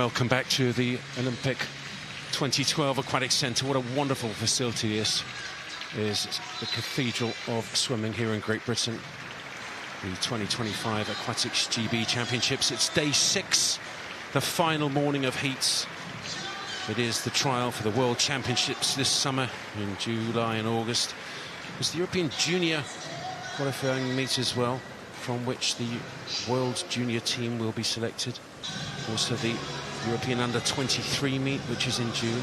Welcome back to the Olympic 2012 Aquatics Centre. What a wonderful facility this is. The Cathedral of Swimming here in Great Britain. The 2025 Aquatics GB Championships. It's day 6, the final morning of heats. It is the trial for the World Championships this summer in July and August. It's the European Junior qualifying meet as well, from which the World Junior team will be selected. Also the European Under-23 meet, which is in June.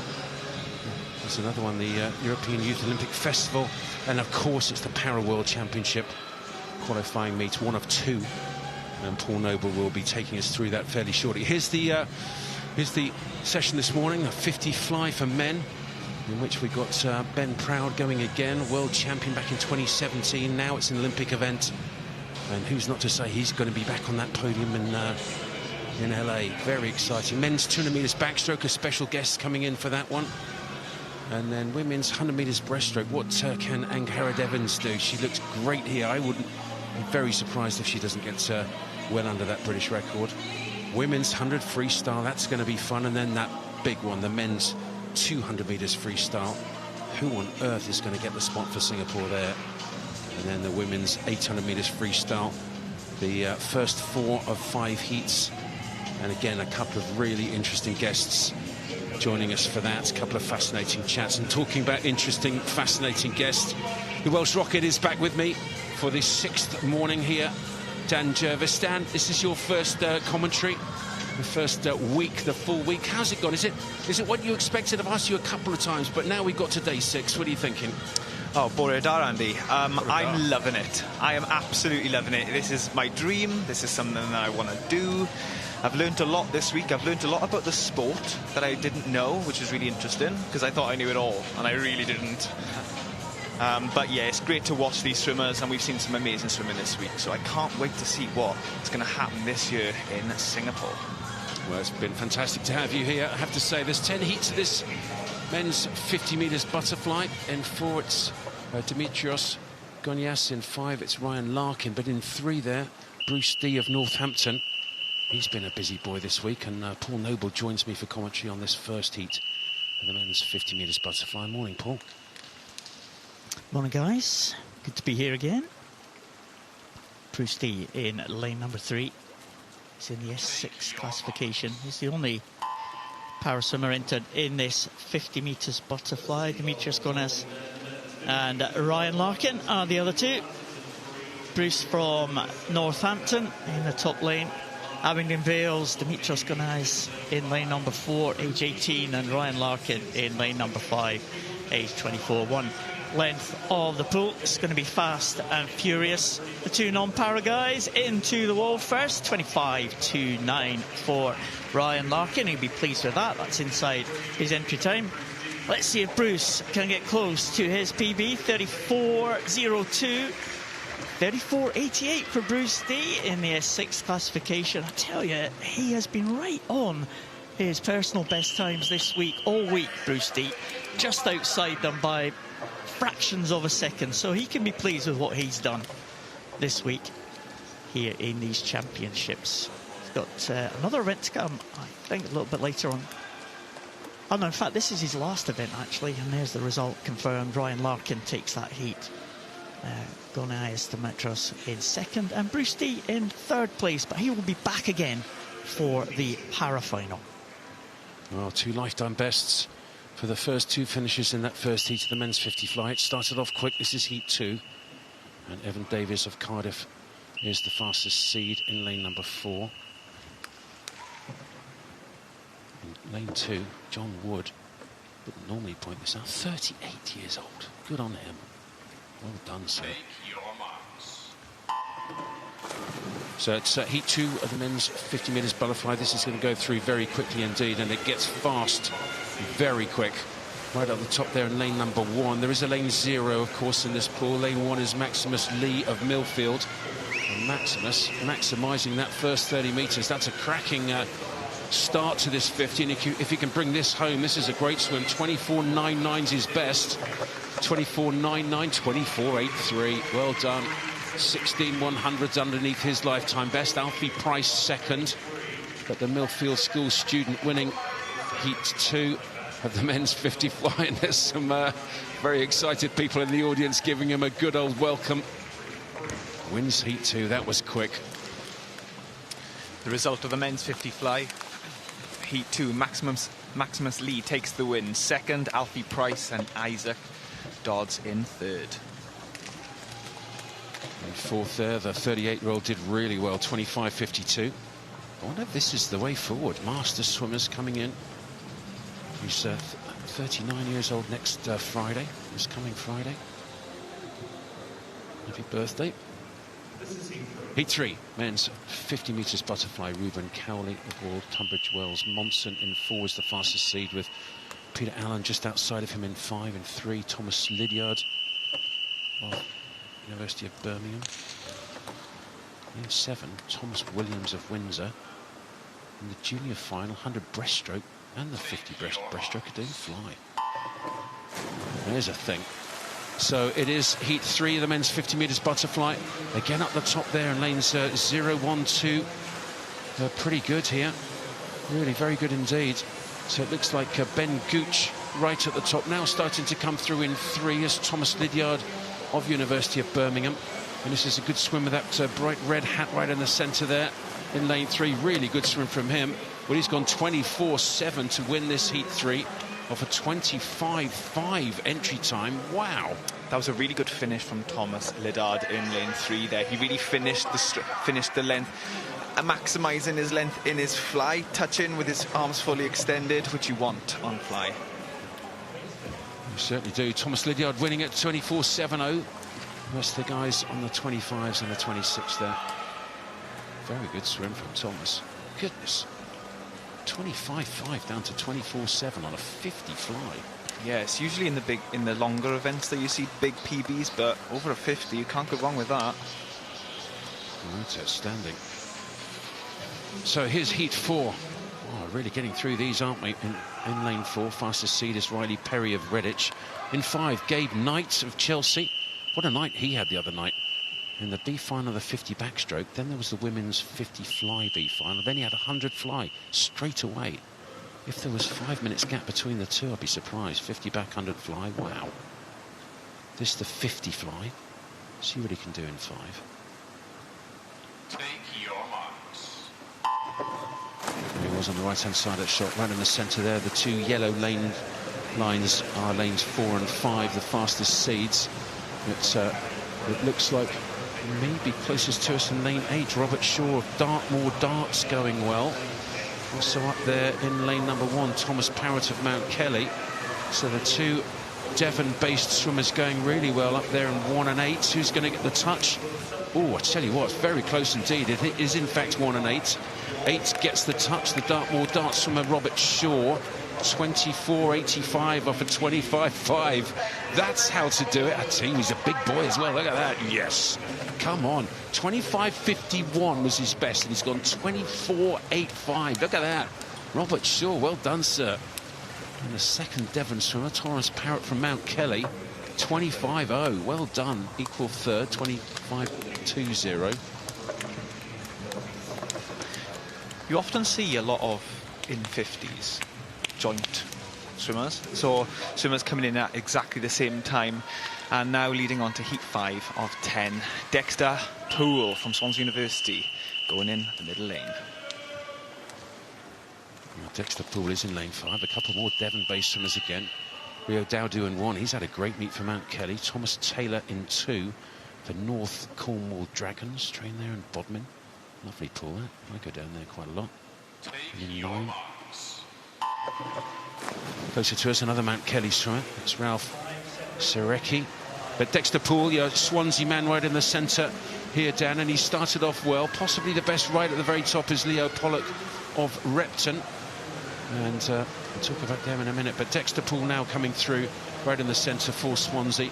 There's another one, the European Youth Olympic Festival. And of course it's the Para World Championship qualifying meet, one of 2. And Paul Noble will be taking us through that fairly shortly. Here's the session this morning, a 50 fly for men, in which we got Ben Proud going again, world champion back in 2017. Now it's an Olympic event. And who's not to say he's going to be back on that podium in LA. Very exciting. Men's 200 metres backstroke, a special guest coming in for that one. And then women's 100 metres breaststroke. What can Angharad Evans do? She looks great here. I wouldn't be very surprised if she doesn't get well under that British record. Women's 100 freestyle, that's going to be fun. And then that big one, the men's 200 metres freestyle. Who on earth is going to get the spot for Singapore there? And then the women's 800 metres freestyle. The first 4 of 5 heats. And again, a couple of really interesting guests joining us for that. A couple of fascinating chats. And talking about interesting, fascinating guests, the Welsh Rocket is back with me for the 6th morning here. Dan Jervis. Dan, this is your first commentary, the first week, the full week. How's it gone? Is it what you expected? I've asked you a couple of times, but now we've got to day 6. What are you thinking? Oh, bore da, Andy. I'm loving it. I am absolutely loving it. This is my dream. This is something that I want to do. I've learned a lot this week. I've learned a lot about the sport that I didn't know, which is really interesting, because I thought I knew it all, and I really didn't. But yeah, it's great to watch these swimmers, and we've seen some amazing swimming this week, so I can't wait to see what's going to happen this year in Singapore. Well, it's been fantastic to have you here. I have to say, there's 10 heats of this men's 50 metres butterfly. In 4, it's Dimitrios Gonias. In 5, it's Ryan Larkin. But in 3 there, Bruce D of Northampton. He's been a busy boy this week, and Paul Noble joins me for commentary on this first heat of the men's 50 metres butterfly. Morning, Paul. Morning, guys. Good to be here again. Bruce D in lane number 3. He's in the S6 classification. He's the only para swimmer entered in this 50 metres butterfly. Dimitrios Gonias and Ryan Larkin are the other 2. Bruce from Northampton in the top lane. Abingdon Vales, Dimitrios Gonias in lane number 4, age 18, and Ryan Larkin in lane number 5, age 24. One length of the pool. It's going to be fast and furious. The 2 non-para guys into the wall first. 25.29 for Ryan Larkin. He'll be pleased with that. That's inside his entry time. Let's see if Bruce can get close to his PB. 34.02. 34.88 for Bruce D in the S6 classification. I tell you, he has been right on his personal best times this week, all week, Bruce D. Just outside them by fractions of a second. So he can be pleased with what he's done this week here in these championships. He's got another event to come, I think, a little bit later on. Oh no, in fact, this is his last event, actually. And there's the result confirmed. Ryan Larkin takes that heat. Gonias Dimitrios in 2nd, and Bruce D in 3rd place, but he will be back again for the para final. Well, 2 lifetime bests for the first 2 finishes in that first heat of the men's 50 fly. It started off quick. This is heat 2, and Evan Davies of Cardiff is the fastest seed in lane number 4. In lane 2, John Wood wouldn't normally point this out, 38 years old. Good on him. Well done, sir. So it's heat 2 of the men's 50 metres butterfly. This is going to go through very quickly indeed, and it gets fast very quick. Right up the top there in lane number 1. There is a lane 0, of course, in this pool. Lane 1 is Maximus Lee of Millfield. And Maximus maximising that first 30 metres. That's a cracking start to this 50, and if you can bring this home, this is a great swim. 24.99's his best. 24.99, 24.83. Well done. 16 100s underneath his lifetime best. Alfie Price 2nd. but the Millfield School student winning Heat 2 of the men's 50 fly, and there's some very excited people in the audience giving him a good old welcome. Wins Heat 2, that was quick. The result of the men's 50 fly, Heat 2, Maximus Lee takes the win. Second, Alfie Price and Isaac Dodds in third. In fourth there, the 38-year-old did really well, 25.52. I wonder if this is the way forward. Master swimmers coming in. He's 39 years old next Friday, this coming Friday. Happy birthday. Heat 3, men's 50 metres butterfly. Ruben Cowley of Wall, Tunbridge Wells. Monson in 4 was the fastest seed, with Peter Allen just outside of him in 5. In 3, Thomas Lydiard of University of Birmingham. In 7, Thomas Williams of Windsor. In the junior final, 100 breaststroke and the 50 breaststroke are doing fly. There's a thing. So it is Heat 3, the men's 50 metres butterfly. Again up the top there in lanes 0, 1, 2. They're pretty good here. Really very good indeed. So it looks like Ben Gooch right at the top now, starting to come through in 3 as Thomas Lydiard of University of Birmingham. And this is a good swim with that bright red hat right in the centre there in lane 3. Really good swim from him. Well, he's gone 24.7 to win this Heat 3 off a 25.5 entry time. Wow. That was a really good finish from Thomas Lydiard in lane 3 there. He really finished the length, maximising his length in his fly, touching with his arms fully extended, which you want on fly. You certainly do. Thomas Lydiard winning at 24.70. The rest of the guys on the 25s and the 26 there. Very good swim from Thomas. Goodness. 25.5 down to 24.7 on a 50 fly. Yes, usually in the longer events that you see big PBs, but over a 50, you can't go wrong with that. Oh, that's outstanding. So here's Heat 4. Oh, really getting through these, aren't we? In lane 4, fastest seed is Riley Perry of Redditch. In 5, Gabe Knight of Chelsea. What a night he had the other night. In the B final of the 50 backstroke, then there was the women's 50 fly B final. Then he had 100 fly straight away. If there was 5 minutes gap between the two, I'd be surprised. 50 back, 100 fly, wow. This is the 50 fly. See what he can do in 5. Take your marks. He was on the right-hand side of that shot, right in the centre there. The 2 yellow lines are lanes 4 and 5, the fastest seeds. It looks like maybe closest to us in lane 8, Robert Shaw of Dartmoor Darts going well. Also up there in lane number 1, Thomas Parrott of Mount Kelly. So the 2 Devon-based swimmers going really well up there in 1 and 8. Who's going to get the touch? Oh, I tell you what, it's very close indeed. It is in fact 1 and 8. 8 gets the touch, the Dartmoor Darts swimmer Robert Shaw. 24.85 off a 25.5. That's how to do it. I tell you, he's a big boy as well. Look at that. Yes. Come on. 25.51 was his best, and he's gone 24.85. Look at that. Robert Shaw, well done, sir. And the second Devon swimmer, Thomas Parrott from Mount Kelly, 25.0. Well done. Equal third, 25.20. You often see a lot of in 50s. Joint swimmers, so swimmers coming in at exactly the same time. And now leading on to Heat 5 of 10, Dexter Poole from Swansea University going in the middle lane. Well, Dexter Poole is in lane 5. A couple more Devon-based swimmers again. Rio Dowdu in 1. He's had a great meet for Mount Kelly. Thomas Taylor in 2. The North Cornwall Dragons train there in Bodmin. Lovely pool, that. I go down there quite a lot. Take your marks. Closer to us, another Mount Kelly swimmer. It's Ralph Serecki. But Dexter Poole, your Swansea man right in the centre here, Dan, and he started off well. Possibly the best right at the very top is Leo Pollock of Repton. And we'll talk about them in a minute. But Dexter Poole now coming through right in the centre for Swansea.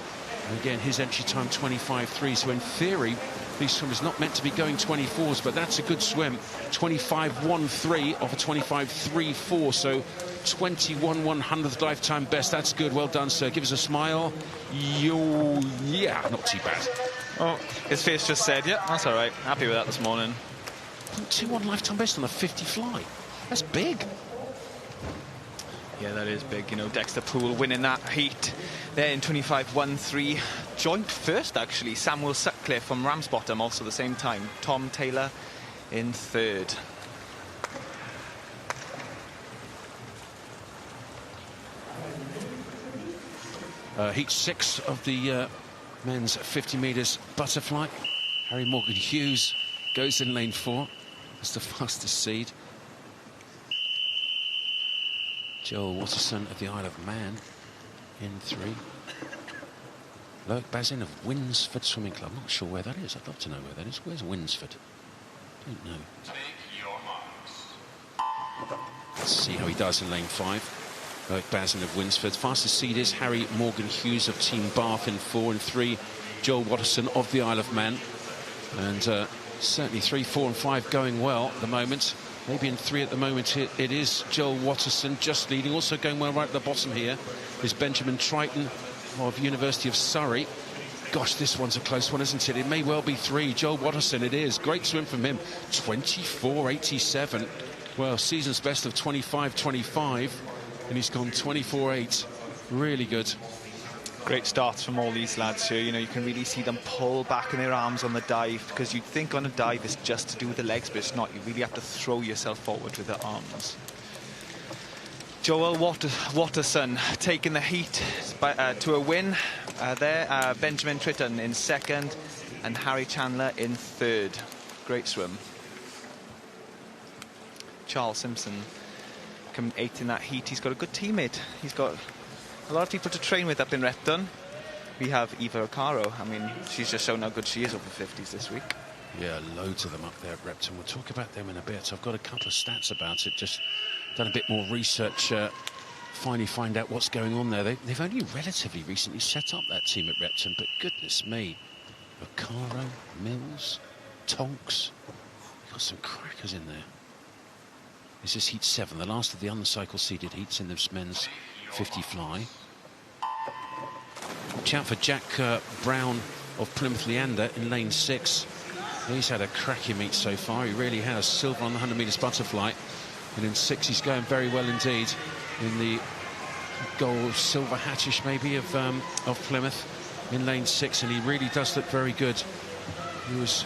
And again, his entry time 25.3. So in theory, these swimmers not meant to be going 24s, but that's a good swim. 25.13 off a 25.34. So 21 100th lifetime best. That's good. Well done, sir. Give us a smile. Yeah, not too bad. Oh, his face just said, yeah, that's all right. Happy with that this morning. 0.21 lifetime best on a 50 fly. That's big. Yeah, that is big. You know, Dexter Poole winning that heat there in 25.13. Joint first, actually. Samuel Sutcliffe from Ramsbottom, also the same time. Tom Taylor in third. Heat 6 of the men's 50 metres butterfly. Harry Morgan Hughes goes in lane 4. That's the fastest seed. Joel Watterson of the Isle of Man in 3. Loic Bazin of Winsford Swimming Club. I'm not sure where that is. I'd love to know where that is. Where's Winsford? Don't know. Take your marks. Let's see how he does in lane 5. Loic Bazin of Winsford. Fastest seed is Harry Morgan Hughes of Team Bath in 4 and 3. Joel Watterson of the Isle of Man. And certainly 3, 4 and 5 going well at the moment. Maybe in 3 at the moment it is Joel Watterson just leading. Also going well right at the bottom here is Benjamin Triton of University of Surrey. Gosh, this one's a close one, isn't it? It may well be 3. Joel Watterson, it is. Great swim from him. 24.87. Well, season's best of 25.25. And he's gone 24.8. Really good. Great starts from all these lads here. You know, you can really see them pull back in their arms on the dive, because you'd think on a dive it's just to do with the legs, but it's not. You really have to throw yourself forward with the arms. Joel Watterson taking the heat to a win there. Benjamin Triton in second and Harry Chandler in third. Great swim. Charles Simpson coming 8th in that heat. He's got a good teammate. He's got a lot of people to train with up in Repton. We have Eva Ocaro. I mean, she's just shown how good she is over 50s this week. Yeah, loads of them up there at Repton. We'll talk about them in a bit. I've got a couple of stats about it. Just done a bit more research. Finally find out what's going on there. They've only relatively recently set up that team at Repton, but goodness me. Ocaro, Mills, Tonks. Got some crackers in there. This is heat 7, the last of the uncycle seeded heats in this men's 50 fly. Watch out for Jack Brown of Plymouth Leander in lane 6. He's had a cracking meet so far. He really has. Silver on the 100 metres butterfly. And in 6 he's going very well indeed in the gold silver hatchish maybe of Plymouth in lane 6, and he really does look very good. He was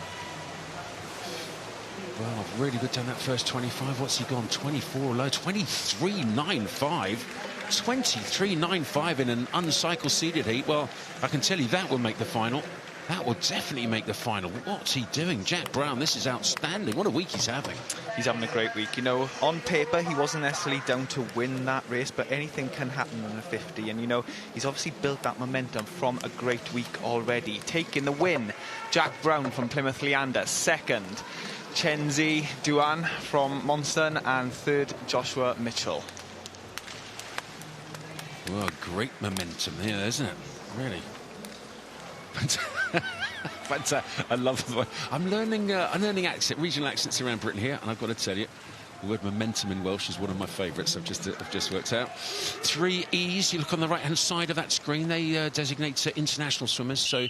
well, really good down that first 25. What's he gone? 24 low, 23.95. 23.95 in an uncycle seeded heat. Well, I can tell you that will make the final. That will definitely make the final. What's he doing? Jack Brown, this is outstanding. What a week he's having. He's having a great week. You know, on paper, he wasn't necessarily down to win that race, but anything can happen in a 50. And, you know, he's obviously built that momentum from a great week already. Taking the win, Jack Brown from Plymouth Leander. Second, Chenzi Duan from Monston. And third, Joshua Mitchell. Well, great momentum here, isn't it? Really. But I love the. I'm learning regional accents around Britain here, and I've got to tell you, the word momentum in Welsh is one of my favourites. I've just worked out. 3 E's. You look on the right-hand side of that screen. They designate international swimmers. So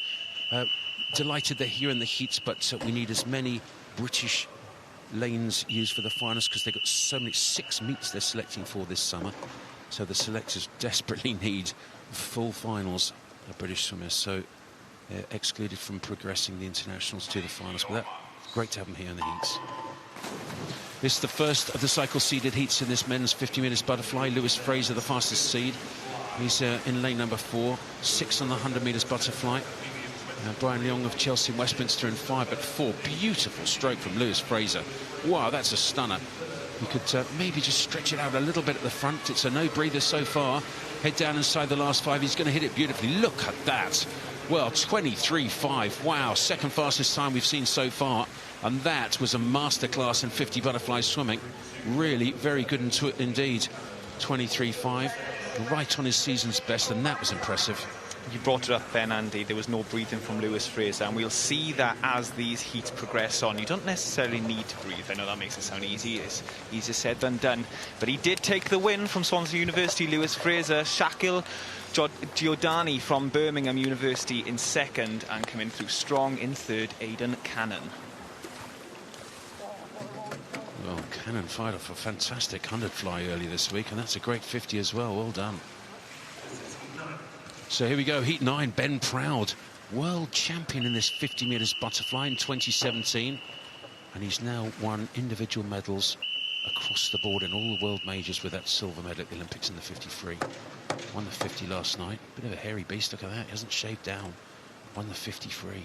delighted they're here in the heats, but we need as many British lanes used for the finals, because they've got so many 6 meets they're selecting for this summer. So the selectors desperately need full finals of British swimmers. So they're excluded from progressing the internationals to the finals. But that's great to have them here in the heats. This is the first of the cycle seeded heats in this men's 50 metres butterfly. Lewis Fraser, the fastest seed. He's in lane number 4. 6 on the 100 metres butterfly. Brian Leong of Chelsea and Westminster in 5 at 4. Beautiful stroke from Lewis Fraser. Wow, that's a stunner. You could maybe just stretch it out a little bit at the front. It's a no-breather so far. Head down inside the last 5. He's going to hit it beautifully. Look at that. Well, 23.5. Wow, second fastest time we've seen so far. And that was a masterclass in 50 butterfly swimming. Really very good indeed. 23.5. Right on his season's best, and that was impressive. You brought it up then, Andy. There was no breathing from Lewis Fraser, and we'll see that as these heats progress on. You don't necessarily need to breathe. I know that makes it sound easy. It's easier said than done. But he did take the win from Swansea University, Lewis Fraser. Shakil Giordani from Birmingham University in second, and coming through strong in third, Aidan Cannon. Well, Cannon fired off a fantastic 100 fly early this week, and that's a great 50 as well. Well done. So here we go, heat 9. Ben Proud, world champion in this 50 metres butterfly in 2017, and he's now won individual medals across the board in all the world majors with that silver medal at the Olympics in the 53. Won the 50 last night. Bit of a hairy beast, look at that. He hasn't shaved down. Won the 53.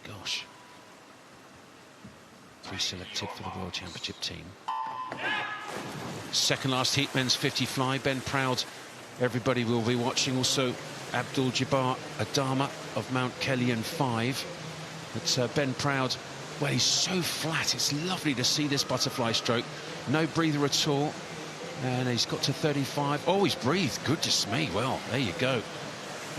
Gosh. Pre-selected for the World Championship team. Second last heat, men's 50 fly. Ben Proud, everybody will be watching. Also, Abdul-Jabbar Adama of Mount Kelly in 5. But Ben Proud, well, he's so flat. It's lovely to see this butterfly stroke. No breather at all. And he's got to 35. Oh, he's breathed. Goodness me. Well, there you go.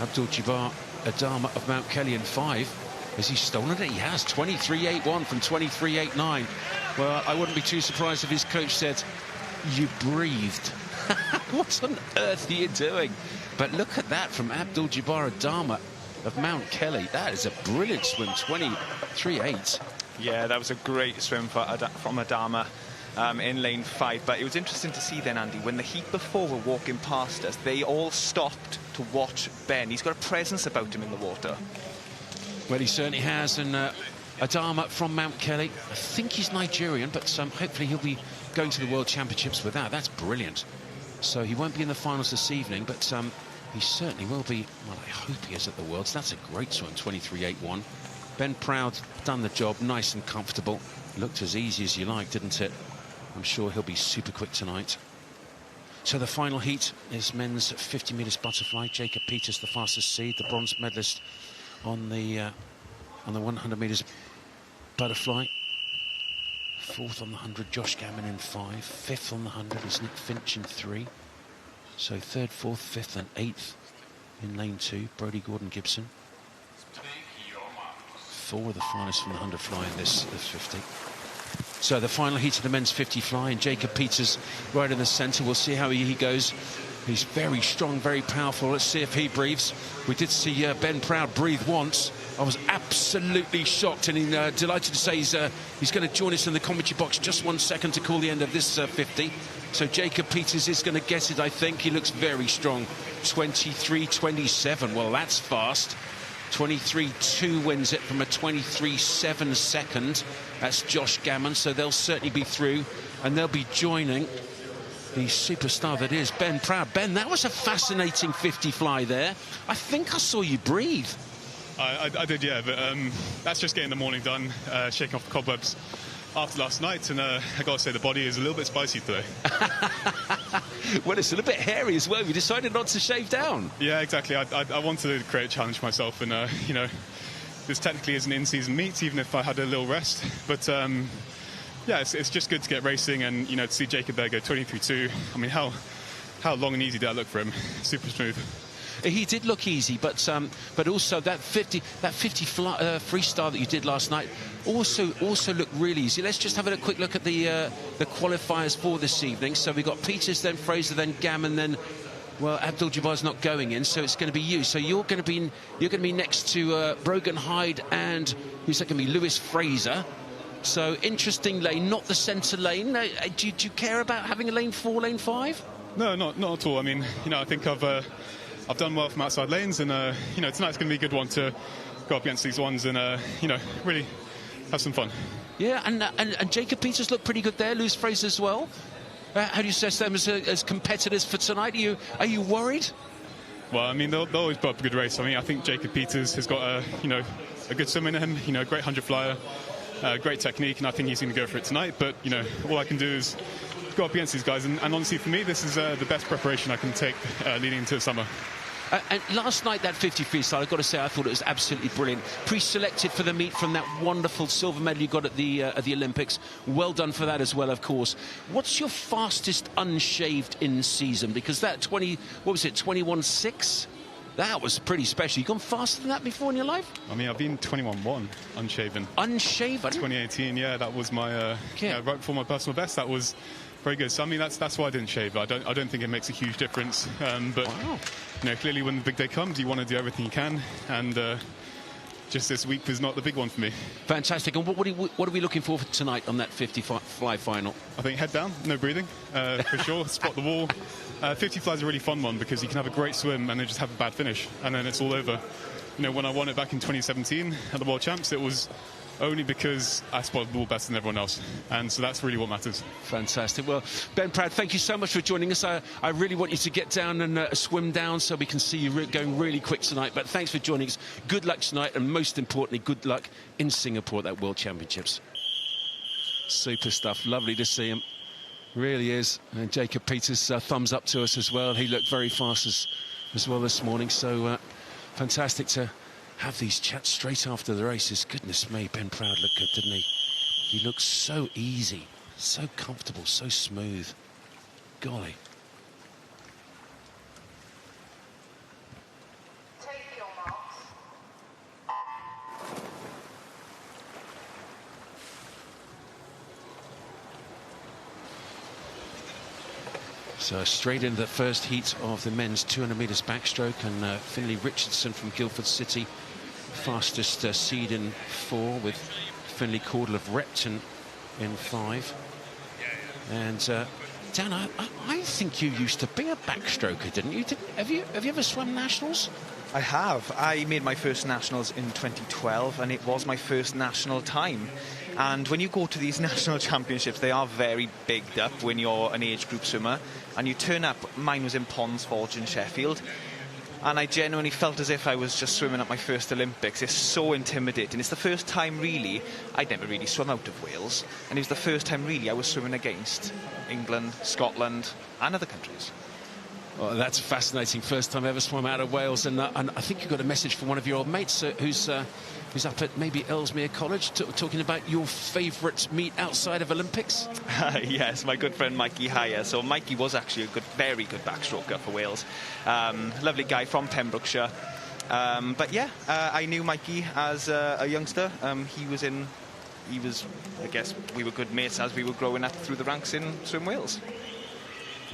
Abdul-Jabbar Adama of Mount Kelly in 5. Has he stolen it? He has. 23.81 from 23.89. Well, I wouldn't be too surprised if his coach said, "You breathed." What on earth are you doing? But look at that from Abdul-Jabbar Adama of Mount Kelly. That is a brilliant swim. 23.8. Yeah, that was a great swim from Adama in lane 5. But it was interesting to see then, Andy, when the heat before were walking past us, they all stopped to watch Ben. He's got a presence about him in the water. Well, he certainly has. And Adama from Mount Kelly, I think he's Nigerian, but hopefully he'll be going to the World Championships with that. That's brilliant. So he won't be in the finals this evening, but he certainly will be. Well, I hope he is at the Worlds. That's a great swim, 23.81. Ben Proud done the job, nice and comfortable. Looked as easy as you like, didn't it? I'm sure he'll be super quick tonight. So the final heat is men's 50 metres butterfly. Jacob Peters, the fastest seed, the bronze medalist on the 100 metres butterfly. 4th on the 100, Josh Gammon in 5. 5th on the 100 is Nick Finch in 3. So 3rd, 4th, 5th and 8th in lane 2, Brodie Gordon-Gibson. 4 of the finalists from the 100 fly in this 50. So the final heat of the men's 50 fly, and Jacob Peters right in the centre. We'll see how he goes. He's very strong, very powerful. Let's see if he breathes. We did see Ben Proud breathe once. I was absolutely shocked, and delighted to say he's going to join us in the commentary box just 1 second to call the end of this 50. So Jacob Peters is going to get it, I think. He looks very strong. 23.27. Well, that's fast. 23.2 wins it from a 23.7 second. That's Josh Gammon, so they'll certainly be through, and they'll be joining the superstar that is Ben Proud. Ben, that was a fascinating 50 fly there. I think I saw you breathe. I did, yeah, but that's just getting the morning done, shaking off the cobwebs after last night, and I got to say the body is a little bit spicy today. Well, it's a little bit hairy as well. You decided not to shave down. Yeah, exactly. I wanted to create a challenge for myself, and you know, this technically is an in-season meet, even if I had a little rest. But yeah, it's just good to get racing, and you know, to see Jacob there go 23.2. I mean, how long and easy did that look for him? Super smooth. He did look easy, but also that 50 freestyle that you did last night also looked really easy. Let's just have a quick look at the qualifiers for this evening. So we got Peters, then Fraser, then Gammon, then well, Abdul-Jabbar's not going in, so it's going to be you. So you're going to be next to Brogan Hyde, and who's that going to be? Lewis Fraser. So interesting lane, not the centre lane. Do you care about having a lane 4, lane 5? No, not at all. I mean, you know, I think I've done well from outside lanes, and you know, tonight's going to be a good one to go up against these ones and you know, really have some fun. Yeah, and Jacob Peters looked pretty good there. Lewis Fraser as well. How do you assess them as competitors for tonight? Are you worried? Well, I mean, they'll always put up a good race. I mean, I think Jacob Peters has got you know, a good swim in him. You know, great 100 flyer, great technique, and I think he's going to go for it tonight. But you know, all I can do is go up against these guys, and honestly, for me, this is the best preparation I can take leading into the summer. And last night, that 50 freestyle, I've got to say, I thought it was absolutely brilliant. Pre-selected for the meet from that wonderful silver medal you got at the Olympics. Well done for that as well, of course. What's your fastest unshaved in season? Because that 21.6? That was pretty special. You gone faster than that before in your life? I mean, I've been 21.1 unshaven. Unshaven? 2018, yeah, that was my right before my personal best. That was very good. So I mean, that's why I didn't shave. I don't think it makes a huge difference. But wow. You know, clearly when the big day comes, you want to do everything you can, and just this week was not the big one for me. Fantastic. And what are we looking for tonight on that 50 fly final? I think head down, no breathing, for sure. Spot the wall. 50 fly is a really fun one because you can have a great swim and then just have a bad finish, and then it's all over. You know, when I won it back in 2017 at the World Champs, it was only because I spotted the ball better than everyone else. And so that's really what matters. Fantastic. Well, Ben Proud, thank you so much for joining us. I really want you to get down and swim down so we can see you going really quick tonight. But thanks for joining us. Good luck tonight, and most importantly, good luck in Singapore at that World Championships. Super stuff. Lovely to see him. Really is. And Jacob Peters, thumbs up to us as well. He looked very fast as well this morning. So fantastic to have these chats straight after the races. Goodness me, Ben Proud looked good, didn't he? He looked so easy, so comfortable, so smooth. Golly. Take your marks. So straight into the first heat of the men's 200 metres backstroke, and Finlay Richardson from Guildford City, fastest seed in 4, with Finlay Caudle of Repton in 5. And Dan, I think you used to be a backstroker, didn't you? Have you ever swum nationals? I have. I made my first nationals in 2012, and it was my first national time. And when you go to these national championships, they are very bigged up when you're an age group swimmer. And you turn up, mine was in Ponds Forge in Sheffield. And I genuinely felt as if I was just swimming at my first Olympics. It's so intimidating. It's the first time, really, I'd never really swum out of Wales. And it was the first time, really, I was swimming against England, Scotland, and other countries. Well, that's fascinating. First time ever swum out of Wales. And I think you got a message from one of your old mates who's up at maybe Ellesmere College talking about your favourite meet outside of Olympics. Yes, my good friend Mikey Hire. So Mikey was actually a very good backstroker for Wales. Lovely guy from Pembrokeshire. But yeah, I knew Mikey as a youngster. I guess we were good mates as we were growing up through the ranks in Swim Wales.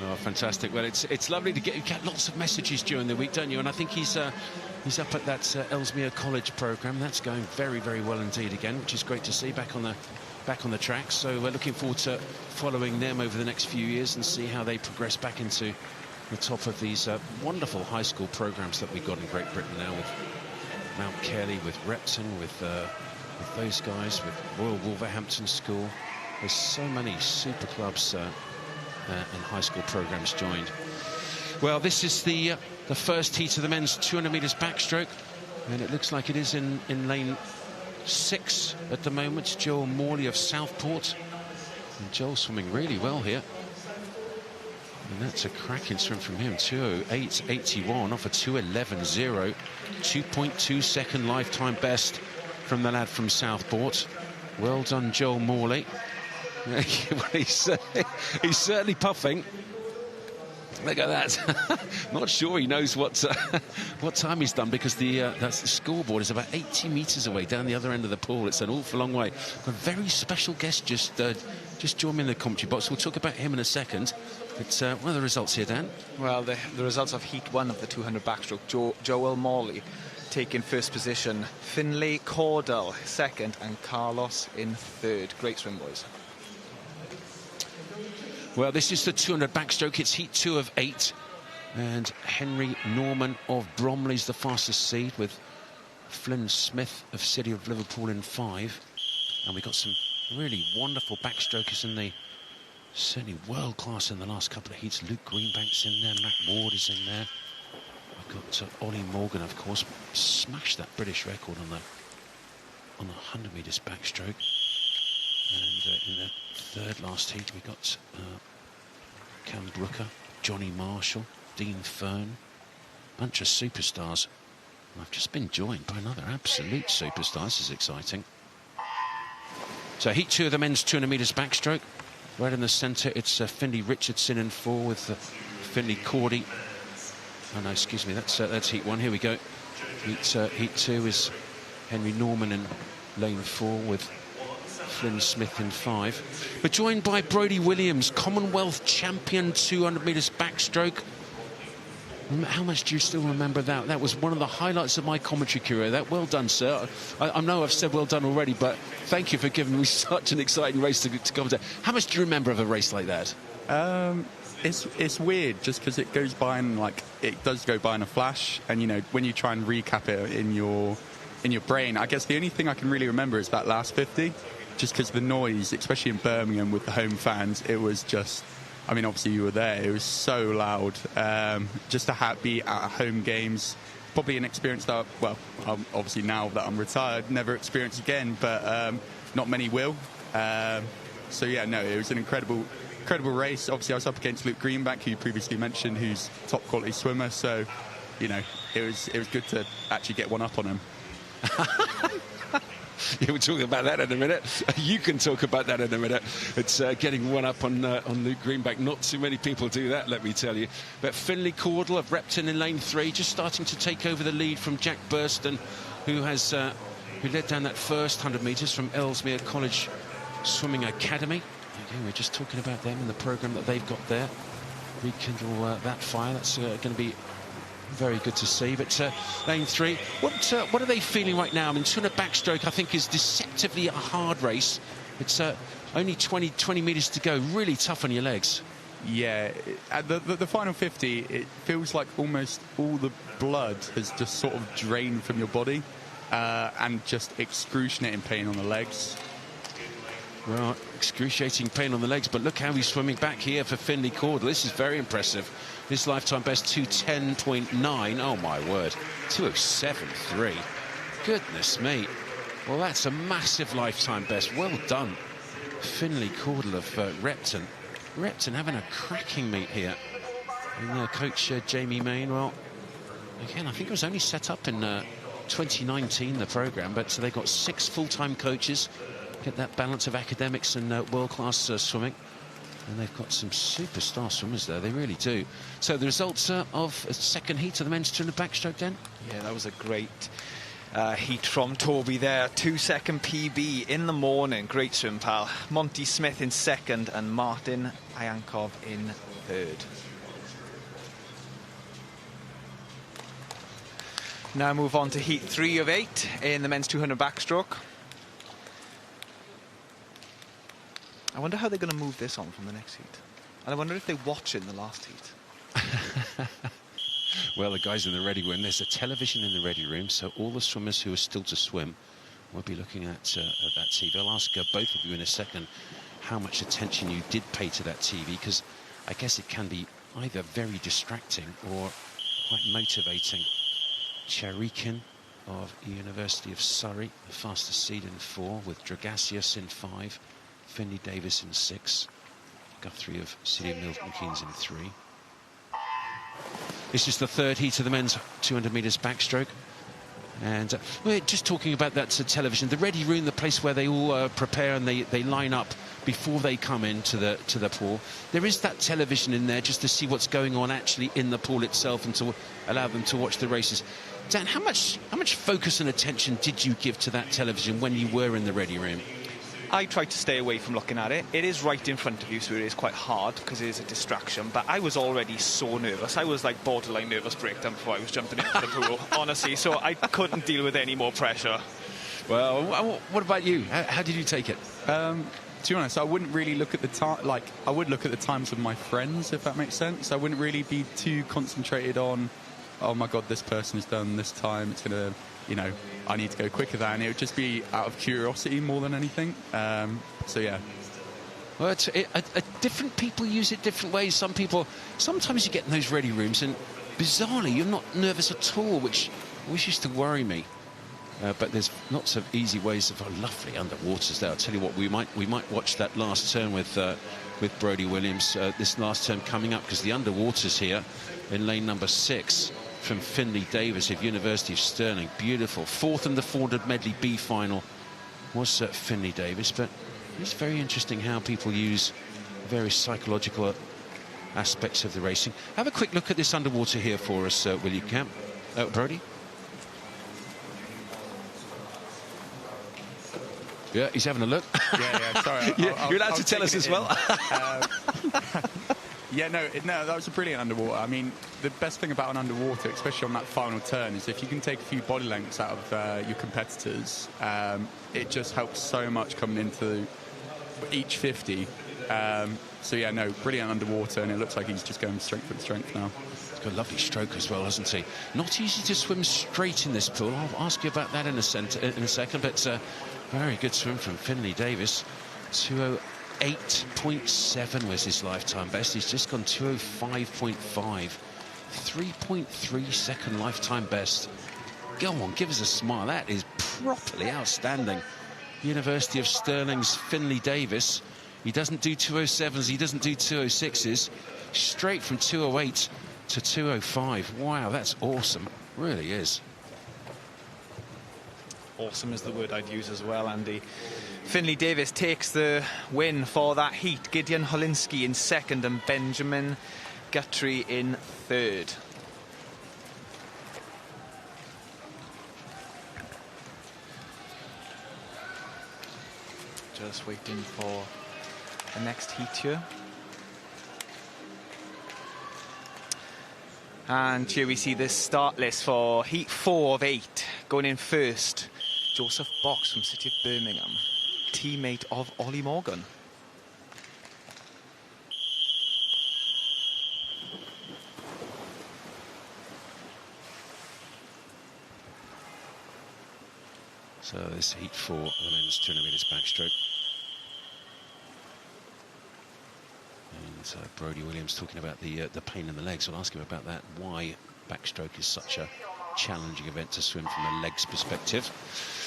Oh, fantastic. Well, it's lovely to get lots of messages during the week, don't you? And I think he's up at that Ellesmere College programme. That's going very, very well indeed again, which is great to see back on the track. So we're looking forward to following them over the next few years and see how they progress back into the top of these wonderful high school programmes that we've got in Great Britain now, with Mount Kelly, with Repton, with those guys, with Royal Wolverhampton School. There's so many super clubs and high school programmes joined. Well, this is the first heat of the men's 200 metres backstroke, and it looks like it is in lane 6 at the moment. Joel Morley of Southport, and Joel swimming really well here, and that's a cracking swim from him. 2:08.81 off a 2:11.0, 2.2 second lifetime best from the lad from Southport. Well done, Joel Morley. He's certainly puffing. Look at that. Not sure he knows what time he's done, because that's the scoreboard is about 80 metres away down the other end of the pool. It's an awful long way. A very special guest just joined me in the commentary box. We'll talk about him in a second. But what are the results here, Dan? Well, the results of Heat 1 of the 200 backstroke. Joel Morley taking first position, Finlay Caudle second, and Carlos in third. Great swim, boys. Well, this is the 200 backstroke. It's heat 2 of 8. And Henry Norman of Bromley's the fastest seed, with Flynn Smith of City of Liverpool in 5. And we've got some really wonderful backstrokers in the, certainly world class in the last couple of heats. Luke Greenbank's in there, Matt Ward is in there. We've got Ollie Morgan, of course, smashed that British record on the 100 metres backstroke. And in the third last heat, we got Cam Brooker, Johnny Marshall, Dean Fern, bunch of superstars. And I've just been joined by another absolute superstar. This is exciting. So heat 2 of the men's 200 metres backstroke. Right in the centre, it's Finlay Richardson in 4 with Finlay Cordy. Oh no, excuse me, that's heat 1. Here we go. Heat 2 is Henry Norman in lane 4 with Flynn Smith in 5. We're joined by Brodie Williams, Commonwealth champion 200 metres backstroke. How much do you still remember that? That was one of the highlights of my commentary career. That, well done, sir. I know I've said well done already, but thank you for giving me such an exciting race to commentate. How much do you remember of a race like that? It's weird just because it goes by in it does go by in a flash, and when you try and recap it in your brain, I guess the only thing I can really remember is that last 50, just because the noise, especially in Birmingham with the home fans, it was just. I mean, obviously you were there. It was so loud. Just to be at home games, probably an experience that, well, obviously now that I'm retired, never experience again, but not many will. So yeah, no, it was an incredible race. Obviously, I was up against Luke Greenback, who you previously mentioned, who's top quality swimmer. So, it was good to actually get one up on him. Yeah, we'll talk about that in a minute. You can talk about that in a minute. It's getting one up on Luke Greenback. Not too many people do that, let me tell you. But Finlay Caudle of Repton in lane 3, just starting to take over the lead from Jack Burston, who led down that first 100 metres from Ellesmere College Swimming Academy. Again, we're just talking about them and the programme that they've got there. Rekindle that fire. That's going to be very good to see. But lane 3, what are they feeling right now? I mean, 200 backstroke, I think, is deceptively a hard race. It's only 20 metres to go. Really tough on your legs. Yeah, at the final 50, it feels like almost all the blood has just sort of drained from your body, and just excruciating pain on the legs. Well, excruciating pain on the legs, but look how he's swimming back here for Finlay Caudle. This is very impressive. His lifetime best 2:10.9. Oh my word, 2:07.3. Goodness me. Well, that's a massive lifetime best. Well done, Finlay Caudle of Repton. Repton having a cracking meet here. And coach Jamie Main, well, again, I think it was only set up in 2019, the programme, but so they've got 6 full-time coaches. Get that balance of academics and world-class swimming. And they've got some superstar swimmers there, they really do. So the results of a second heat of the men's 200 backstroke, then? Yeah, that was a great heat from Toby there. 2-second PB in the morning. Great swim, pal. Monty Smith in second and Martin Ayankov in third. Now move on to heat 3 of 8 in the men's 200 backstroke. I wonder how they're going to move this on from the next heat. And I wonder if they watch in the last heat. Well, the guys in the ready room, there's a television in the ready room, so all the swimmers who are still to swim will be looking at that TV. I'll ask both of you in a second how much attention you did pay to that TV, because I guess it can be either very distracting or quite motivating. Charikin of the University of Surrey, the fastest seed in 4, with Dragasius in 5. Finlay Davis in 6. Guthrie of City of Milton Keynes in 3. This is the third heat of the men's 200 metres backstroke. And we're just talking about that television. The ready room, the place where they all prepare and they line up before they come into the pool. There is that television in there just to see what's going on actually in the pool itself and to allow them to watch the races. Dan, how much focus and attention did you give to that television when you were in the ready room? I tried to stay away from looking at it. It is right in front of you, so it is quite hard because it is a distraction. But I was already so nervous. I was like borderline nervous breakdown before I was jumping into the pool, honestly. So I couldn't deal with any more pressure. Well, what about you? How did you take it? To be honest, I wouldn't really look at the time. Like, I would look at the times of my friends, if that makes sense. I wouldn't really be too concentrated on, oh my God, this person has done this time. It's gonna, I need to go quicker than. It would just be out of curiosity more than anything. So yeah. Well, different people use it different ways. Sometimes you get in those ready rooms and bizarrely you're not nervous at all, which always used to worry me. But there's lots of easy ways of lovely underwaters there. I'll tell you what, we might watch that last turn with Brodie Williams. This last turn coming up, because the underwaters here in lane number 6. From Finlay Davis of University of Stirling. Beautiful. 4th in the 400 medley B final was Finlay Davis. But it's very interesting how people use various psychological aspects of the racing. Have a quick look at this underwater here for us, will you, Cam? Brodie? Yeah, he's having a look. Yeah, sorry. You're allowed to tell us as well. Yeah, no, that was a brilliant underwater. I mean, the best thing about an underwater, especially on that final turn, is if you can take a few body lengths out of your competitors, it just helps so much coming into each 50. So yeah, no, brilliant underwater, and it looks like he's just going strength with strength now. He's got a lovely stroke as well, hasn't he? Not easy to swim straight in this pool. I'll ask you about that in a second, but very good swim from Finley Davis. 208.7 was his lifetime best. He's just gone 205.5. 3.3 second lifetime best. Go on, give us a smile. That is properly outstanding. University of Stirling's Finley Davis. He doesn't do 207s, he doesn't do 206s. Straight from 208 to 205. Wow, that's awesome. Really is. Awesome is the word I'd use as well, Andy. Finley Davis takes the win for that heat. Gideon Holinski in second and Benjamin Guthrie in third. Just waiting for the next heat here. And here we see the start list for heat 4 of 8. Going in first, Joseph Box from City of Birmingham, teammate of Ollie Morgan. So this heat 4 of the men's 200 metres backstroke. And Brodie Williams talking about the pain in the legs. I'll ask him about that, why backstroke is such a challenging event to swim from a legs perspective.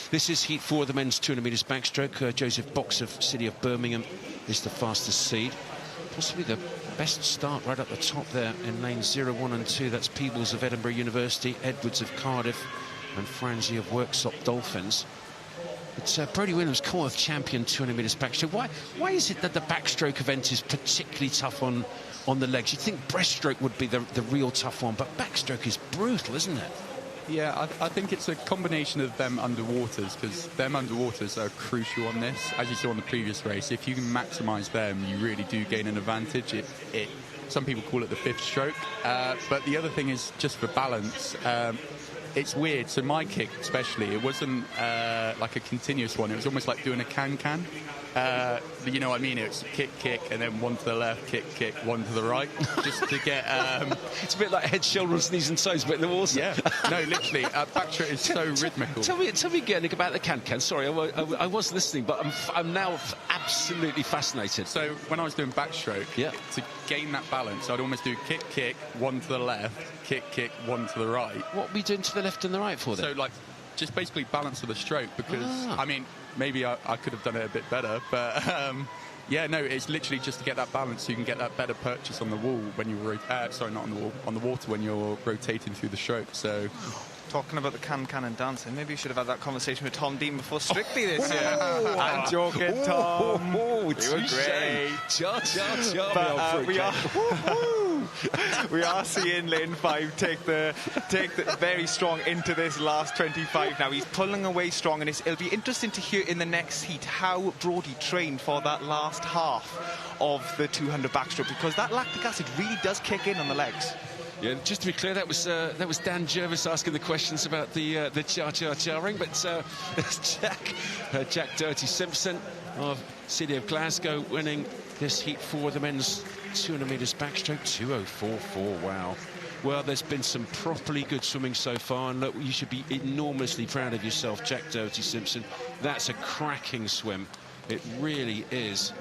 This is heat 4 of the men's 200 metres backstroke. Joseph Box of City of Birmingham is the fastest seed. Possibly the best start right up the top there in lanes 0, 1 and 2. That's Peebles of Edinburgh University, Edwards of Cardiff and Franzi of Worksop Dolphins. It's Brodie Williams, Commonwealth champion 200 metres backstroke. Why is it that the backstroke event is particularly tough on the legs? You'd think breaststroke would be the real tough one, but backstroke is brutal, isn't it? Yeah, I think it's a combination of them underwaters, because them underwaters are crucial on this. As you saw in the previous race, if you can maximise them, you really do gain an advantage. Some people call it the fifth stroke, but the other thing is just for balance. It's weird. So my kick, especially, it wasn't like a continuous one. It was almost like doing a can-can. But you know what I mean? It's kick, and then one to the left, kick, one to the right, just to get... It's a bit like head, shoulders, knees and toes, but in the water. Yeah, no, literally. Backstroke is so rhythmical. Tell me again, Nick, about the can-can. Sorry, I was listening, but I'm now absolutely fascinated. So when I was doing backstroke, to gain that balance, I'd almost do kick, one to the left, kick, one to the right. What were you doing to the left and the right for then? So, like, just basically balance of the stroke, because, I mean, maybe I could have done it a bit better, but yeah, no, it's literally just to get that balance so you can get that better purchase on the wall when you sorry, not on the wall, on the water when you're rotating through the stroke. So talking about the can and dancing, maybe you should have had that conversation with Tom Dean before Strictly this year. I'm joking, Tom. You were great. We are seeing lane 5 take the very strong into this last 25 now. He's pulling away strong, and it'll be interesting to hear in the next heat how Brodie trained for that last half of the 200 backstroke, because that lactic acid really does kick in on the legs. Yeah, just to be clear, that was Dan Jervis asking the questions about the cha-cha-cha-ring, but Jack Dirty Simpson of City of Glasgow winning this heat 4 of the men's 200 metres backstroke, 2:04.4. Wow. Well, there's been some properly good swimming so far, and look, you should be enormously proud of yourself, Jack Dirty Simpson. That's a cracking swim. It really is.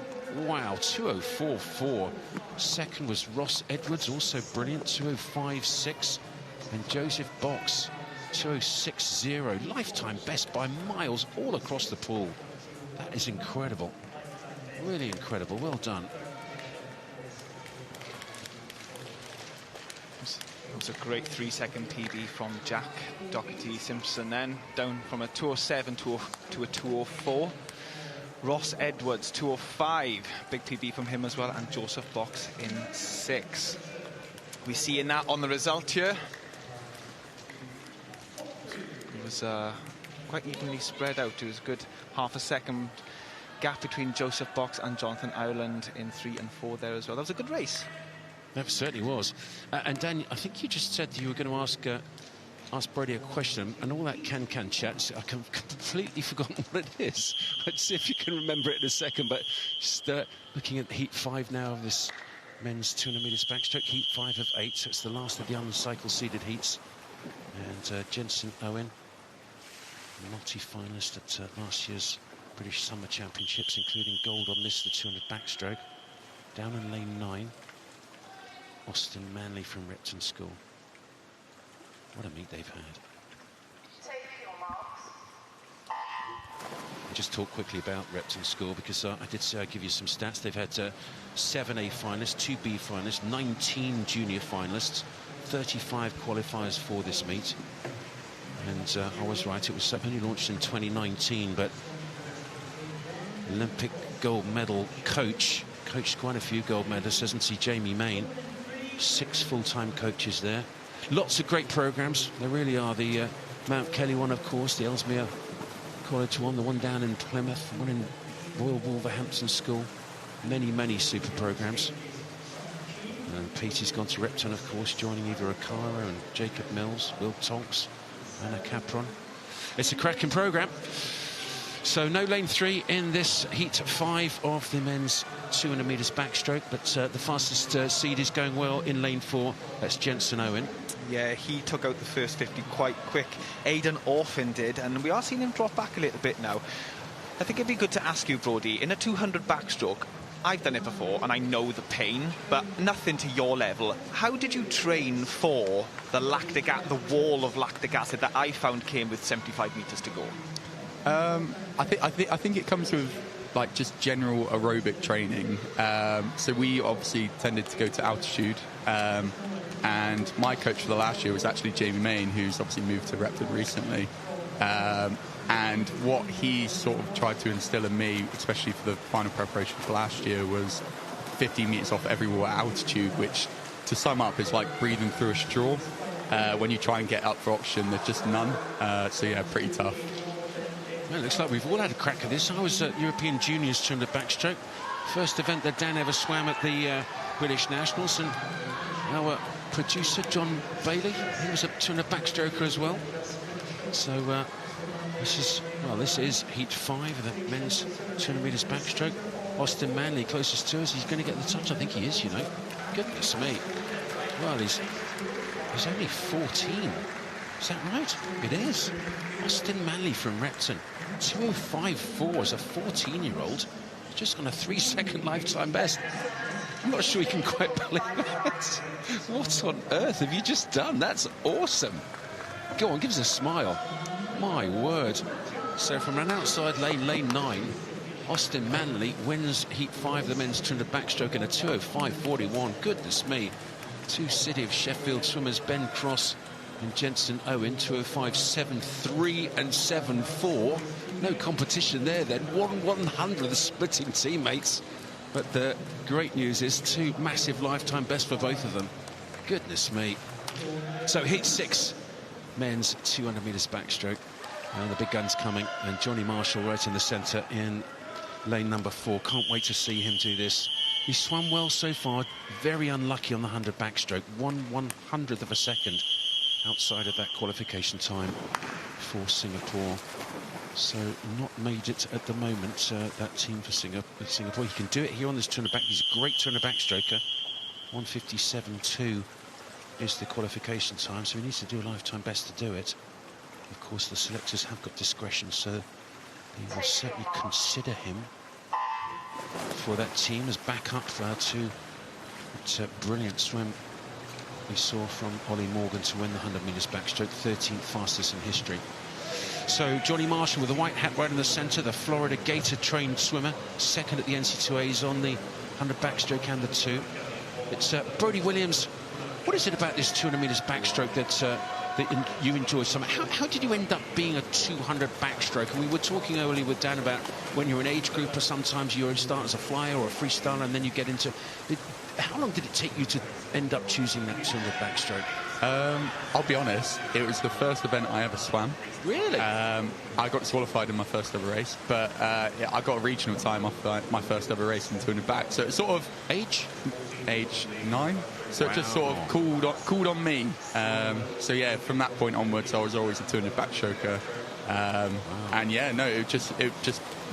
Wow, 2:04.4. Second was Ross Edwards, also brilliant, 2:05.6. And Joseph Box, 2:06.0. Lifetime best by miles all across the pool. That is incredible. Really incredible. Well done. It was a great 3-second PB from Jack Doherty Simpson then, down from a 2:07 to a 2:04. Ross Edwards, 2:05, big PB from him as well, and Joseph Box in 6th. We see in that on the result here. It was quite evenly spread out. It was a good half a second gap between Joseph Box and Jonathan Ireland in 3 and 4 there as well. That was a good race. That certainly was. And Dan, I think you just said you were going to ask Brody a question, and all that can chat, I've completely forgotten what it is. Let's see if you can remember it in a second. But just looking at heat 5 now of this men's 200 metres backstroke, heat 5 of 8, so it's the last of the uncycle seeded heats. And Jensen Owen, multi-finalist at last year's British Summer Championships, including gold on this, the 200 backstroke. Down in lane 9, Austin Manley from Repton School. What a meet they've had. Take your marks. I'll just talk quickly about Repton School, because I did say I'd give you some stats. They've had 7 A finalists, 2 B finalists, 19 junior finalists, 35 qualifiers for this meet. And I was right, it was only launched in 2019, but Olympic gold medal coached quite a few gold medalists, hasn't he? Jamie Main. 6 full-time coaches there. Lots of great programs. There really are. The Mount Kelly one, of course, the Ellesmere College one, the one down in Plymouth, one in Royal Wolverhampton School. Many super programs. And Petey's gone to Repton, of course, joining Eva Okara and Jacob Mills, Will Tonks, Anna Capron. It's a cracking program. So no lane 3 in this heat 5 of the men's 200 metres backstroke, but the fastest seed is going well in lane 4. That's Jensen Owen. Yeah, he took out the first 50 quite quick. Aidan Orphan did, and we are seeing him drop back a little bit now. I think it'd be good to ask you, Brody, in a 200 backstroke, I've done it before and I know the pain, but nothing to your level. How did you train for the wall of lactic acid that I found came with 75 metres to go? I think it comes with like just general aerobic training. So we obviously tended to go to altitude, and my coach for the last year was actually Jamie Main, who's obviously moved to Repton recently. And what he sort of tried to instill in me, especially for the final preparation for last year, was 50 metres off every wall at altitude, which, to sum up, is like breathing through a straw. When you try and get up for oxygen, there's just none. So yeah, pretty tough. Well, it looks like we've all had a crack at this. I was at European Juniors 200 backstroke. First event that Dan ever swam at the British Nationals. And our producer, John Bailey, he was a 200 backstroker as well. So this is heat 5 of the men's 200 metres backstroke. Austin Manley closest to us. He's going to get the touch. I think he is, you know. Goodness me. Well, he's only 14. Is that right? It is. Austin Manley from Repton. 2:05.4 as a 14-year-old. Just on a 3-second lifetime best. I'm not sure you can quite believe that. What on earth have you just done? That's awesome. Go on, give us a smile. My word. So from an outside lane, lane 9, Austin Manley wins heat 5 of the men's 200 backstroke in a 2:05.41. Goodness me. 2 City of Sheffield swimmers, Ben Cross and Jensen Owen, 2:05.73 and 7.4. No competition there then. 1/100 splitting teammates. But the great news is 2 massive lifetime bests for both of them. Goodness me. So heat 6, men's 200 metres backstroke. And the big guns coming. And Johnny Marshall right in the centre in lane number 4. Can't wait to see him do this. He's swum well so far. Very unlucky on the 100 backstroke. 1/100th of a second outside of that qualification time for Singapore. So not made it at the moment, that team for Singapore. He can do it here on this 200 back. He's a great 200 backstroker. 1:57.2 is the qualification time, so he needs to do a lifetime best to do it. Of course, the selectors have got discretion, so they will certainly consider him for that team as backup to that brilliant swim we saw from Ollie Morgan to win the 100 metres backstroke, 13th fastest in history. So Johnny Marshall with the white hat right in the centre, the Florida Gator trained swimmer, second at the NC2As on the 100 backstroke and the 2. It's Brody Williams. What is it about this 200 metres backstroke that you enjoy so much? How did you end up being a 200 backstroke? And we were talking earlier with Dan about when you're an age grouper, sometimes you start as a flyer or a freestyler and then you get into... How long did it take you to end up choosing that 200 backstroke? I'll be honest, it was the first event I ever swam. Really? I got disqualified in my first ever race, but I got a regional time off my first ever race in 200 back. So it's sort of... Age? Age 9. So it just sort of cooled on me. So yeah, from that point onwards, I was always a 200 backstroker. And yeah, no, it just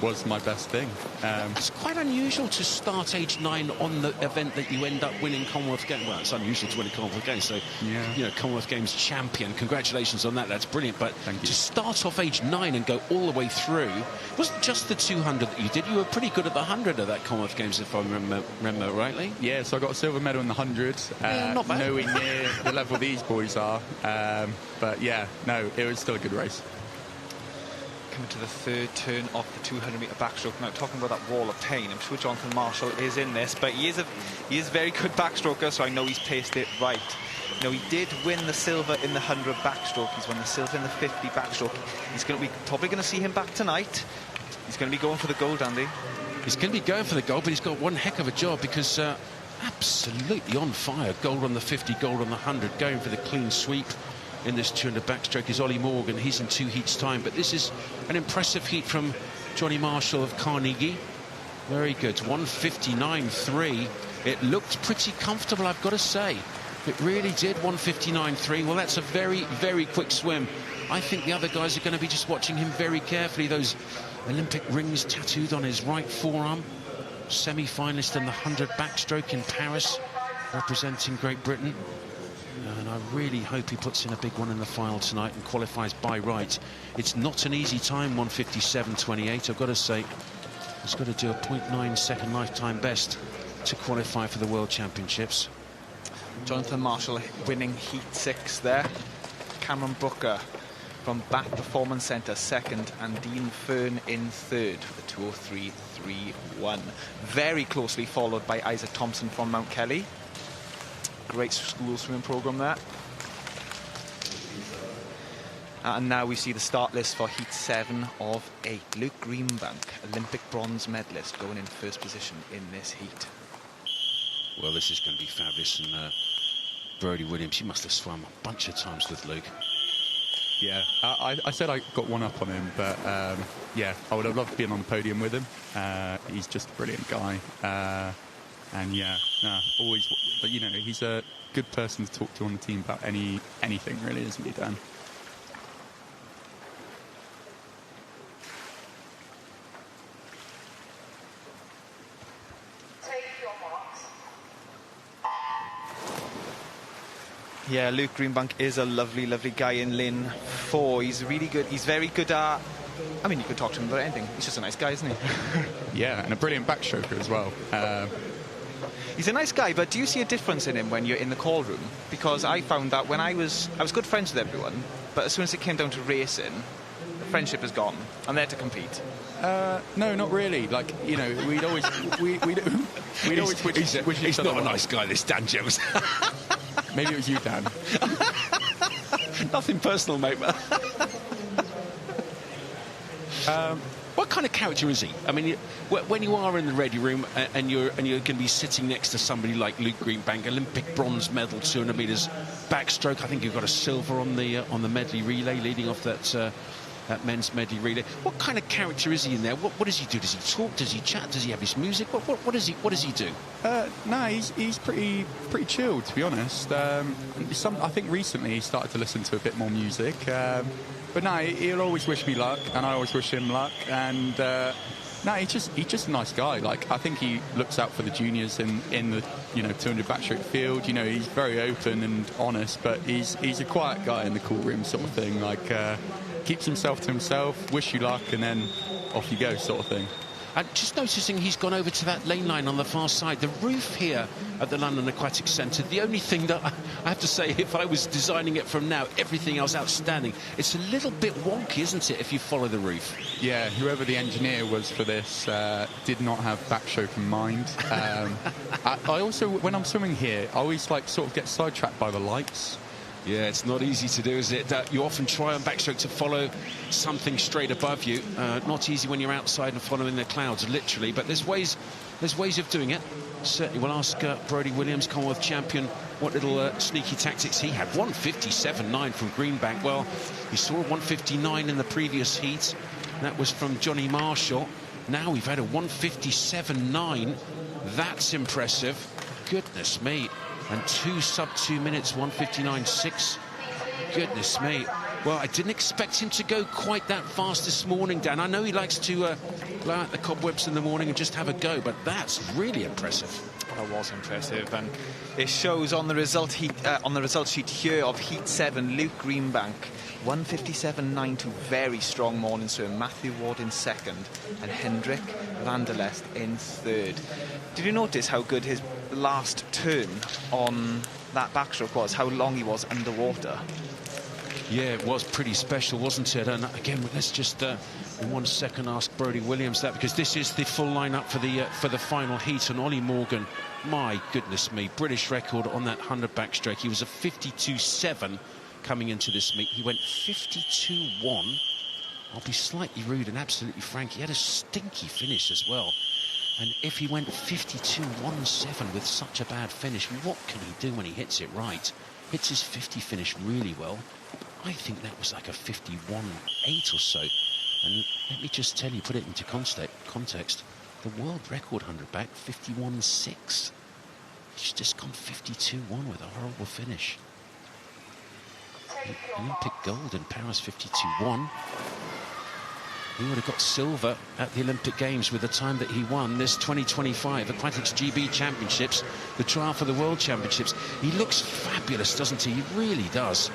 was my best thing. It's quite unusual to start age 9 on the event that you end up winning Commonwealth Games. Well, it's unusual to win a Commonwealth Games, so yeah. you know, Commonwealth Games champion. Congratulations on that. That's brilliant. But Thank you. to start off age 9 and go all the way through, it wasn't just the 200 that you did. You were pretty good at the 100 of that Commonwealth Games, if I remember rightly. Yeah, so I got a silver medal in the 100. Not bad. Nowhere near the level these boys are. But yeah, no, it was still a good race. Coming to the third turn of the 200-metre backstroke. Now, talking about that wall of pain, I'm sure Jonathan Marshall is in this, but he is a very good backstroker, so I know he's paced it right. You know, he did win the silver in the 100 backstroke. He's won the silver in the 50 backstroke. We're probably going to see him back tonight. He's going to be going for the gold, Andy. He's going to be going for the gold, but he's got one heck of a job because absolutely on fire. Gold on the 50, gold on the 100, going for the clean sweep. In this 200 backstroke is Ollie Morgan. He's in 2 heats time, but this is an impressive heat from Johnny Marshall of Carnegie. Very good. 159.3. It looked pretty comfortable, I've got to say. It really did. 159.3. Well, that's a very, very quick swim. I think the other guys are going to be just watching him very carefully. Those Olympic rings tattooed on his right forearm. Semi-finalist in the 100 backstroke in Paris, representing Great Britain. And I really hope he puts in a big one in the final tonight and qualifies by right. It's not an easy time, 157.28. I've got to say, he's got to do a 0.9 second lifetime best to qualify for the World Championships. Jonathan Marshall winning Heat 6 there. Cameron Booker from Bath Performance Centre second, and Dean Fern in third for the 203.31. Very closely followed by Isaac Thompson from Mount Kelly. Great school swimming programme there. And now we see the start list for Heat 7 of 8. Luke Greenbank, Olympic bronze medalist, going in first position in this heat. Well, this is going to be fabulous. And Brodie Williams, he must have swum a bunch of times with Luke. Yeah, I said I got one up on him, but yeah, I would have loved being on the podium with him. He's just a brilliant guy. And yeah, always, but you know, he's a good person to talk to on the team about anything really, isn't he, Dan? Take your marks. Yeah, Luke Greenbank is a lovely, lovely guy in lane 4. He's really good. He's very good at, I mean, you could talk to him about anything. He's just a nice guy, isn't he? Yeah, and a brilliant backstroker as well. He's a nice guy, but do you see a difference in him when you're in the call room? Because I found that when I was good friends with everyone, but as soon as it came down to racing, the friendship is gone. I'm there to compete. No, not really. Like, you know, we'd always wish He's not a nice guy, this Dan Jones. Maybe it was you, Dan. Nothing personal, mate. What kind of character is he? I mean, when you are in the ready room and you're going to be sitting next to somebody like Luke Greenbank, Olympic bronze medal, 200 metres backstroke. I think you've got a silver on the medley relay, leading off that men's medley relay. What kind of character is he in there? What does he do? Does he talk? Does he chat? Does he have his music? What does he do? No, he's pretty chilled, to be honest. I think recently he started to listen to a bit more music. But no, he'll always wish me luck, and I always wish him luck. And no, he's just a nice guy. Like, I think he looks out for the juniors in the 200 backstroke field. You know, he's very open and honest, but he's a quiet guy in the cool room sort of thing. Like, keeps himself to himself, wish you luck, and then off you go sort of thing. And just noticing he's gone over to that lane line on the far side. The roof here at the London Aquatics Centre, the only thing that I have to say, if I was designing it from now, everything else outstanding. It's a little bit wonky, isn't it, if you follow the roof? Yeah, whoever the engineer was for this did not have backstroke in mind. I also, when I'm swimming here, I always sort of get sidetracked by the lights. Yeah, it's not easy to do, is it? You often try on backstroke to follow something straight above you. Not easy when you're outside and following the clouds, literally. But there's ways of doing it. Certainly, we'll ask Brodie Williams, Commonwealth champion, what little sneaky tactics he had. 157.9 from Greenbank. Well, he saw a 159 in the previous heat. That was from Johnny Marshall. Now we've had a 157.9. That's impressive. Goodness me. and 2 sub-2 minutes, 1:59.6. Goodness me. Well, I didn't expect him to go quite that fast this morning, Dan. I know he likes to blow out the cobwebs in the morning and just have a go, but that's really impressive. That was impressive, and it shows on the result sheet here of Heat 7, Luke Greenbank, 1:57.92, very strong morning swim. Matthew Ward in second, and Hendrik van der Lest in third. Did you notice how good his last turn on that backstroke was? How long he was underwater? Yeah, it was pretty special, wasn't it? And again, let's just in 1 second ask Brodie Williams that, because this is the full lineup for the final heat. And Ollie Morgan, my goodness me, British record on that 100 backstroke. He was a 52.7 coming into this meet. He went 52.1. I'll be slightly rude and absolutely frank, he had a stinky finish as well. And if he went 52.17 with such a bad finish, what can he do when he hits it right? Hits his 50 finish really well. I think that was like a 51.8 or so. And let me just tell you, put it into context, the world record 100 back, 51.6. He's just gone 52.1 with a horrible finish. Olympic gold in Paris, 52.1. He would have got silver at the Olympic Games with the time that he won this 2025 Aquatics GB Championships, the trial for the World Championships. He looks fabulous, doesn't he? He really does.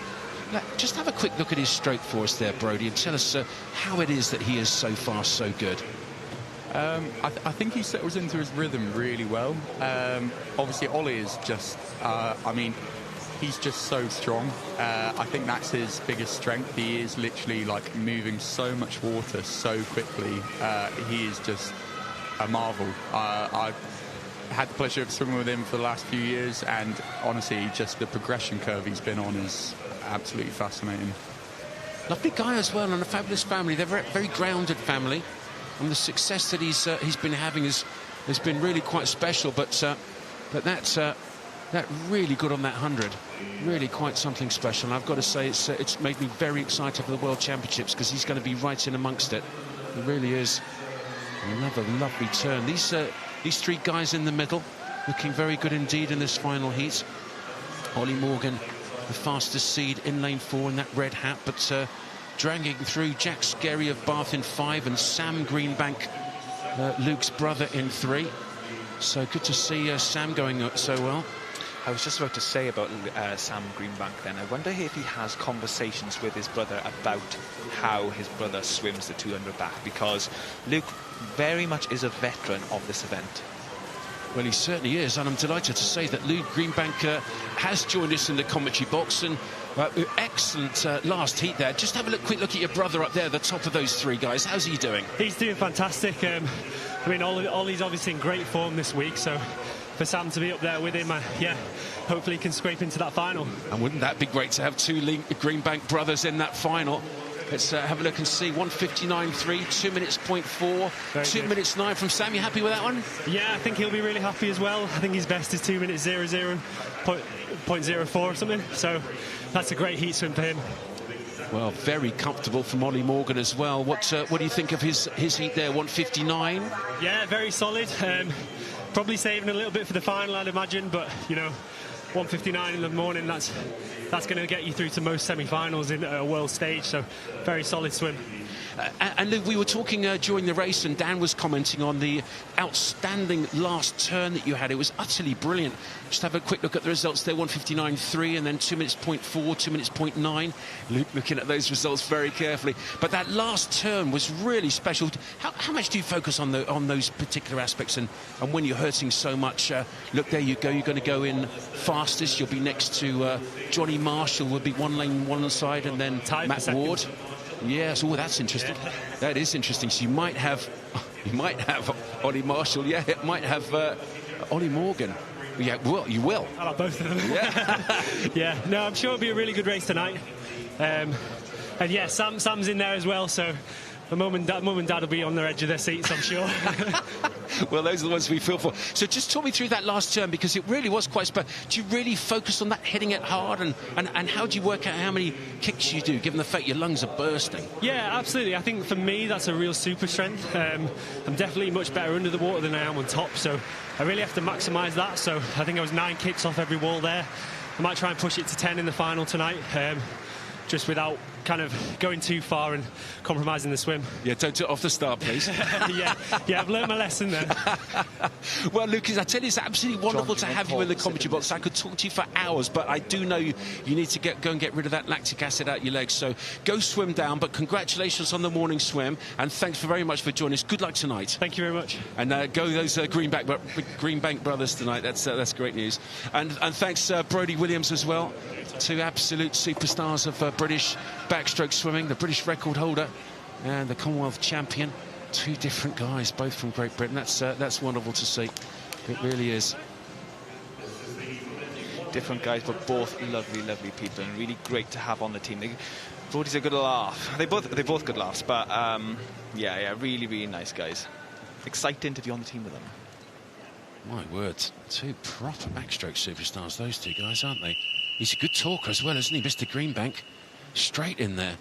Just have a quick look at his stroke for us there, Brodie, and tell us how it is that he is so far so good. I think he settles into his rhythm really well. Obviously, Ollie is just, I mean, he's just so strong. I think that's his biggest strength. He is literally like moving so much water so quickly. He is just a marvel. I've had the pleasure of swimming with him for the last few years, and honestly, just the progression curve he's been on is absolutely fascinating. Lovely guy as well, and a fabulous family. They're a very grounded family, and the success that he's been having has been really quite special. But that really good on that 100, really quite something special. And I've got to say, it's made me very excited for the World Championships, because he's going to be right in amongst it. He really is. Another lovely turn. These three guys in the middle looking very good indeed in this final heat. Ollie Morgan, the fastest seed in lane 4 in that red hat, but dragging through Jack Skerry of Bath in 5 and Sam Greenbank, Luke's brother, in 3. So good to see Sam going so well. I was just about to say about Sam Greenbank then. I wonder if he has conversations with his brother about how his brother swims the 200 back, because Luke very much is a veteran of this event. Well, he certainly is, and I'm delighted to say that Luke Greenbank has joined us in the commentary box, and excellent last heat there. Just have a quick look at your brother up there, the top of those three guys. How's he doing? He's doing fantastic. I mean, Ollie's obviously in great form this week, so for Sam to be up there with him, yeah, hopefully he can scrape into that final. And wouldn't that be great to have two Greenbank brothers in that final? Let's have a look and see. 1:59.3, 2 minutes 0.4, 2 minutes 9 from Sam. You happy with that one? Yeah, I think he'll be really happy as well. I think his best is 2 minutes 00 and 0.04 or something. So that's a great heat swim for him. Well, very comfortable from Ollie Morgan as well. What do you think of his heat there? 1:59. Yeah, very solid. Probably saving a little bit for the final, I'd imagine, but you know, 1:59 in the morning, that's going to get you through to most semi-finals in a world stage, so very solid swim. And Luke, we were talking during the race, and Dan was commenting on the outstanding last turn that you had. It was utterly brilliant. Just have a quick look at the results there. 1:59.3 and then 2 minutes 0.4, 2 minutes 0.9. Luke looking at those results very carefully. But that last turn was really special. How much do you focus on those particular aspects? And when you're hurting so much, look, there you go. You're going to go in fastest. You'll be next to Johnny Marshall. Will be one lane one side, and then Matt Ward. Yes, oh, that's interesting. Yeah. That is interesting. So you might have Ollie Marshall. Yeah, it might have Ollie Morgan. Yeah, well, you will. I like both of them. Yeah. Yeah. No, I'm sure it'll be a really good race tonight. And yeah, Sam's in there as well. So the mum and dad will be on the edge of their seats, I'm sure. Well, those are the ones we feel for. So just talk me through that last turn, because it really was quite special. Do you really focus on that, hitting it hard, and how do you work out how many kicks you do, given the fact your lungs are bursting? Yeah, absolutely. I think for me, that's a real super strength. I'm definitely much better under the water than I am on top, so I really have to maximise that. So I think I was 9 kicks off every wall there. I might try and push it to 10 in the final tonight, just without kind of going too far and compromising the swim. Yeah, don't do it off the start, please. yeah, I've learned my lesson there. Well, Lucas, I tell you, it's absolutely wonderful to have you in the commentary box. I could talk to you for hours, but I do know you need to go and get rid of that lactic acid out your legs. So go swim down, but congratulations on the morning swim, and thanks very much for joining us. Good luck tonight. Thank you very much. And go those Greenbank brothers tonight. That's great news. And thanks Brodie Williams as well, two absolute superstars of British backstroke swimming, the British record holder and the Commonwealth champion. Two different guys, both from Great Britain. That's wonderful to see. It really is. Different guys, but both lovely, lovely people, and really great to have on the team. Brodie's a good laugh. They're both good laughs, but yeah, really, really nice guys. Exciting to be on the team with them. My words, two proper backstroke superstars, those two guys, aren't they? He's a good talker as well, isn't he, Mr. Greenbank? Straight in there.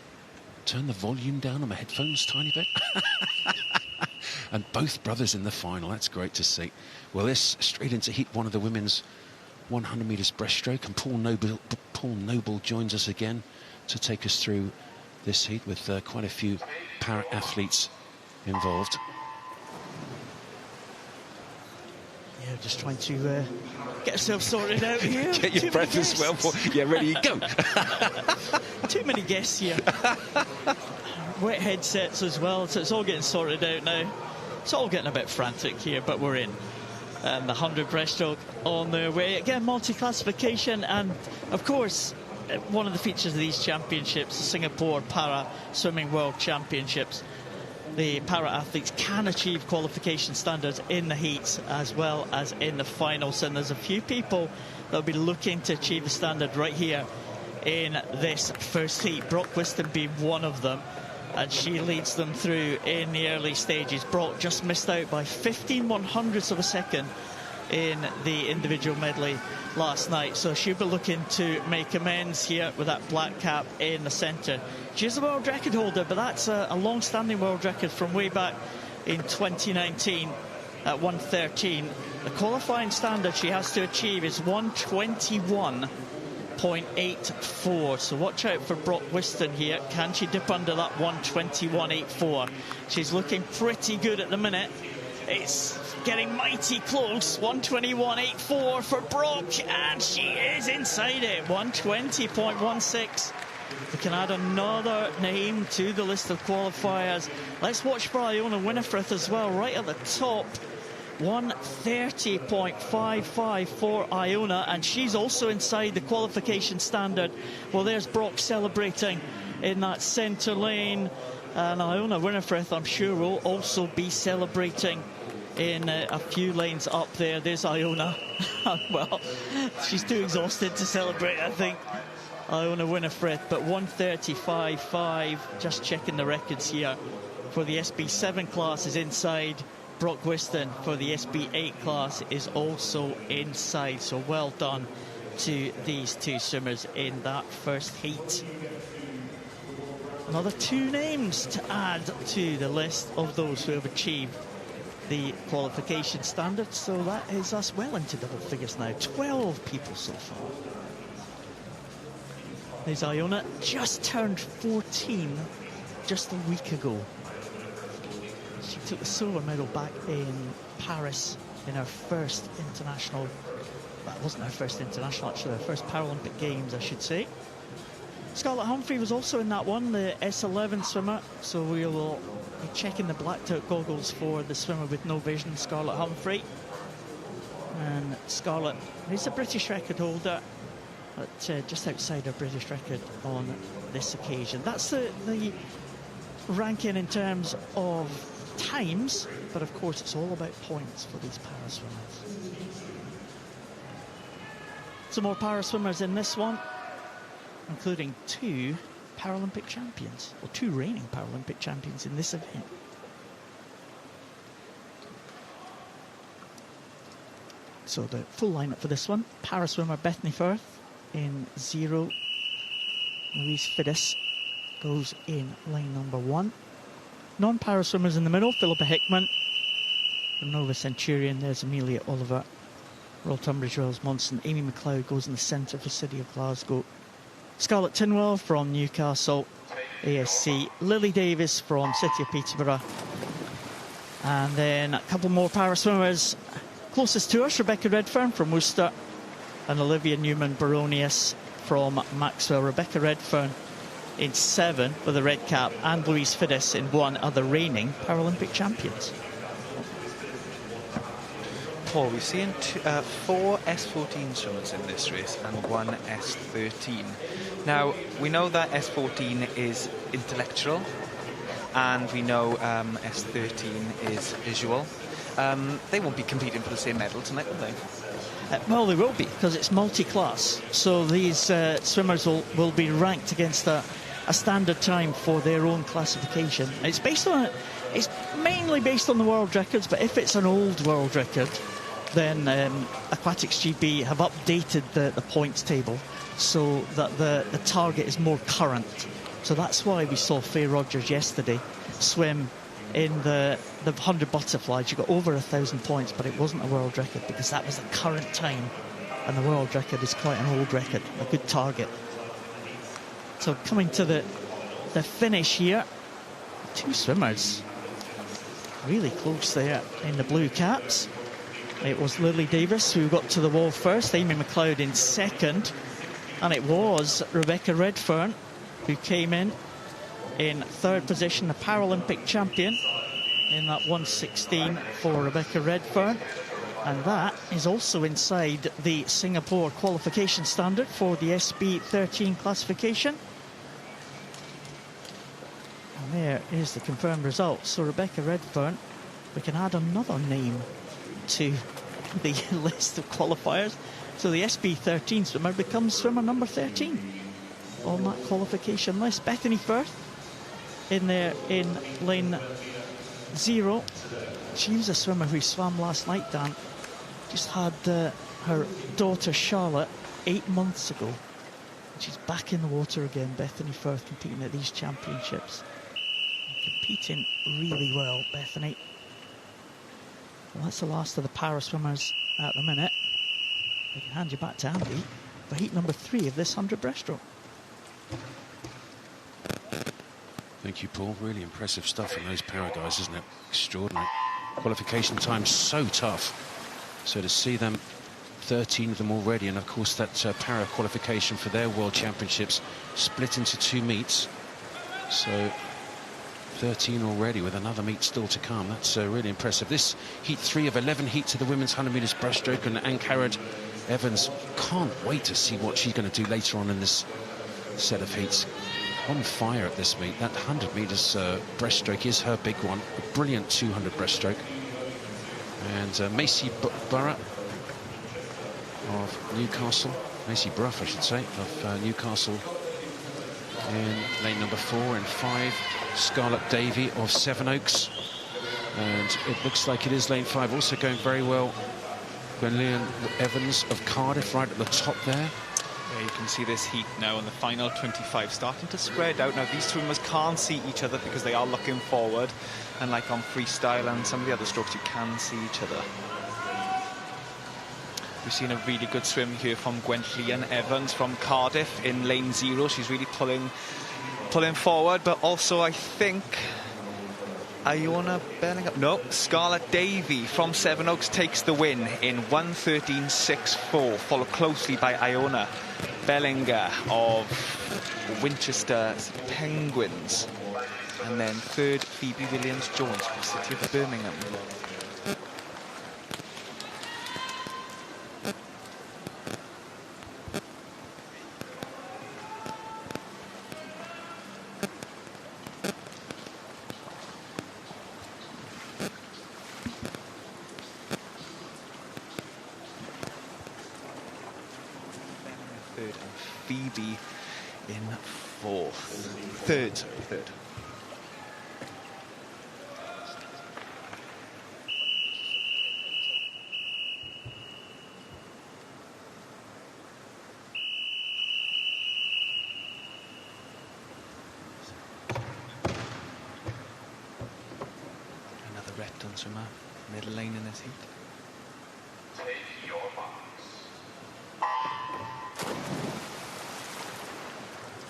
Turn the volume down on my headphones a tiny bit. And both brothers in the final. That's great to see. Well, this straight into heat one of the women's 100 metres breaststroke, and Paul Noble joins us again to take us through this heat with quite a few para-athletes involved. Yeah, just trying to get ourselves sorted out here. Get your breath as well. Yeah, ready you go. Too many guests here. Wet headsets as well, so it's all getting sorted out now. It's all getting a bit frantic here, but we're in. And the 100 breaststroke on their way. Again, multi-classification, and of course, one of the features of these championships, the Singapore Para Swimming World Championships. The para-athletes can achieve qualification standards in the heats as well as in the finals, and there's a few people that will be looking to achieve the standard right here in this first heat. Brock Whiston being one of them, and she leads them through in the early stages. Brock just missed out by 15/100ths of a second in the individual medley last night, so she'll be looking to make amends here with that black cap in the centre. She's a world record holder, but that's a long-standing world record from way back in 2019 at 1:13. The qualifying standard she has to achieve is 1:21.84, so watch out for Brock Whiston here. Can she dip under that 1:21.84? She's looking pretty good at the minute. It's getting mighty close. 1:21.84 for Brock, and she is inside it. 1:20.16. We can add another name to the list of qualifiers. Let's watch for Iona Winifred as well, right at the top. 1:30.55 for Iona, and she's also inside the qualification standard. Well, there's Brock celebrating in that centre lane, and Iona Winifred, I'm sure, will also be celebrating in a few lanes up there. There's Iona. Well, she's too exhausted to celebrate, I think, Iona Winifred, but 1:35.5, just checking the records here, for the SB7 class is inside. Brock Whiston for the SB8 class is also inside, so well done to these two swimmers in that first heat. Another two names to add to the list of those who have achieved the qualification standard, so that is us well into double figures now. 12 people so far. There's Iona, just turned 14 just a week ago. She took the silver medal back in Paris in her first international, that wasn't her first international actually, her first Paralympic Games I should say. Scarlett Humphrey was also in that one, the S11 swimmer, so we will be checking the blacked out goggles for the swimmer with no vision, Scarlett Humphrey. And Scarlett is a British record holder, but just outside her British record on this occasion. That's the ranking in terms of times, but of course it's all about points for these para swimmers. Some more para swimmers in this one, including two Paralympic champions, or 2 reigning Paralympic champions in this event. So the full lineup for this one: para swimmer Bethany Firth in 0. Louise Fiddis goes in lane number 1. Non-para swimmers in the middle: Philippa Hickman from Nova Centurion. There's Amelia Oliver. Royal Tunbridge Wells Monson. Amy McLeod goes in the centre for City of Glasgow. Scarlett Tinwell from Newcastle ASC. Lily Davis from City of Peterborough. And then a couple more para swimmers closest to us: Rebecca Redfern from Worcester and Olivia Newman-Baronius from Maxwell. Rebecca Redfern in 7 with a red cap, and Louise Fiddis in 1 are the reigning Paralympic champions. Paul, we've seen 4 S14 swimmers in this race and 1 S13. Now, we know that S14 is intellectual, and we know S13 is visual. They won't be competing for the same medal tonight, will they? Well, they will be, because it's multi-class. So these swimmers will be ranked against a standard time for their own classification. It's mainly based on the world records, but if it's an old world record, then Aquatics GB have updated the points table so that the target is more current. So that's why we saw Faye Rogers yesterday swim in the 100 butterflies. You got over 1,000 points, but it wasn't a world record because that was the current time, and the world record is quite an old record, a good target. So coming to the finish here, 2 swimmers really close there in the blue caps. It was Lily Davis who got to the wall first, Amy McLeod in 2nd, and it was Rebecca Redfern who came in 3rd position, a Paralympic champion in that 1:16 for Rebecca Redfern. And that is also inside the Singapore qualification standard for the SB13 classification. And there is the confirmed result. So Rebecca Redfern, we can add another name to the list of qualifiers. So the SB13 swimmer becomes swimmer number 13 on that qualification list. Bethany Firth in there in lane 0. She was a swimmer who swam last night, Dan. Just had her daughter Charlotte 8 months ago. She's back in the water again. Bethany Firth competing at these championships. Competing really well, Bethany. Well, that's the last of the para swimmers at the minute. I can hand you back to Andy for heat number 3 of this 100 breaststroke. Thank you, Paul. Really impressive stuff from those para guys, isn't it? Extraordinary. Qualification time so tough. So to see them, 13 of them already, and of course that para qualification for their World Championships split into 2 meets. So 13 already with another meet still to come. That's really impressive. This heat 3 of 11 heats of the women's 100 metres breaststroke, and Ann-Carrod Evans, can't wait to see what she's going to do later on in this set of heats. On fire at this meet. That 100 metres breaststroke is her big one. A brilliant 200 breaststroke. And Macy Burrough of Newcastle, Macy Bruff I should say, of Newcastle in lane number 4. And 5, Scarlett Davey of Sevenoaks. And it looks like it is lane 5 also going very well. Gwenllian Evans of Cardiff right at the top there. Yeah, you can see this heat now in the final 25 starting to spread out. Now these swimmers can't see each other because they are looking forward, and like on freestyle and some of the other strokes you can see each other. We've seen a really good swim here from Gwenllian Evans from Cardiff in lane 0. She's really pulling forward, but also I think Iona Bellingham, no, Scarlett Davey from Sevenoaks takes the win in 1:13.64, followed closely by Iona Bellinger of Winchester Penguins, and then 3rd Phoebe Williams-Jones from City of Birmingham. Phoebe in Third. Another Repton swimmer, middle lane in this heat. Take your marks.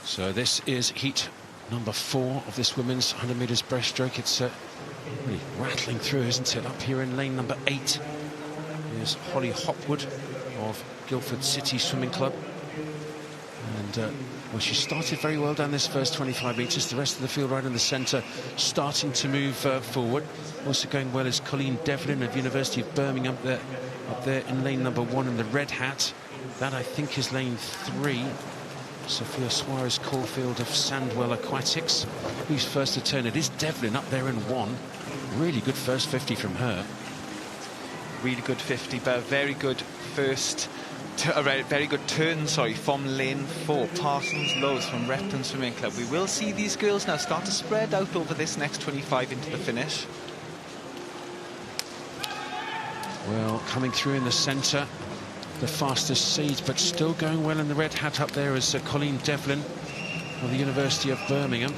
So this is heat number 4 of this women's 100 metres breaststroke. It's really rattling through, isn't it? Up here in lane number 8 is Holly Hopwood of Guildford City Swimming Club. And well, she started very well down this first 25 metres. The rest of the field right in the centre starting to move forward. Also going well is Colleen Devlin of University of Birmingham up there in lane number 1 in the red hat. That I think is lane 3. Sophia Suarez Caulfield of Sandwell Aquatics, who's first to turn. It is Devlin up there in 1. Really good first 50 from her. Really good 50, but a very good very good turn, from lane 4. Parsons Lowe's from Repton Swimming Club. We will see these girls now start to spread out over this next 25 into the finish. Well, coming through in the centre, the fastest seed, but still going well in the red hat up there is Colleen Devlin of the University of Birmingham.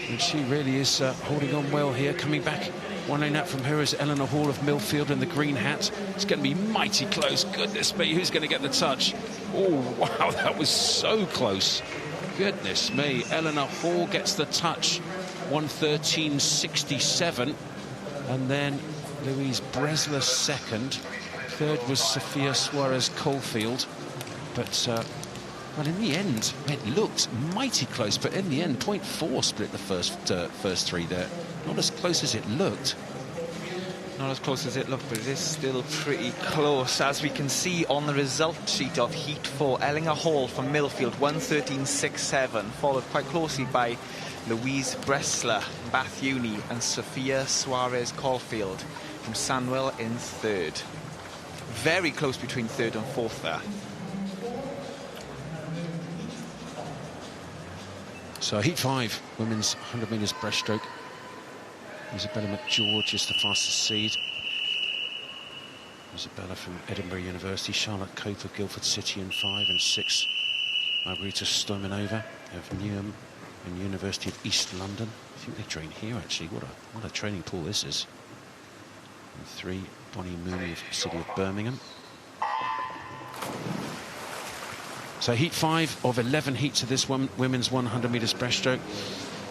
And she really is holding on well here. Coming back one lane out from her is Eleanor Hall of Millfield in the green hat. It's going to be mighty close. Goodness me, who's going to get the touch? Oh, wow, that was so close. Goodness me, Eleanor Hall gets the touch. 1:13.67. And then Louise Bresler second. Third was Sophia Suarez Caulfield. But, well, in the end, it looked mighty close. But in the end, 0.4 split the first 3 there. Not as close as it looked. Not as close as it looked, but it is still pretty close. As we can see on the result sheet of Heat 4, Eleanor Hall from Millfield, 1:13.67, followed quite closely by Louise Bresler, Bath Uni, and Sophia Suarez Caulfield from Sandwell in 3rd. Very close between 3rd and 4th there. So Heat 5, women's 100 metres breaststroke. Isabella McGeorge is the fastest seed. Isabella from Edinburgh University, Charlotte Cope of Guildford City in 5 and 6. Margarita Stoimanova of Newham and University of East London. I think they train here actually. What a training pool this is. And 3, Bonnie Mooney of City of Birmingham. So Heat 5 of 11 heats of this women's 100 metres breaststroke.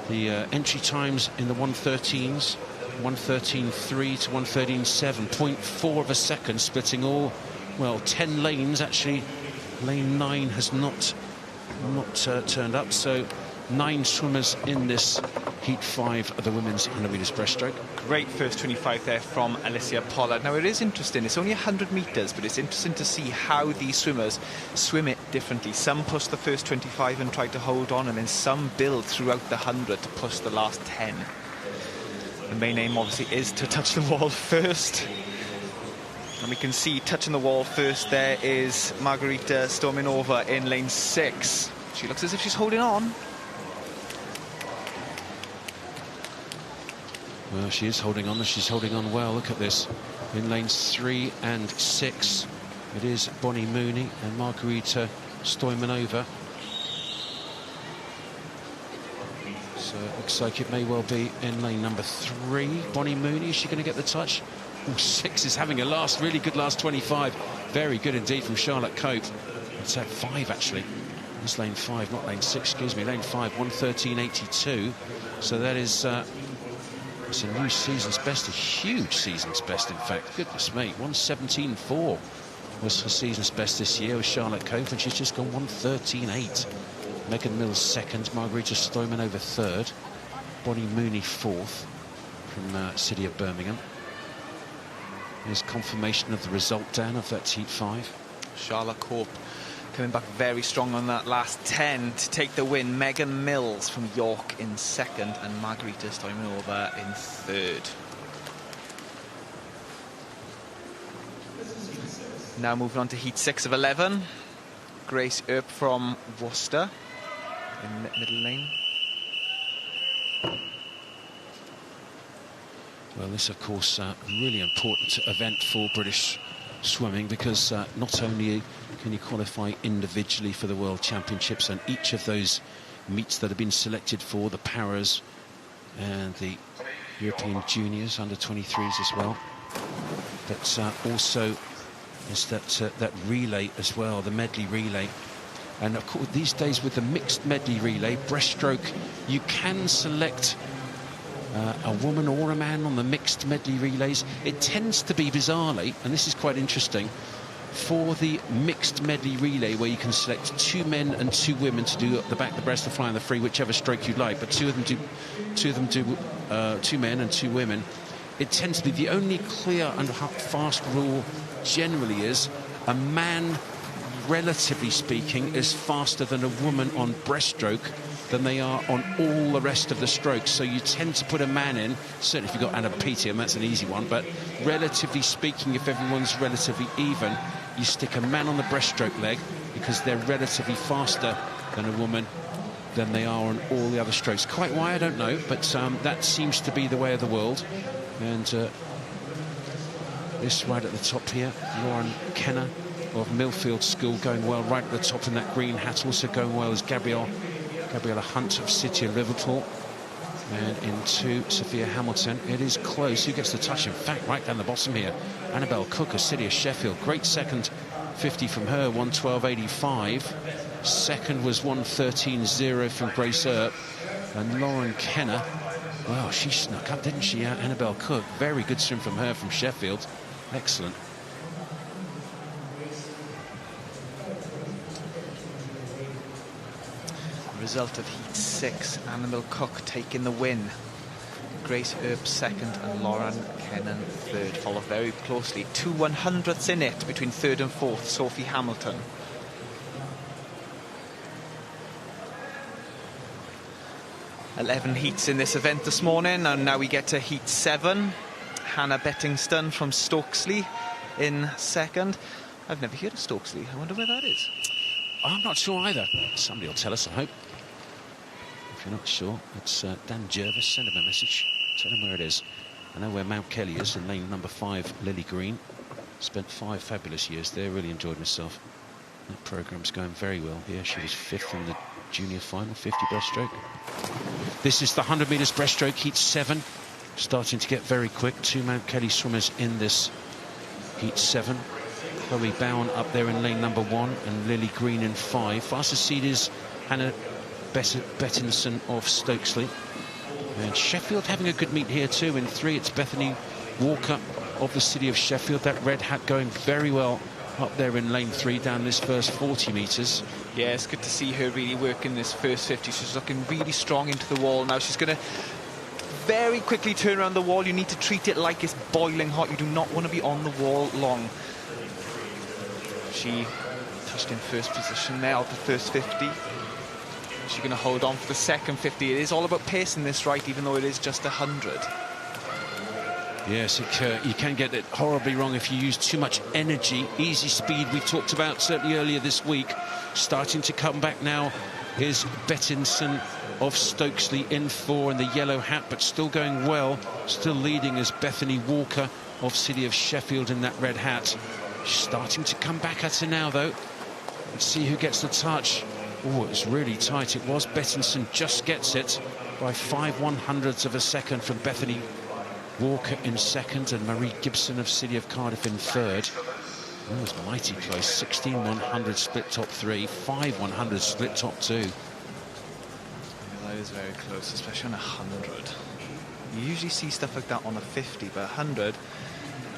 The entry times in the 1:13s, 1:13.3 to 1:13.7, 0.4 of a second, splitting all, well, 10 lanes. Actually, lane 9 has not turned up, so 9 swimmers in this Heat 5 of the women's 100 metres breaststroke. Great first 25 there from Alicia Pollard. Now, it is interesting. It's only 100 metres, but it's interesting to see how these swimmers swim it differently. Some push the first 25 and try to hold on, and then some build throughout the 100 to push the last 10. The main aim, obviously, is to touch the wall first. And we can see touching the wall first there is Margarita Stoimanova in lane 6. She looks as if she's holding on. Well, she is holding on, and she's holding on well. Look at this. In lanes 3 and 6, it is Bonnie Mooney and Margarita Stoimanova. So it looks like it may well be in lane number 3. Bonnie Mooney, is she going to get the touch? Oh, 6 is having a really good last 25. Very good indeed from Charlotte Cope. It's at 5 actually. It's lane 5, not lane 6, excuse me. Lane 5, 1:13.82. So that is... it's a new season's best, a huge season's best, in fact. Goodness me, 1:17.4 was her season's best this year with Charlotte Cope, and she's just gone 1:13.8. Megan Mills second, Margarita Stoimanova third, Bonnie Mooney fourth from City of Birmingham. Here's confirmation of the result, Dan, of that Heat 5. Charlotte Cope coming back very strong on that last 10 to take the win. Megan Mills from York in second and Margarita Stoimanova in third. Now moving on to Heat 6 of 11. Grace Earp from Worcester. in middle lane. Well, this, of course, a really important event for British swimming, because not only can you qualify individually for the World Championships and each of those meets that have been selected for the Paras and the European Juniors under 23s as well, but also is that relay as well, the medley relay. And of course, these days with the mixed medley relay, breaststroke, you can select a woman or a man on the mixed medley relays. It tends to be, bizarrely, and this is quite interesting, for the mixed medley relay, where you can select 2 men and 2 women to do the back, the breast, the fly and the free, whichever stroke you'd like, but two of them do 2 men and 2 women. It tends to be the only clear and fast rule generally is a man, relatively speaking, is faster than a woman on breaststroke than they are on all the rest of the strokes. So you tend to put a man in, certainly if you've got Anna Petium, that's an easy one, but relatively speaking, if everyone's relatively even, you stick a man on the breaststroke leg because they're relatively faster than a woman than they are on all the other strokes. Quite why, I don't know, but that seems to be the way of the world. And this right at the top here, Lauren Kenner of Millfield School going well right at the top in that green hat. Also going well is Gabriella Hunt of City of Liverpool. And into Sophia Hamilton. It is close. Who gets the touch? In fact, right down the bottom here, Annabelle Cook of City of Sheffield. Great second 50 from her, 1:12.85. Second was 1:13.0 from Grace Earp. And Lauren Kenner, well, she snuck up, didn't she? Annabelle Cook. Very good swim from her from Sheffield. Excellent. Result of Heat 6, Annabelle Cook taking the win. Grace Earp second and Lauren Kennan third. Follow very closely. 2 100ths in it between third and fourth, Sophie Hamilton. Eleven heats in this event this morning, and now we get to Heat 7. Hannah Bettingston from Stokesley in second. I've never heard of Stokesley. I wonder where that is. I'm not sure either. Somebody will tell us, I hope. If you're not sure, it's Dan Jervis. Send him a message. Tell him where it is. I know where Mount Kelly is, in lane number 5, Lily Green. Spent 5 fabulous years there. Really enjoyed myself. That programme's going very well here. She was 5th in the junior final, 50 breaststroke. This is the 100 metres breaststroke, Heat 7. Starting to get very quick. 2 Mount Kelly swimmers in this Heat 7. Chloe Bowen up there in lane number 1 and Lily Green in 5. Fastest seed is Hannah Bettinson of Stokesley. And Sheffield having a good meet here too. In 3, it's Bethany Walker of the City of Sheffield. That red hat going very well up there in lane 3 down this first 40 metres. Yeah, it's good to see her really working this first 50. She's looking really strong into the wall now. She's going to very quickly turn around the wall. You need to treat it like it's boiling hot. You do not want to be on the wall long. She touched in first position there of the first 50. She's going to hold on for the second 50. It is all about pace in this, right, even though it is just 100. Yes, you can get it horribly wrong if you use too much energy. Easy speed, we've talked about certainly earlier this week. Starting to come back now is Bettinson of Stokesley in 4 in the yellow hat, but still going well. Still leading is Bethany Walker of City of Sheffield in that red hat. Starting to come back at her now, though. Let's see who gets the touch. Oh, it's really tight. It was. Bettinson just gets it by 5 100ths of a second from Bethany Walker in second and Marie Gibson of City of Cardiff in third. Oh, it was mighty close. 16 100 split top 3, 5 100 split top 2. Yeah, that is very close, especially on 100. You usually see stuff like that on a 50, but 100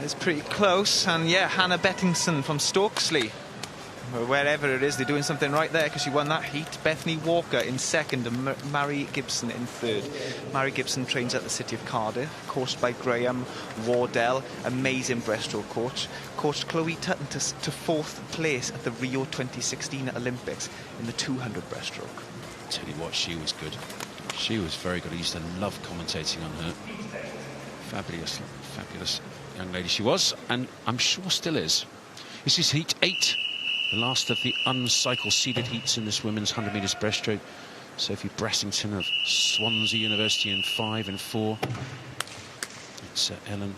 is pretty close. And yeah, Hannah Bettingson from Stokesley, or wherever it is, they're doing something right there because she won that heat. Bethany Walker in second and Mary Gibson in third. Mary Gibson trains at the City of Cardiff, coached by Graham Wardell, amazing breaststroke coach. Coached Chloe Tutton to 4th place at the Rio 2016 Olympics in the 200 breaststroke. Tell you what, she was good. She was very good. I used to love commentating on her. Fabulous, fabulous young lady she was, and I'm sure still is. This is Heat 8, the last of the uncycle seeded heats in this women's 100 metres breaststroke. Sophie Brassington of Swansea University in 5 and 4. It's Ellen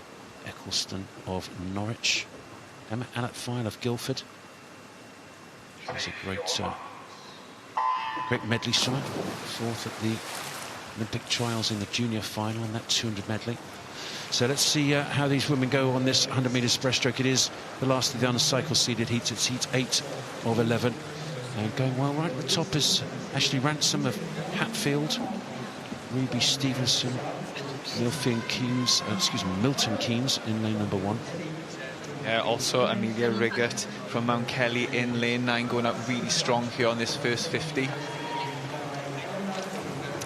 Eccleston of Norwich. Emma Alert-File of Guildford. She's a great medley swimmer. 4th at the Olympic trials in the junior final in that 200 medley. So let's see how these women go on this 100 metres breaststroke. It is the last of the uncycle-seeded heats. It's heat 8 of 11. And going well right at the top is Ashley Ransom of Hatfield, Ruby Stevenson, Milton Keynes in lane number 1. Also Amelia Riggott from Mount Kelly in lane 9, going out really strong here on this first 50.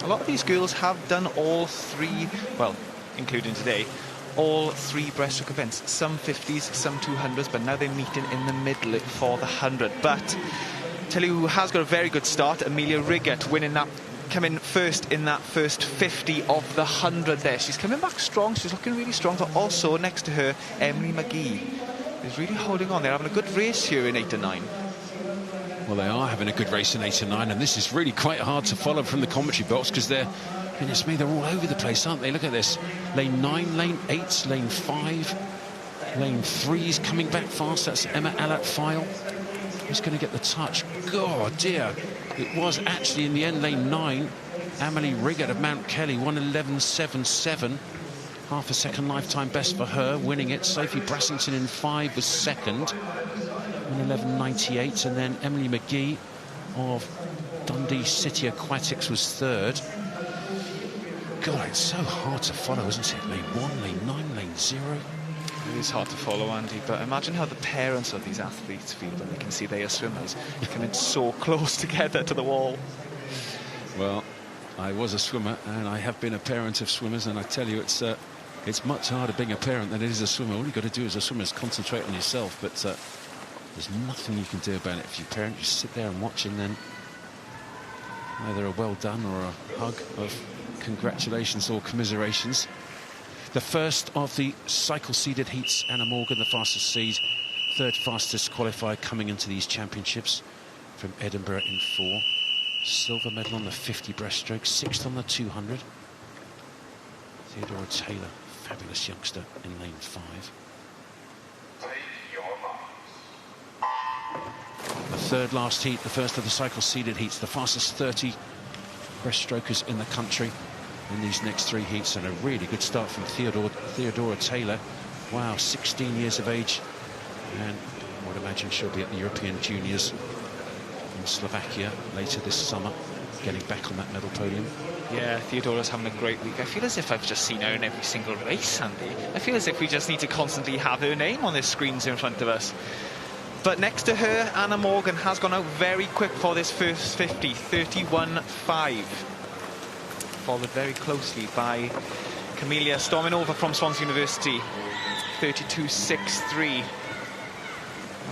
A lot of these girls have done all 3, well, including today, all 3 breaststroke events. Some 50s, some 200s, but now they're meeting in the middle for the 100. But tell you who has got a very good start, Amelia Riggott, winning that, coming first in that first 50 of the 100 there. She's coming back strong, she's looking really strong, but also next to her, Emily McGee is really holding on. They're having a good race here in 8 and 9. Well, they are having a good race in 8 and 9, and this is really quite hard to follow from the commentary box because they're all over the place, aren't they? Look at this. Lane 9, lane 8, lane 5, lane 3 is coming back fast. That's Emma Alert-File. Who's going to get the touch? God, dear. It was actually, in the end, lane 9. Amelie Riggott of Mount Kelly, 1:11.77. Half a second lifetime best for her, winning it. Sophie Brassington in 5 was second, 1:11.98. And then Emily McGee of Dundee City Aquatics was third. God, it's so hard to follow, isn't it? Lane 1, lane 9, lane 0. It is hard to follow, Andy, but imagine how the parents of these athletes feel when they can see they are swimmers coming so close together to the wall. Well, I was a swimmer, and I have been a parent of swimmers, and I tell you, it's much harder being a parent than it is a swimmer. All you've got to do as a swimmer is concentrate on yourself, but there's nothing you can do about it. If you're a parent, you sit there and watch, and then either a well done or a hug of congratulations or commiserations. The first of the cycle-seeded heats, Anna Morgan, the fastest seed, 3rd fastest qualifier coming into these championships from Edinburgh in 4. Silver medal on the 50 breaststroke, 6th on the 200. Theodora Taylor, fabulous youngster, in lane 5. Take your marks. The 3rd last heat, the first of the cycle-seeded heats, the fastest 30 breaststrokers in the country in these next 3 heats, and a really good start from Theodora Taylor. Wow, 16 years of age, and I would imagine she'll be at the European Juniors in Slovakia later this summer, getting back on that medal podium. Yeah, Theodora's having a great week. I feel as if I've just seen her in every single race, Andy. I feel as if we just need to constantly have her name on the screens in front of us. But next to her, Anna Morgan has gone out very quick for this first 50, 31.5. Followed very closely by Camelia storming over from Swansea University, 32.63.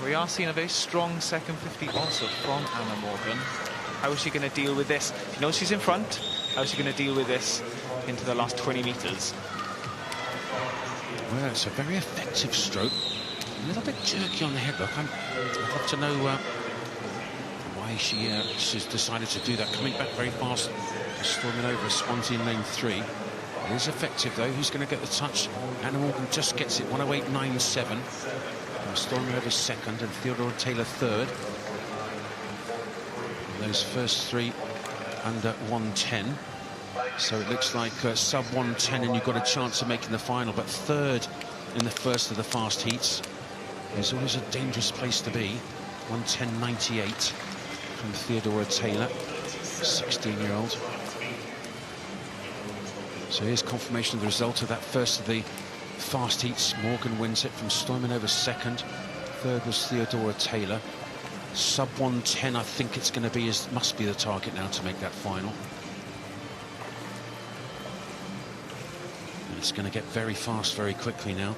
We are seeing a very strong second 50 also from Anna Morgan. How is she going to deal with this? She knows she's in front. How is she going to deal with this into the last 20 metres? Well, it's a very effective stroke. A little bit jerky on the head, look. I'd love to know why she's decided to do that. Coming back very fast, storming over Swansea in lane 3. It is effective, though. Who's going to get the touch? Anna Morgan just gets it, 1:08.97. Storming over second, and Theodora Taylor third. And those first 3 under 1:10. So it looks like sub 1:10, and you've got a chance of making the final. But third in the first of the fast heats is always a dangerous place to be. 1:10.98 from Theodora Taylor, 16-year-old. So here's confirmation of the result of that first of the fast heats. Morgan wins it from storming over second. Third was Theodora Taylor. Sub 1:10, I think it's going to be, must be the target now to make that final. And it's going to get very fast very quickly now.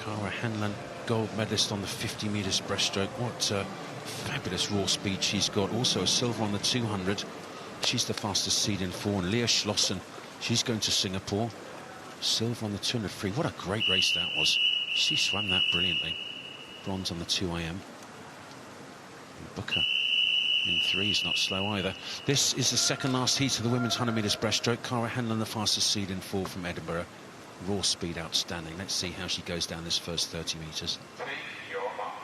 Cara Hanlon, gold medalist on the 50 metres breaststroke. What fabulous raw speed she's got. Also a silver on the 200. She's the fastest seed in 4. And Leah Schlossen, she's going to Singapore. Silver on the 200 free. What a great race that was. She swam that brilliantly. Bronze on the 2 AM. Booker In 3 is not slow either. This is the second last heat of the women's 100 metres breaststroke. Cara Hanlon, the fastest seed in 4 from Edinburgh. Raw speed outstanding. Let's see how she goes down this first 30 metres. Take your marks.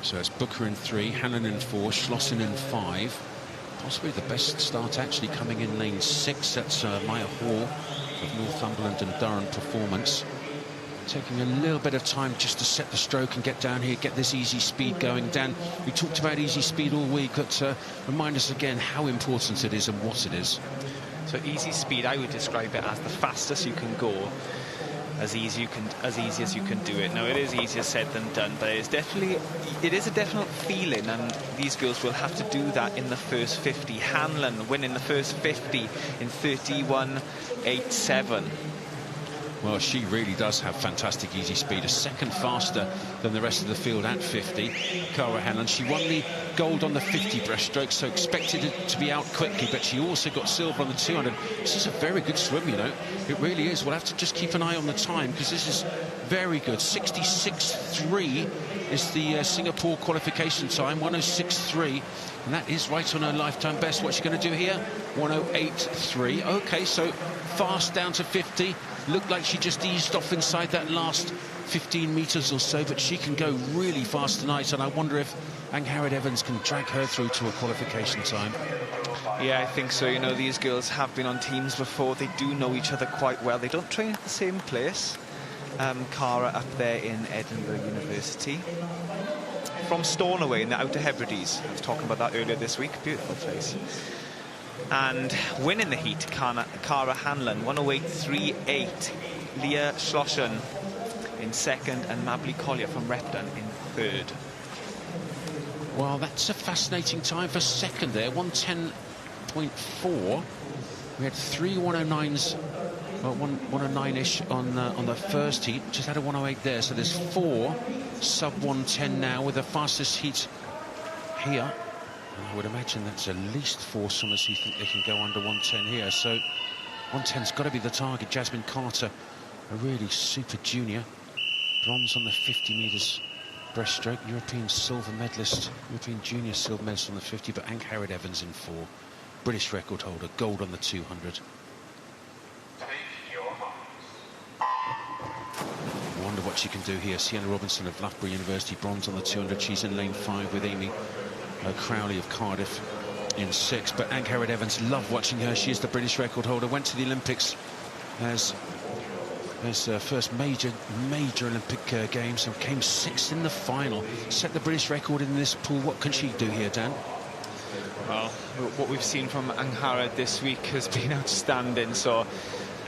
So it's Booker in 3, Hanlon in 4, Schlosser in 5. Possibly the best start actually coming in lane 6. That's Maya Hall of Northumberland and Durham Performance. Taking a little bit of time just to set the stroke and get down here, get this easy speed going. Dan, we talked about easy speed all week, but remind us again how important it is and what it is. So easy speed, I would describe it as the fastest you can go, as easy as you can do it. Now, it is easier said than done, but it is a definite feeling, and these girls will have to do that in the first 50. Hanlon winning the first 50 in 31.87. Well, she really does have fantastic easy speed, a second faster than the rest of the field at 50. Cara Hanlon, she won the gold on the 50 breaststroke, so expected it to be out quickly, but she also got silver on the 200. This is a very good swim, you know. It really is. We'll have to just keep an eye on the time, because this is very good. 66.3 is the Singapore qualification time, 106.3, and that is right on her lifetime best. What's she going to do here? 108.3. Okay, so fast down to 50. Looked like she just eased off inside that last 15 metres or so, but she can go really fast tonight, and I wonder if Angharad Evans can drag her through to a qualification time. Yeah, I think so. You know, these girls have been on teams before. They do know each other quite well. They don't train at the same place. Cara up there in Edinburgh University. From Stornoway in the Outer Hebrides. I was talking about that earlier this week. Beautiful place. And winning the heat, Cara Hanlon, 108.38. Leah Schlosser in second, and Mably Collier from Repton in third. Well, that's a fascinating time for second there, 110.4. We had 3 109s, 109-ish on the first heat. Just had a 108 there, so there's 4 sub 110 now with the fastest heat here. And I would imagine that's at least 4 swimmers who think they can go under 110 here. So 110's got to be the target. Jasmine Carter, a really super junior. Bronze on the 50 metres breaststroke. European silver medalist, European junior silver medalist on the 50, but Angharad Evans in 4. British record holder, gold on the 200. I wonder what she can do here. Sienna Robinson of Loughborough University, bronze on the 200. She's in lane 5 with Amy Crowley of Cardiff in 6. But Angharad Evans, love watching her. She is the British record holder. Went to the Olympics as first major Olympic games and came 6th in the final. Set the British record in this pool. What can she do here, Dan? Well, what we've seen from Angharad this week has been outstanding, so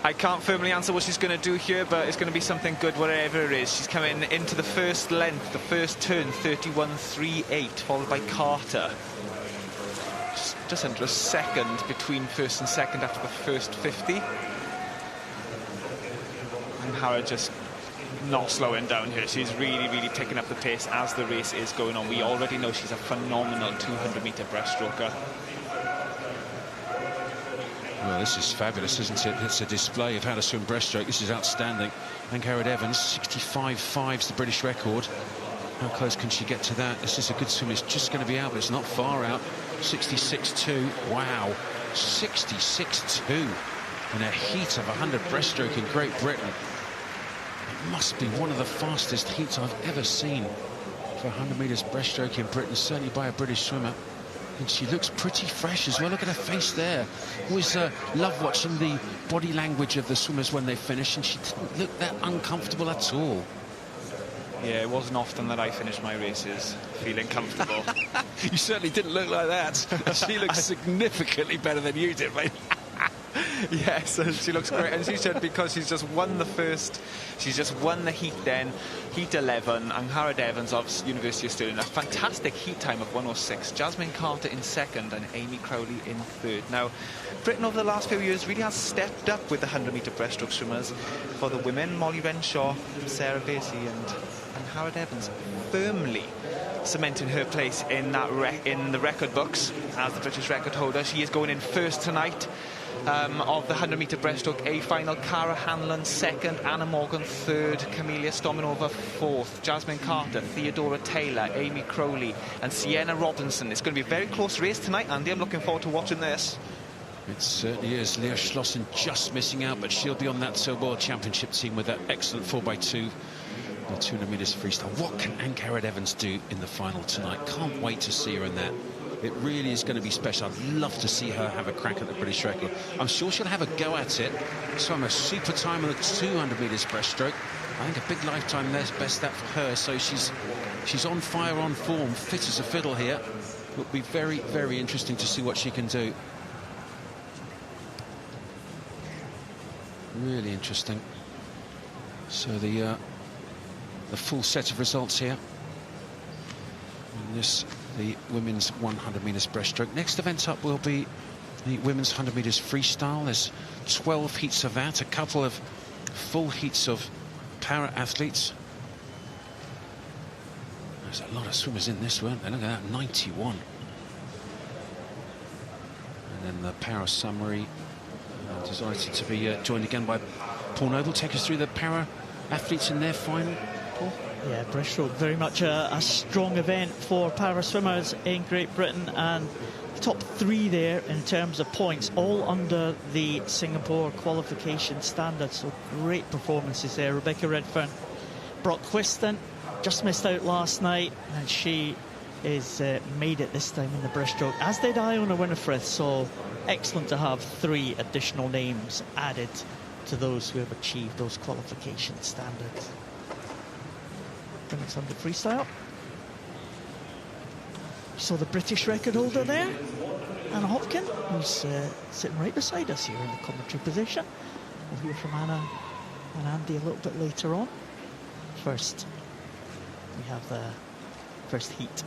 I can't firmly answer what she's going to do here, but it's going to be something good whatever it is. She's coming into the first length, the first turn, 31.38, followed by Carter. Just under a second between first and second after the first 50. Angharad just not slowing down here. She's really picking up the pace as the race is going on. We already know she's a phenomenal 200-metre breaststroker. Well, this is fabulous, isn't it? It's a display of how to swim breaststroke. This is outstanding. Angharad Evans, 65.5 is the British record. How close can she get to that? This is a good swim. It's just going to be out, but it's not far out. 66.2. Wow. 66.2 in a heat of 100 breaststroke in Great Britain. It must be one of the fastest heats I've ever seen for 100 metres breaststroke in Britain, certainly by a British swimmer. And she looks pretty fresh as well. Look at her face there. Always love watching the body language of the swimmers when they finish, and she didn't look that uncomfortable at all. Yeah, it wasn't often that I finished my races feeling comfortable. You certainly didn't look like that. She looks significantly better than you did, mate. Yes, she looks great, and she said because she's just won the heat then, heat 11. Angharad Evans of University of Stirling, a fantastic heat time of 106. Jasmine Carter in second and Amy Crowley in third. Now, Britain over the last few years really has stepped up with the 100-metre breaststroke swimmers. For the women, Molly Renshaw, Sarah Vasey and Angharad Evans firmly cementing her place in the record books as the British record holder. She is going in first tonight. of the 100-metre breaststroke A final. Cara Hanlon second, Anna Morgan third, Camelia Stominova fourth, Jasmine Carter, Theodora Taylor, Amy Crowley and Sienna Robinson. It's going to be a very close race tonight, Andy. I'm looking forward to watching this. It certainly is. Leah Schlossen just missing out, but she'll be on that World Championship team with that excellent 4x2. The 200 metres freestyle. What can Ann-Carrot Evans do in the final tonight? Can't wait to see her in that. It really is going to be special. I'd love to see her have a crack at the British record. I'm sure she'll have a go at it. Swam a super time on the 200 metres breaststroke. I think a big lifetime best that for her. So she's on fire, on form, fit as a fiddle here. It'll be very, very interesting to see what she can do. Really interesting. So the full set of results here. And this, the women's 100 metres breaststroke. Next event up will be the women's 100 metres freestyle. There's 12 heats of that, a couple of full heats of para athletes. There's a lot of swimmers in this, weren't there? Look at that, 91. And then the para summary. Delighted to be joined again by Paul Noble. Take us through the para athletes in their final, Paul. Yeah, breaststroke, very much a strong event for para swimmers in Great Britain, and the top three there in terms of points, all under the Singapore qualification standard. So great performances there. Rebecca Redfern, Brock Whiston just missed out last night, and she is made it this time in the breaststroke, as did Iona Winifred. So excellent to have three additional names added to those who have achieved those qualification standards. Bring us on to freestyle. You saw the British record holder there, Anna Hopkin, who's sitting right beside us here in the commentary position. We'll hear from Anna and Andy a little bit later on. First, we have the first heat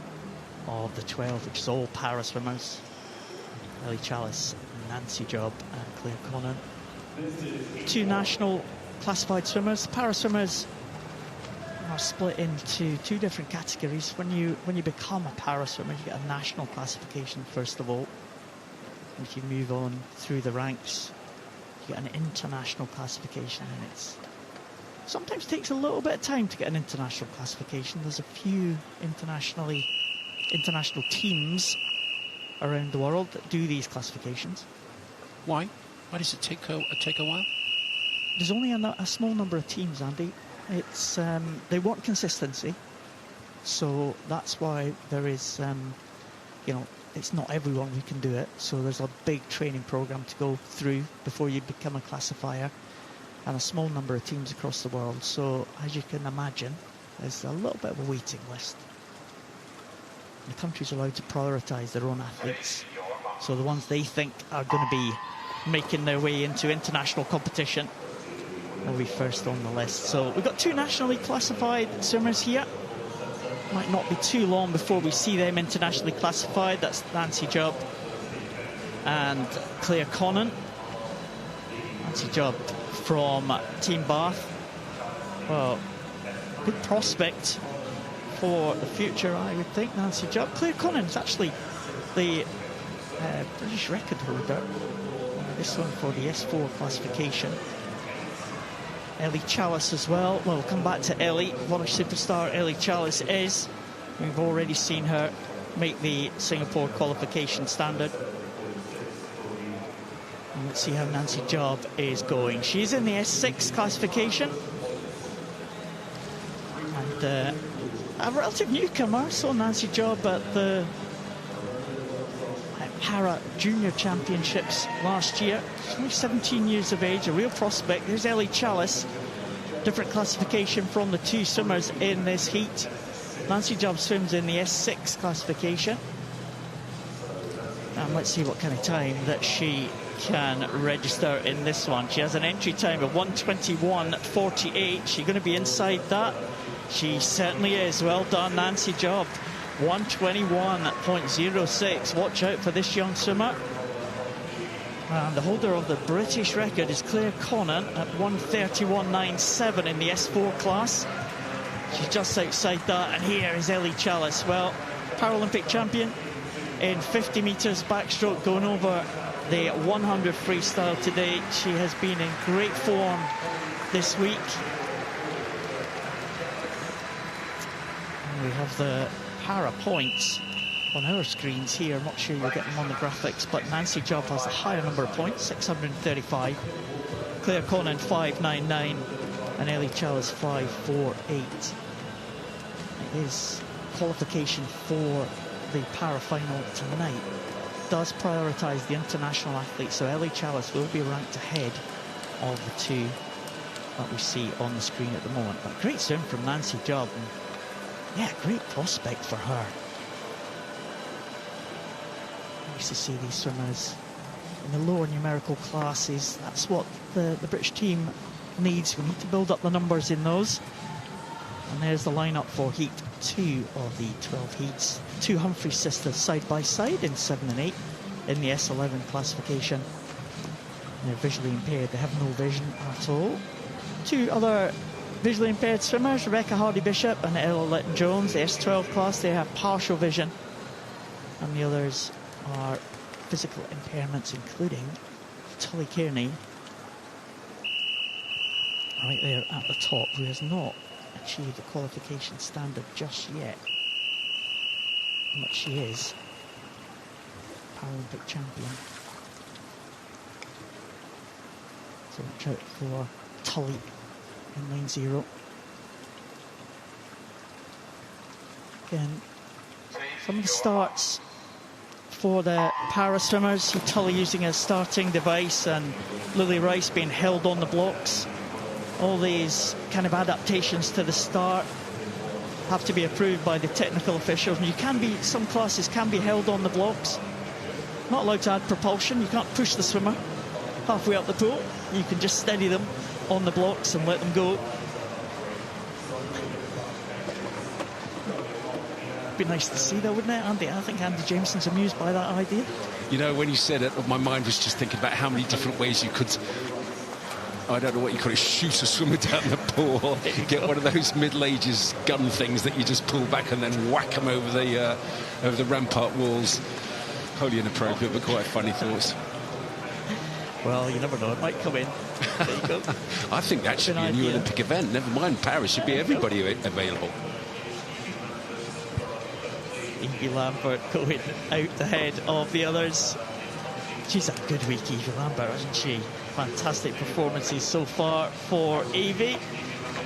of the 12, which is all para swimmers. Ellie Chalice, Nancy Job and Claire Connon. Two national classified swimmers. Para swimmers are split into two different categories. When you become a para swimmer, you get a national classification first of all. And if you move on through the ranks, you get an international classification, and it's sometimes takes a little bit of time to get an international classification. There's a few international teams around the world that do these classifications. Why? Why does it take a while? There's only a small number of teams, Andy. It's they want consistency, so that's why there is, you know, it's not everyone who can do it. So there's a big training program to go through before you become a classifier, and a small number of teams across the world. So as you can imagine, there's a little bit of a waiting list. The country's allowed to prioritise their own athletes, so the ones they think are going to be making their way into international competition will be first on the list. So we've got two nationally classified swimmers here. Might not be too long before we see them internationally classified. That's Nancy Job and Claire Connon. Nancy Job from Team Bath. Well, good prospect for the future, I would think. Nancy Job. Claire Connon is actually the British record holder. This one for the S4 classification. Ellie Chalice as well. Well, we'll come back to Ellie. What a superstar Ellie Chalice is. We've already seen her make the Singapore qualification standard. And let's see how Nancy Job is going. She's in the S6 classification. And a relative newcomer. Saw Nancy Job at the Para Junior Championships last year. She's only 17 years of age, a real prospect. There's Ellie Chalice. Different classification from the two swimmers in this heat. Nancy Job swims in the S6 classification. And let's see what kind of time that she can register in this one. She has an entry time of 1:21.48. She's going to be inside that. She certainly is. Well done, Nancy Job. 1:21.06. Watch out for this young swimmer. And the holder of the British record is Claire Connon at 1:31.97 in the S4 class. She's just outside that. And here is Ellie Chalice. Well, Paralympic champion, in 50 metres backstroke, going over the 100 freestyle today. She has been in great form this week. And we have the para points on our screens here. I'm not sure you'll get them on the graphics, but Nancy Jubb has a higher number of points, 635. Claire Connon, 599. And Ellie Chalice, 548. It is qualification for the para final tonight. Does prioritise the international athletes, so Ellie Chalice will be ranked ahead of the two that we see on the screen at the moment. But great swim from Nancy Jubb. Yeah, great prospect for her. Nice to see these swimmers in the lower numerical classes. That's what the British team needs. We need to build up the numbers in those. And there's the lineup for Heat 2 of the 12 heats. Two Humphrey sisters side by side in 7 and 8 in the S11 classification. They're visually impaired, they have no vision at all. Two other visually impaired swimmers, Rebecca Hardy-Bishop and Ella Litton-Jones, the S12 class, they have partial vision. And the others are physical impairments, including Tully Kearney, right there at the top, who has not achieved the qualification standard just yet. But she is Paralympic champion. So watch out for Tully in lane 0. Again, some of the starts for the para swimmers, Tully using a starting device and Lily Rice being held on the blocks. All these kind of adaptations to the start have to be approved by the technical officials. And some classes can be held on the blocks. Not allowed to add propulsion. You can't push the swimmer halfway up the pool. You can just steady them on the blocks and let them go. Be nice to see though, wouldn't it, Andy? I think Andy Jameson's amused by that idea. You know, when you said it, my mind was just thinking about how many different ways you could, I don't know what you call it, shoot a swimmer down the pool. Get one of those Middle Ages gun things that you just pull back and then whack them over the rampart walls. Wholly inappropriate, but quite funny thoughts. Well, you never know, it might come in. There you go. I think that should be a new Olympic event. Never mind Paris, should be everybody available. Evie Lambert going out ahead of the others. She's had a good week, Evie Lambert, hasn't she? Fantastic performances so far for Evie.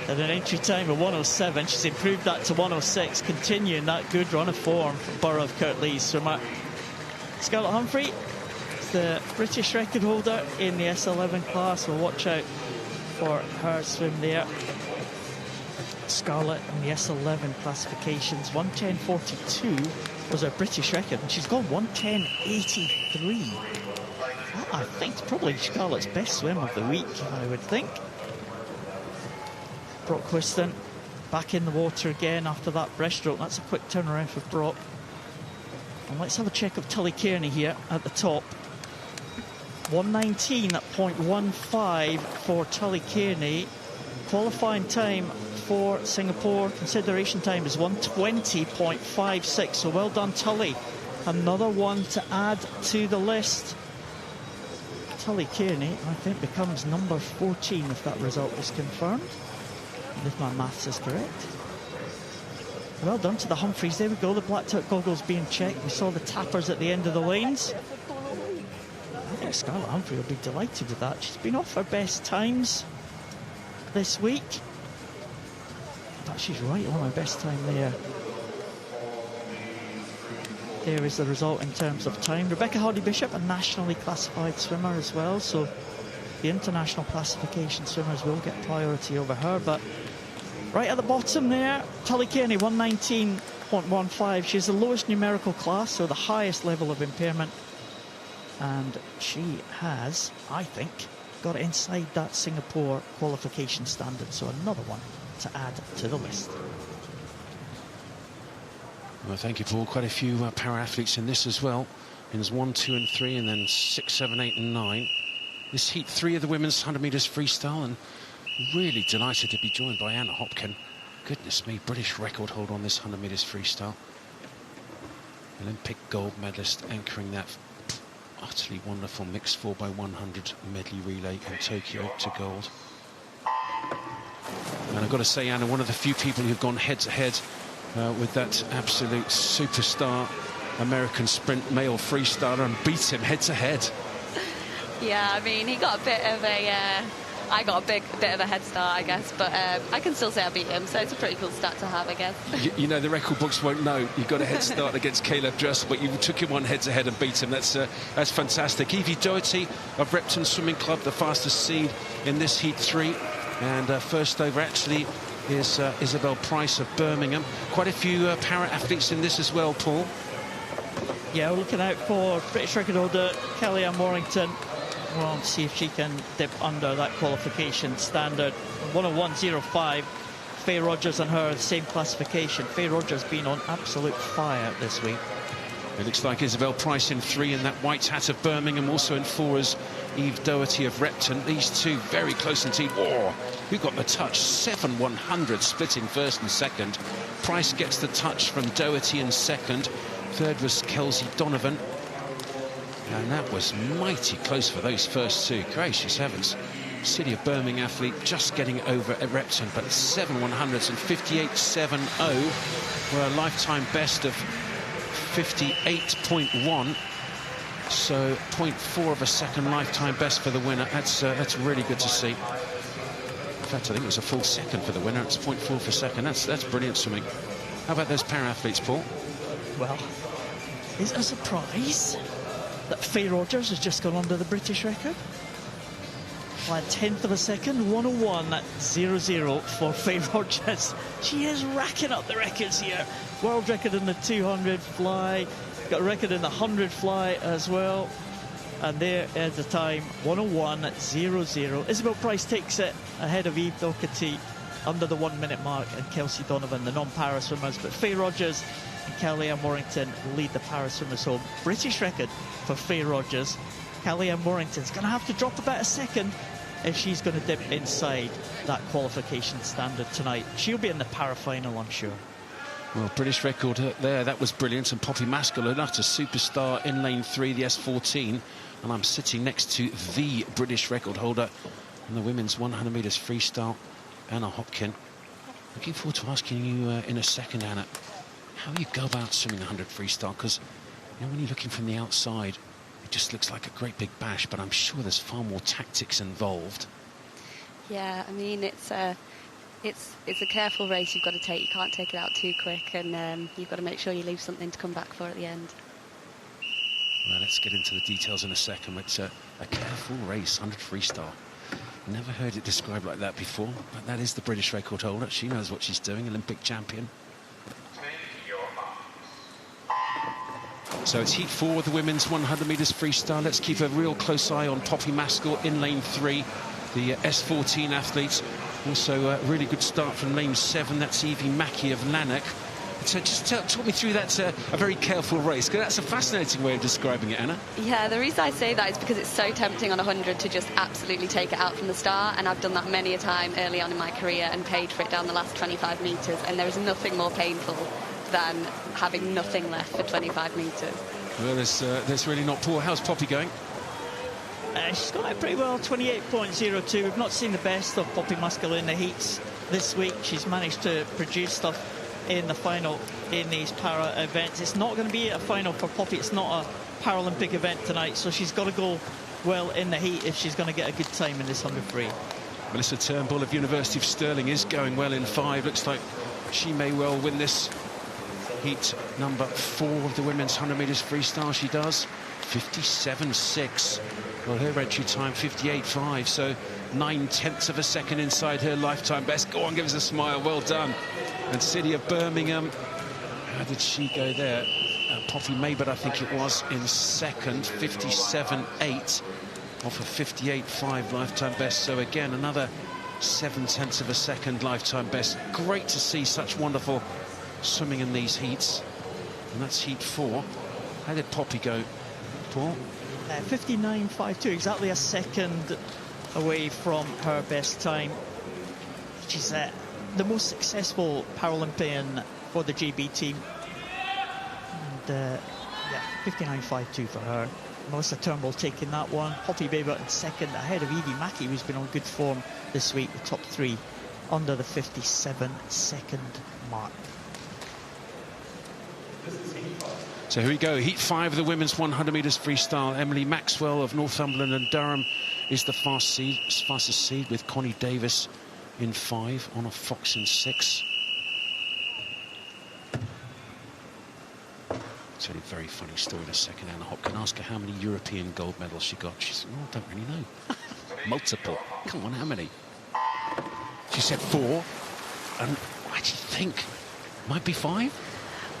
At an entry time of 107, she's improved that to 106, continuing that good run of form for Borough of Kirtlees swimmer. Scarlett Humphrey, the British record holder in the S11 class. We'll watch out for her swim there. Scarlett in the S11 classifications, 1:10.42 was her British record, and she's gone 1:10.83. I think it's probably Scarlett's best swim of the week, I would think. Brock Whiston back in the water again after that breaststroke. That's a quick turnaround for Brock. And let's have a check of Tully Kearney here at the top. 1:19.15 for Tully Kearney. Qualifying time for Singapore, consideration time is 1:20.56. So well done, Tully. Another one to add to the list. Tully Kearney, I think, becomes number 14 if that result is confirmed, and if my maths is correct. Well done to the Humphreys. There we go, the blacked-out goggles being checked. We saw the tappers at the end of the lanes. I think Scarlett Humphrey will be delighted with that. She's been off her best times this week, but she's right on her best time there. There is the result in terms of time. Rebecca Hardy-Bishop, a nationally classified swimmer as well, so the international classification swimmers will get priority over her. But right at the bottom there, Tully Kearney, 1:19.15. She's the lowest numerical class, so the highest level of impairment. And she has, I think, got inside that Singapore qualification standard. So another one to add to the list. Well, thank you, Paul. Quite a few para-athletes in this as well. There's 1, 2 and 3, and then 6, 7, 8 and 9. This heat 3 of the women's 100 metres freestyle, and really delighted to be joined by Anna Hopkin. Goodness me, British record holder on this 100 metres freestyle. Olympic gold medalist, anchoring that utterly wonderful mixed 4x100 medley relay in Tokyo to gold. And I've got to say, Anna, one of the few people who've gone head-to-head with that absolute superstar American sprint male freestyler and beat him head-to-head. Yeah, I mean, he got a bit of a... I got a bit of a head start, I guess, but I can still say I beat him, so it's a pretty cool stat to have, I guess. You know, the record books won't know you got a head start against Caleb Dressel, but you took him on head-to-head and beat him. That's fantastic. Evie Doherty of Repton Swimming Club, the fastest seed in this Heat 3. And first over, actually, is Isabel Price of Birmingham. Quite a few para-athletes in this as well, Paul. Yeah, we're looking out for British record holder Kellyanne Warrington. Well, see if she can dip under that qualification standard. 101.05. Faye Rogers and her, same classification. Faye Rogers been on absolute fire this week. It looks like Isabel Price in 3 in that white hat of Birmingham. Also in 4 is Eve Doherty of Repton. These two very close indeed. Oh, who got the touch? 7/100 splitting first and second. Price gets the touch from Doherty in second. Third was Kelsey Donovan. And that was mighty close for those first two. Gracious heavens. City of Birmingham athlete just getting over at Repton, but 7/100s and 58.70 were a lifetime best of 58.1. So 0.4 of a second lifetime best for the winner. That's really good to see. In fact, I think it was a full second for the winner. It's 0.4 for second. That's brilliant swimming. How about those para-athletes, Paul? Well, is it a surprise that Faye Rogers has just gone under the British record? By a tenth of a second, 101.00 for Faye Rogers. She is racking up the records here. World record in the 200 fly, got a record in the 100 fly as well. And there is the time, 101.00. Isabel Price takes it ahead of Eve Doherty under the 1 minute mark, and Kelsey Donovan, the non-para swimmers. But Faye Rogers and Kellyanne Warrington lead the para swimmers home. British record for Faye Rogers. Kellyanne Warrington's going to have to drop about a second if she's going to dip inside that qualification standard tonight. She'll be in the para final, I'm sure. Well, British record there, that was brilliant. And Poppy Maskell, another superstar in lane 3, the S14. And I'm sitting next to the British record holder in the women's 100 metres freestyle, Anna Hopkin. Looking forward to asking you in a second, Anna, how you go about swimming 100 freestyle, because you know, when you're looking from the outside, it just looks like a great big bash, but I'm sure there's far more tactics involved. Yeah, I mean, it's a careful race you've got to take. You can't take it out too quick, and you've got to make sure you leave something to come back for at the end. Well, let's get into the details in a second. It's a careful race, 100 freestyle. Never heard it described like that before, but that is the British record holder. She knows what she's doing, Olympic champion. So it's Heat 4 of the women's 100 metres freestyle. Let's keep a real close eye on Poppy Maskell in lane 3, the S14 athlete. Also a really good start from lane 7. That's Evie Mackey of Lanark. So just talk me through that, a very careful race, because that's a fascinating way of describing it, Anna. Yeah, the reason I say that is because it's so tempting on 100 to just absolutely take it out from the start, and I've done that many a time early on in my career and paid for it down the last 25 metres, and there is nothing more painful than having nothing left for 25 metres. Well, there's really not. Paul, how's Poppy going? She's got it pretty well, 28.02. We've not seen the best of Poppy Maskell in the heats this week. She's managed to produce stuff in the final in these para events. It's not going to be a final for Poppy. It's not a Paralympic event tonight, so she's got to go well in the heat if she's going to get a good time in this 100 free. Melissa Turnbull of University of Stirling is going well in 5. Looks like she may well win this heat number 4 of the women's 100 metres freestyle. She does 57.6. Well, her entry time 58.5, so 9/10 of a second inside her lifetime best. Go on, give us a smile. Well done. And City of Birmingham, how did she go there? Poppy Maybert, I think it was, in second, 57.8 off a 58.5 lifetime best. So again, another 7/10 of a second lifetime best. Great to see such wonderful swimming in these heats. And that's heat 4. How did Poppy go, Paul? 59.52, exactly a second away from her best time. She's the most successful Paralympian for the GB team. yeah, 59.52 for her. Melissa Turnbull taking that one. Poppy Baber in second, ahead of Evie Mackey, who's been on good form this week. The top three under the 57-second mark. So here we go, heat 5 of the women's 100 metres freestyle. Emily Maxwell of Northumberland and Durham is the fastest seed, with Connie Davis in 5, Honor Fox in 6. I'll tell you a very funny story in a second. Anna Hopkin, ask her how many European gold medals she got. She said, oh, I don't really know. Multiple. Come on, how many? She said 4. And what do you think? Might be 5?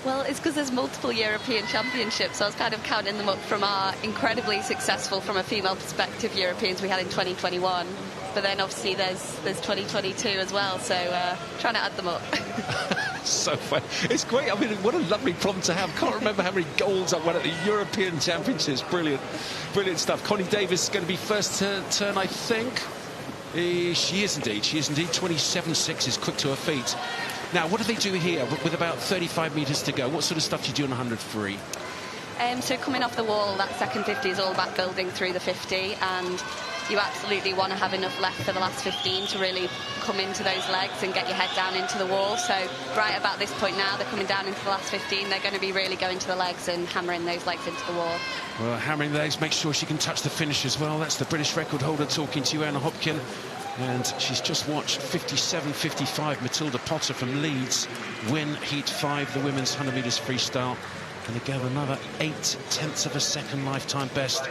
Well, it's because there's multiple European championships, so I was kind of counting them up from our incredibly successful, from a female perspective, Europeans we had in 2021. But then obviously there's 2022 as well, so trying to add them up. So fun. It's great. I mean, what a lovely problem to have. Can't remember how many golds I won at the European Championships. Brilliant. Brilliant stuff. Connie Davis is going to be first turn, I think. She is indeed. 27.6 is quick to her feet. Now, what do they do here with about 35 metres to go? What sort of stuff do you do on 100 free? So coming off the wall, that second 50 is all about building through the 50, and you absolutely want to have enough left for the last 15 to really come into those legs and get your head down into the wall. So right about this point now, they're coming down into the last 15. They're going to be really going to the legs and hammering those legs into the wall. Well, hammering the legs, make sure she can touch the finish as well. That's the British record holder talking to you, Anna Hopkin. And she's just watched 57.55 Matilda Potter from Leeds win Heat 5, the women's 100 metres freestyle. And again, another 8/10 of a second lifetime best.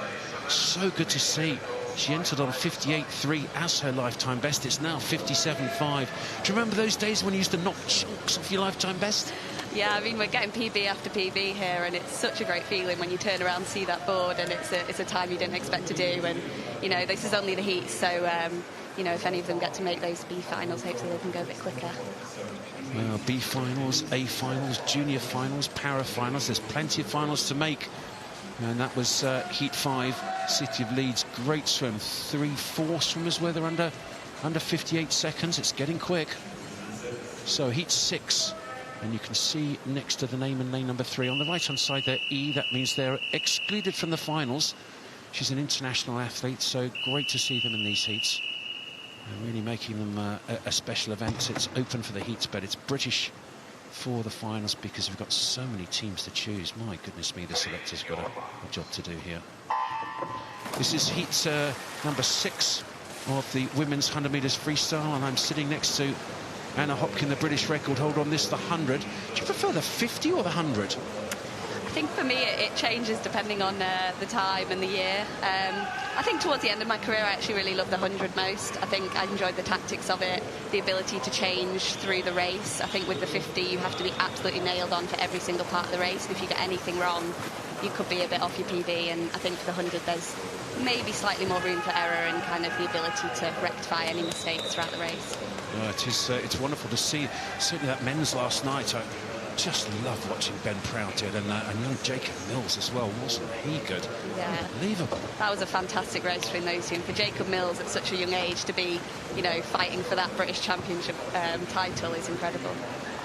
So good to see. She entered on 58.3 as her lifetime best. It's now 57.5. Do you remember those days when you used to knock chunks off your lifetime best? Yeah, I mean, we're getting PB after PB here, and it's such a great feeling when you turn around and see that board, and it's a time you didn't expect to do. And, you know, this is only the heats, so, you know, if any of them get to make those B finals, hopefully they can go a bit quicker. Well, B finals, A finals, junior finals, para finals. There's plenty of finals to make. And that was Heat 5, City of Leeds. Great swim. 3-4 swimmers were there under 58 seconds. It's getting quick. So Heat 6. And you can see next to the name and lane number 3 on the right-hand side there, E. That means they're excluded from the finals. She's an international athlete, so great to see them in these heats. And really making them a special event. It's open for the heats, but it's British for the finals because we've got so many teams to choose. My goodness me, the selector's got a job to do here. This is heat number 6 of the women's 100 metres freestyle, and I'm sitting next to Anna Hopkin, the British record holder on this, the 100. Do you prefer the 50 or the 100? I think for me it changes depending on the time and the year. I think towards the end of my career I actually really loved the 100 most. I think I enjoyed the tactics of it, the ability to change through the race. I think with the 50 you have to be absolutely nailed on for every single part of the race, and if you get anything wrong you could be a bit off your PB, and I think for the 100 there's maybe slightly more room for error and kind of the ability to rectify any mistakes throughout the race. It's wonderful to see. Certainly that men's last night, I just love watching Ben Proud did, and young Jacob Mills as well. Wasn't he good? Yeah. Unbelievable. That was a fantastic race between those two. And for Jacob Mills at such a young age to be, you know, fighting for that British Championship title is incredible.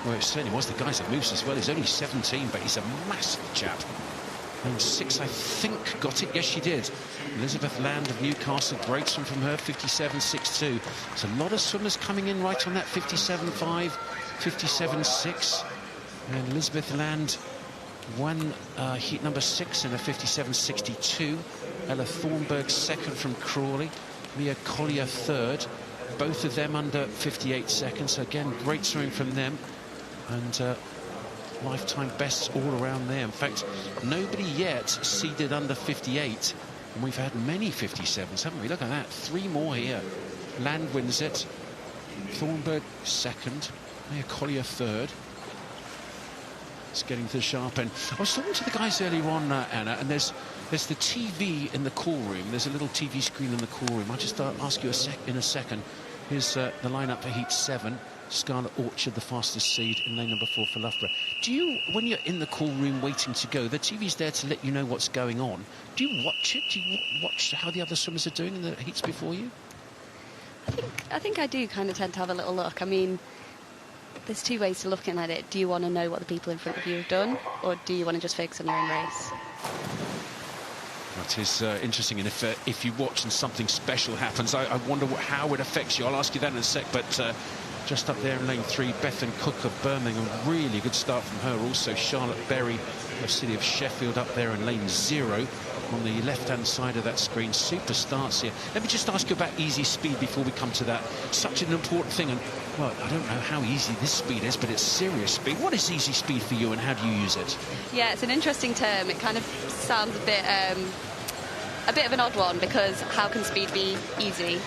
Well, it certainly was. The guy's that moves as well. He's only 17, but he's a massive chap. And 6, I think, got it. Yes, she did. Elizabeth Land of Newcastle, great swim from her, 57.62. There's a lot of swimmers coming in right on that 57.5, 57.6. And Elizabeth Land won heat number 6 in a 57.62. Ella Thornburg second from Crawley. Mia Collier third. Both of them under 58 seconds. So again, great swimming from them. And lifetime bests all around there. In fact, nobody yet seeded under 58. And we've had many 57s, haven't we? Look at that. 3 more here. Land wins it. Thornburg second. Mia Collier third. It's getting to the sharp end. I was talking to the guys earlier on, Anna, and there's the TV in the call room. There's a little TV screen in the call room. I'll just ask you in a second. Here's the lineup for Heat 7. Scarlet Orchard, the fastest seed, in lane number 4 for Loughborough. Do you, when you're in the call room waiting to go, the TV's there to let you know what's going on. Do you watch it? Do you watch how the other swimmers are doing in the heats before you? I think I do kind of tend to have a little look. I mean, there's two ways to looking at it. Do you want to know what the people in front of you have done, or do you want to just focus on your own race? That is interesting, and if you watch and something special happens, I wonder how it affects you. I'll ask you that in a sec, but just up there in lane 3, Bethan Cook of Birmingham, really good start from her. Also Charlotte Berry of City of Sheffield up there in lane 0 on the left-hand side of that screen. Super starts here. Let me just ask you about easy speed before we come to that. Such an important thing, and well, I don't know how easy this speed is, but it's serious speed. What is easy speed for you, and how do you use it? Yeah, it's an interesting term. It kind of sounds a bit of an odd one, because how can speed be easy?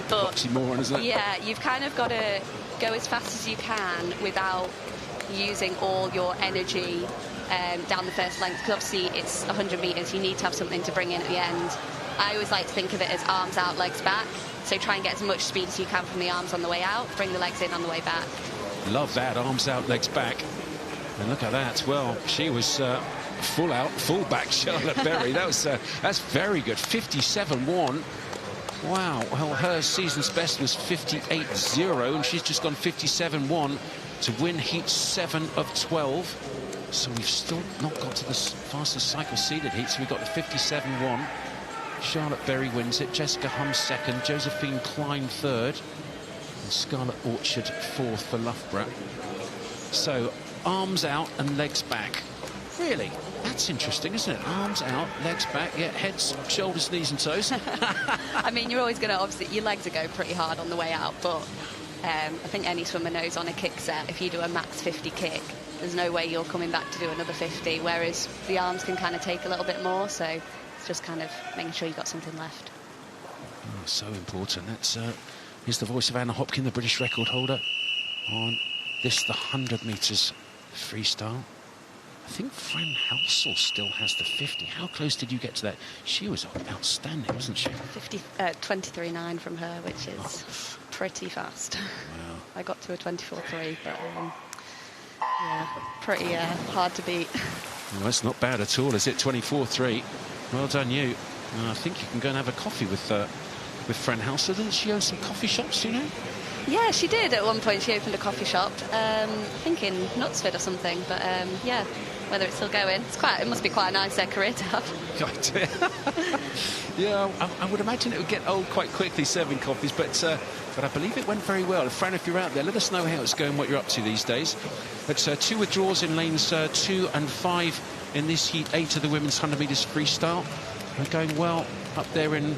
But oxymoron, isn't it? Yeah, you've kind of got to go as fast as you can without using all your energy down the first length, because obviously it's 100 metres, you need to have something to bring in at the end. I always like to think of it as arms out, legs back, so try and get as much speed as you can from the arms on the way out, bring the legs in on the way back. Love that, arms out, legs back. And look at that, well, she was full out, full back, Charlotte Berry. That's very good, 57.1. Wow, well, her season's best was 58.0, and she's just gone 57.1 to win heat 7 of 12. So we've still not got to the fastest cycle seeded heat, so we've got the 57.1. Charlotte Berry wins it, Jessica Hum second, Josephine Klein third, and Scarlett Orchard fourth for Loughborough. So arms out and legs back. Really? That's interesting, isn't it? Arms out, legs back, yeah, heads, shoulders, knees and toes. I mean, you're always going to, obviously, your legs are going pretty hard on the way out, but I think any swimmer knows on a kick set, if you do a max 50 kick, there's no way you're coming back to do another 50, whereas the arms can kind of take a little bit more, so it's just kind of making sure you've got something left. Oh, so important. That's here's the voice of Anna Hopkin, the British record holder, on this, the 100 metres freestyle. I think Fran Halsall still has the 50. How close did you get to that? She was outstanding, wasn't she? 23.9 from her, which is pretty fast. Wow. I got to a 24.3, but yeah, pretty hard to beat. Well, that's not bad at all, is it? 24.3. Well done, you. I think you can go and have a coffee with Fran Halsall. Didn't she own some coffee shops, do you know? Yeah, she did at one point. She opened a coffee shop, I think in Knutsford or something. But yeah, whether it's still going, it must be quite a nice career to have. Yeah, I would imagine it would get old quite quickly serving coffees, but I believe it went very well. Fran, if you're out there, let us know how it's going, what you're up to these days. It's 2 withdrawals in lanes 2 and 5 in this heat 8 of the women's 100 metres freestyle. We're going well up there in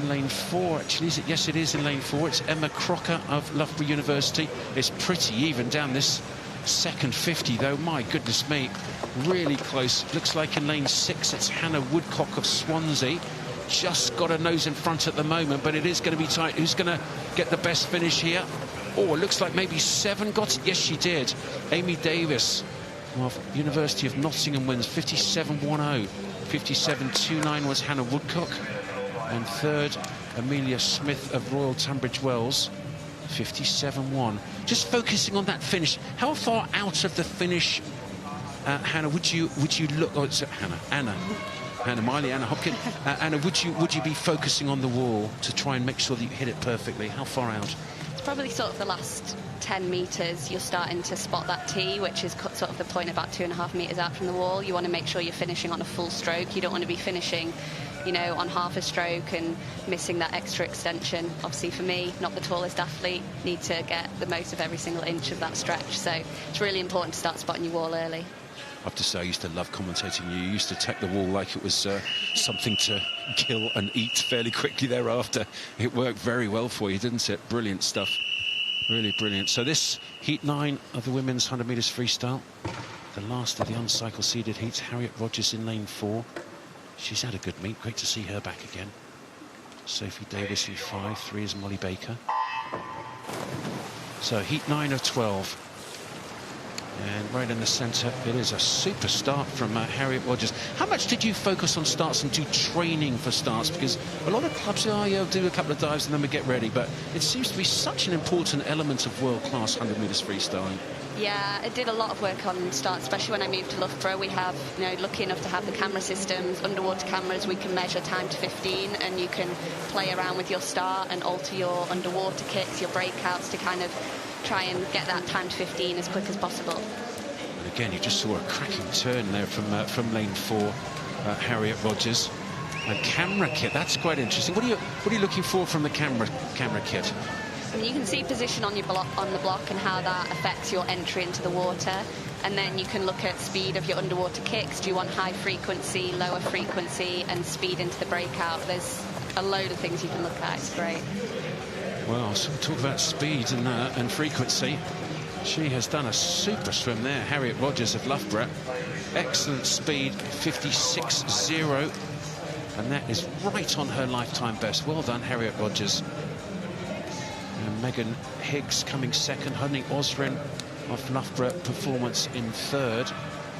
lane 4, actually. Is it? Yes, it is in lane 4. It's Emma Crocker of Loughborough University. It's pretty even down this second 50, though. My goodness me, really close. Looks like in lane 6 it's Hannah Woodcock of Swansea. Just got a nose in front at the moment, but it is going to be tight. Who's going to get the best finish here? Oh, it looks like maybe 7 got it. Yes, she did. Amy Davis of University of Nottingham wins 57.10. 57.29 was Hannah Woodcock. And third, Amelia Smith of Royal Tunbridge Wells, 57.1. Just focusing on that finish, how far out of the finish, Hannah, would you look? Oh, it's Anna Miley, Anna Hopkin. Anna, would you be focusing on the wall to try and make sure that you hit it perfectly? How far out? It's probably sort of the last 10 metres. You're starting to spot that tee, which is sort of the point about 2.5 metres out from the wall. You want to make sure you're finishing on a full stroke. You don't want to be finishing, you know, on half a stroke and missing that extra extension. Obviously, for me, not the tallest athlete, need to get the most of every single inch of that stretch. So it's really important to start spotting your wall early. I have to say, I used to love commentating you. You used to attack the wall like it was something to kill and eat fairly quickly thereafter. It worked very well for you, didn't it? Brilliant stuff. Really brilliant. So this heat 9 of the women's 100 metres freestyle, the last of the uncycle seeded heats. Harriet Rogers in lane 4. She's had a good meet. Great to see her back again. Sophie Davis in 5. 3 is Molly Baker. So heat 9 of 12. And right in the centre, it is a super start from Harriet Rogers. How much did you focus on starts and do training for starts? Because a lot of clubs say, oh, yeah, I'll do a couple of dives and then we get ready. But it seems to be such an important element of world-class 100 metres freestyling. Yeah, I did a lot of work on starts, especially when I moved to Loughborough. We have, you know, lucky enough to have the camera systems, underwater cameras. We can measure time to 15 and you can play around with your start and alter your underwater kicks, your breakouts to kind of try and get that timed 15 as quick as possible. And again, you just saw a cracking turn there from lane 4, Harriet Rogers. And camera kit, that's quite interesting. What are you looking for from the camera kit? I mean, you can see position on the block and how that affects your entry into the water. And then you can look at speed of your underwater kicks. Do you want high frequency, lower frequency, and speed into the breakout? There's a load of things you can look at. It's great. Well, so we'll talk about speed and frequency. She has done a super swim there, Harriet Rogers of Loughborough. Excellent speed, 56.0. And that is right on her lifetime best. Well done, Harriet Rogers. And Megan Higgs coming second, Honey Osrin of Loughborough Performance in third.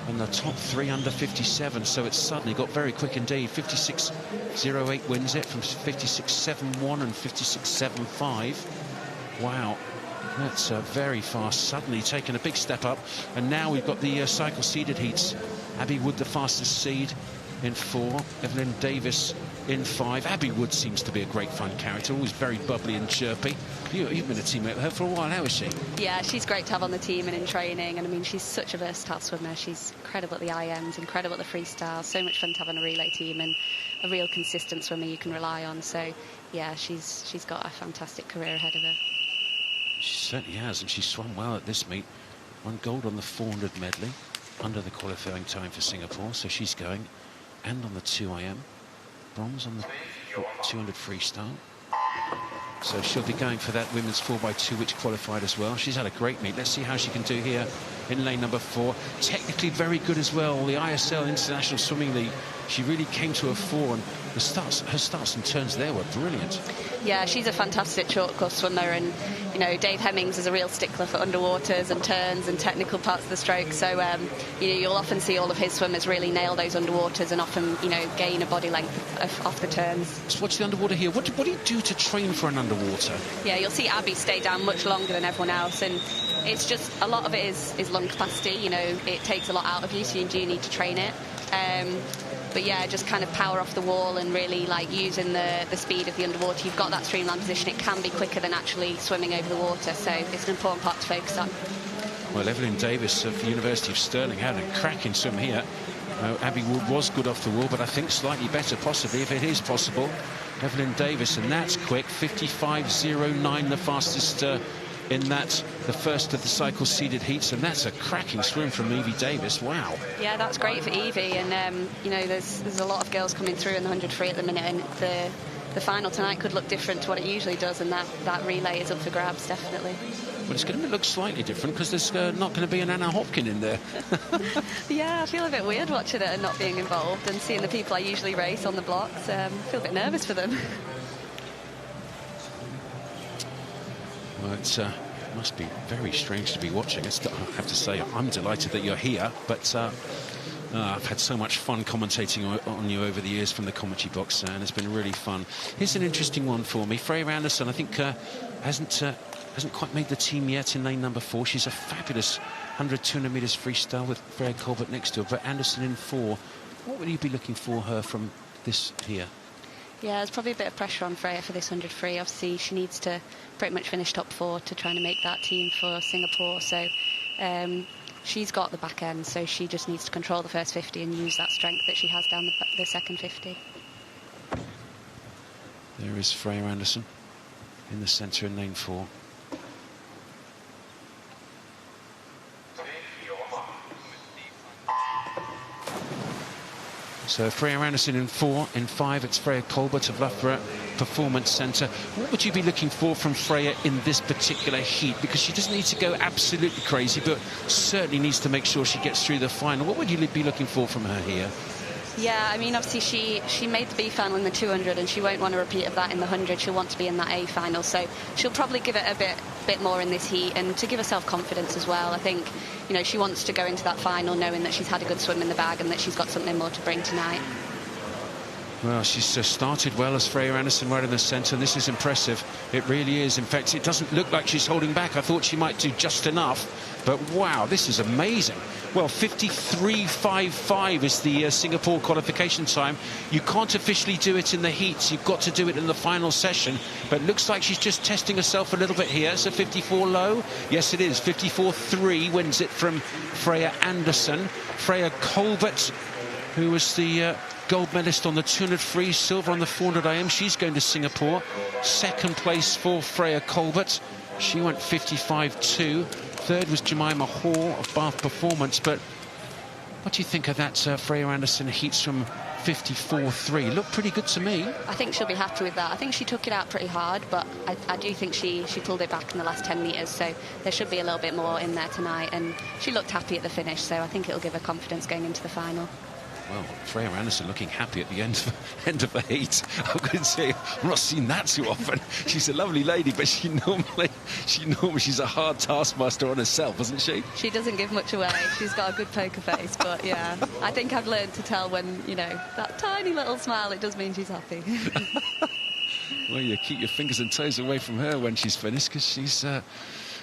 And the top 3 under 57, so it's suddenly got very quick indeed. 56.08 wins it from 56.71 and 56.75. Wow, that's very fast. Suddenly taken a big step up. And now we've got the cycle seeded heats. Abby Wood, the fastest seed, in 4. Evelyn Davis in 5. Abby Wood seems to be a great fun character, always very bubbly and chirpy. You've been a teammate with her for a while, how is she? Yeah, she's great to have on the team and in training. And I mean, she's such a versatile swimmer. She's incredible at the IMs, incredible at the freestyle. So much fun to have on a relay team, and a real consistent swimmer you can rely on. So yeah, she's got a fantastic career ahead of her. She certainly has, and she swam well at this meet. Won gold on the 400 medley under the qualifying time for Singapore, so she's going. And on the 2 IM, bronze on the 200 freestyle. So she'll be going for that women's 4x2, which qualified as well. She's had a great meet. Let's see how she can do here in lane number 4. Technically very good as well. The ISL International Swimming League, she really came to her fore, and her starts and turns there were brilliant. Yeah, she's a fantastic short course swimmer, and you know, Dave Hemmings is a real stickler for underwaters and turns and technical parts of the stroke. So you know, you'll often see all of his swimmers really nail those underwaters and often, you know, gain a body length off the turns. Let's watch the underwater here. What do you do to train for an underwater? Yeah, you'll see Abby stay down much longer than everyone else, and it's just a lot of it is lung capacity. You know, it takes a lot out of you, so you do need to train it. But yeah, just kind of power off the wall and really like using the speed of the underwater. You've got that streamline position. It can be quicker than actually swimming over the water, so it's an important part to focus on. Well, Evelyn Davis of the University of Stirling had a cracking swim here. Abby Wood was good off the wall, but I think slightly better possibly, if it is possible. Evelyn Davis, and that's quick, 55.09, the fastest in that, the first of the cycle seeded heats, and that's a cracking swim from Evie Davis. Wow. Yeah, that's great for Evie, and you know, there's a lot of girls coming through in the 100 free at the minute, and the final tonight could look different to what it usually does, and that relay is up for grabs, definitely. Well, it's going to look slightly different because there's not going to be an Anna Hopkin in there. Yeah, I feel a bit weird watching it and not being involved, and seeing the people I usually race on the blocks. I feel a bit nervous for them. Well, it must be very strange to be watching. I have to say, I'm delighted that you're here, but I've had so much fun commentating on you over the years from the commentary box, and it's been really fun. Here's an interesting one for me. Freya Anderson, I think, hasn't quite made the team yet in lane number 4. She's a fabulous 100, 200 metres freestyle with Freya Colbert next to her, but Anderson in 4. What would you be looking for her from this here? Yeah, there's probably a bit of pressure on Freya for this 100 free. Obviously, she needs to pretty much finish top 4 to try and make that team for Singapore. So she's got the back end, so she just needs to control the first 50 and use that strength that she has down the second 50. There is Freya Anderson in the centre in lane 4. So Freya Anderson in 4. In 5, it's Freya Colbert of Loughborough Performance Centre. What would you be looking for from Freya in this particular heat? Because she doesn't need to go absolutely crazy, but certainly needs to make sure she gets through the final. What would you be looking for from her here? Yeah, I mean, obviously she made the B final in the 200, and she won't want a repeat of that in the 100. She'll want to be in that A final, so she'll probably give it a bit more in this heat, and to give herself confidence as well. I think, you know, she wants to go into that final knowing that she's had a good swim in the bag and that she's got something more to bring tonight. Well, she's started well as Freya Anderson right in the centre. This is impressive. It really is. In fact, it doesn't look like she's holding back. I thought she might do just enough. But wow, this is amazing. Well, 53.55 is the Singapore qualification time. You can't officially do it in the heats. You've got to do it in the final session. But looks like she's just testing herself a little bit here. So 54 low. Yes, it is. 54.3 wins it from Freya Anderson. Freya Colbert, who was the gold medalist on the 200 free, silver on the 400 IM. She's going to Singapore. Second place for Freya Colbert. She went 55.2. Third was Jemima Hall of Bath Performance. But what do you think of that Freya Anderson heats from 54.3? Looked pretty good to me. I think she'll be happy with that. I think she took it out pretty hard, but I do think she pulled it back in the last 10 metres, so there should be a little bit more in there tonight, and she looked happy at the finish, so I think it'll give her confidence going into the final. Well, Freya Anderson looking happy at the end of the heat. I could say I've not seen that too often. She's a lovely lady, but she's a hard taskmaster on herself, isn't she? She doesn't give much away. She's got a good poker face, but yeah, I think I've learned to tell when, you know, that tiny little smile, it does mean she's happy. Well, you keep your fingers and toes away from her when she's finished, because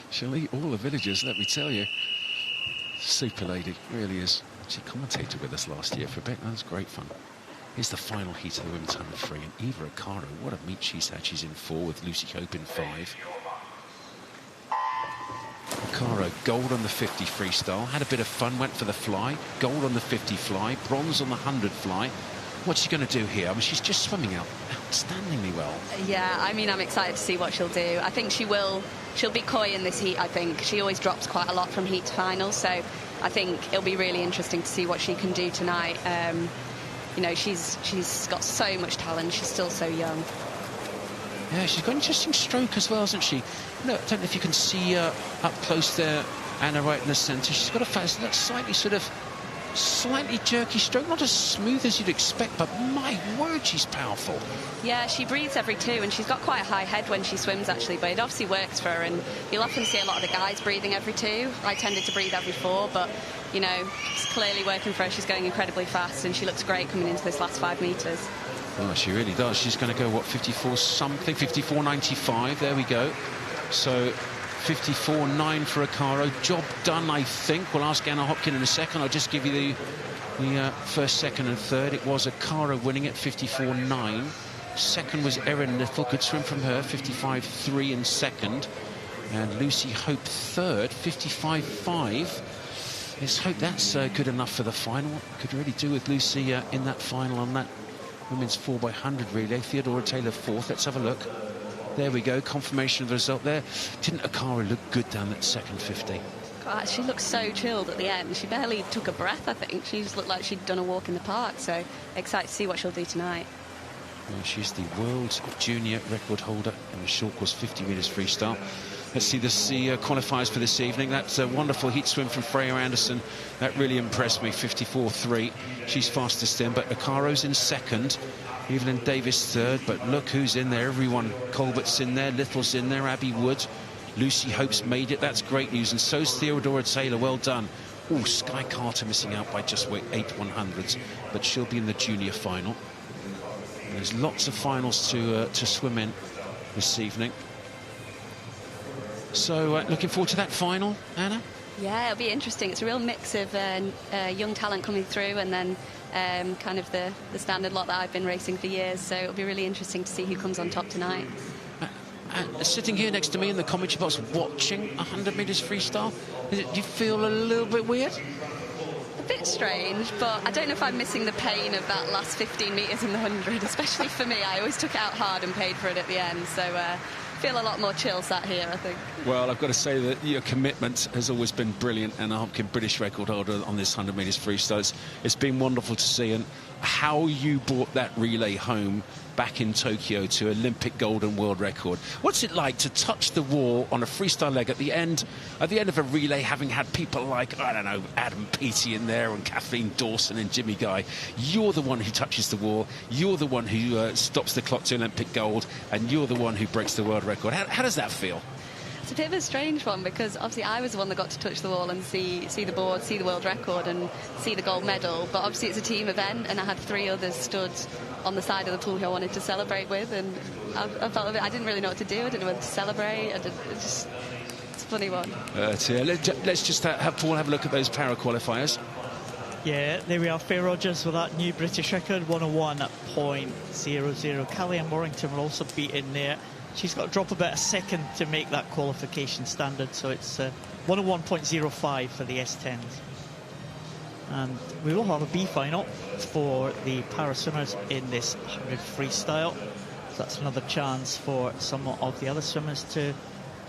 she'll eat all the villagers, let me tell you. Super lady, really is. She commentated with us last year for a bit. That was great fun. Here's the final heat of the women's 100 free, and Eva Akaro, what a meet she's had. She's in 4 with Lucy Hope in 5. Akaro, gold on the 50 freestyle, had a bit of fun, went for the fly, gold on the 50 fly, bronze on the 100 fly. What's she going to do here? I mean, she's just swimming out outstandingly well. Yeah, I mean, I'm excited to see what she'll do. I think she'll be coy in this heat, I think. She always drops quite a lot from heat to final, so I think it'll be really interesting to see what she can do tonight. You know, she's got so much talent. She's still so young. Yeah, she's got an interesting stroke as well, hasn't she? No, I don't know if you can see up close there, Anna, right in the centre. She's got a slightly jerky stroke, not as smooth as you'd expect, but my word, she's powerful. Yeah, she breathes every 2, and she's got quite a high head when she swims, actually, but it obviously works for her, and you'll often see a lot of the guys breathing every 2. I tended to breathe every 4, but, you know, it's clearly working for her. She's going incredibly fast, and she looks great coming into this last 5 metres. Oh, she really does. She's going to go, what, 54 something, 54.95, there we go. So 54.9 for Akaro. Job done, I think. We'll ask Anna Hopkin in a second. I'll just give you the first, second and third. It was Akaro winning at 54.9. Second was Erin Little. Good swim from her, 55.3 in second. And Lucy Hope third, 55.5. Let's hope that's good enough for the final. Could really do with Lucy in that final on that women's 4x100 relay. Theodora Taylor fourth. Let's have a look. There we go, confirmation of the result there. Didn't Akaro look good down that second 50? God, she looked so chilled at the end. She barely took a breath, I think. She just looked like she'd done a walk in the park. So excited to see what she'll do tonight. Well, she's the world junior record holder in the short course 50 metres freestyle. Let's see the qualifiers for this evening. That's a wonderful heat swim from Freya Anderson. That really impressed me, 54.3. She's fastest in, but Akaro's in second. Evelyn Davis third, but look who's in there. Everyone. Colbert's in there, Little's in there, Abby Wood. Lucy Hope's made it. That's great news. And so's Theodora Taylor. Well done. Oh, Sky Carter missing out by just 8 100ths, but she'll be in the junior final. There's lots of finals to swim in this evening. So looking forward to that final, Anna? Yeah, it'll be interesting. It's a real mix of young talent coming through, and then kind of the standard lot that I've been racing for years. So it'll be really interesting to see who comes on top tonight. Sitting here next to me in the commentary box watching 100 metres freestyle, do you feel a little bit weird? A bit strange, but I don't know if I'm missing the pain of that last 15 metres in the 100, especially for me. I always took it out hard and paid for it at the end, so feel a lot more chill sat here, I think. Well, I've got to say that your commitment has always been brilliant, and Anna Hopkin, British record holder on this 100 metres freestyle. It's been wonderful to see, and how you brought that relay home back in Tokyo to Olympic gold and world record. What's it like to touch the wall on a freestyle leg at the end of a relay, having had people like, I don't know, Adam Peaty in there and Kathleen Dawson and Jimmy Guy? You're the one who touches the wall, you're the one who stops the clock to Olympic gold, and you're the one who breaks the world record. How does that feel? It's a bit of a strange one because obviously I was the one that got to touch the wall and see the board, see the world record and see the gold medal, but obviously it's a team event and I had 3 others stood on the side of the pool who I wanted to celebrate with, and I felt a bit, I didn't really know what to do, I didn't know whether to celebrate, it's a funny one. Let's just have Paul have a look at those para qualifiers. Yeah, there we are. Faye Rogers with that new British record, 101.00. Callie-Ann Warrington will also be in there. She's got to drop about a second to make that qualification standard, so it's 101.05 for the S10s. And we will have a B final for the para swimmers in this 100 freestyle. So that's another chance for some of the other swimmers to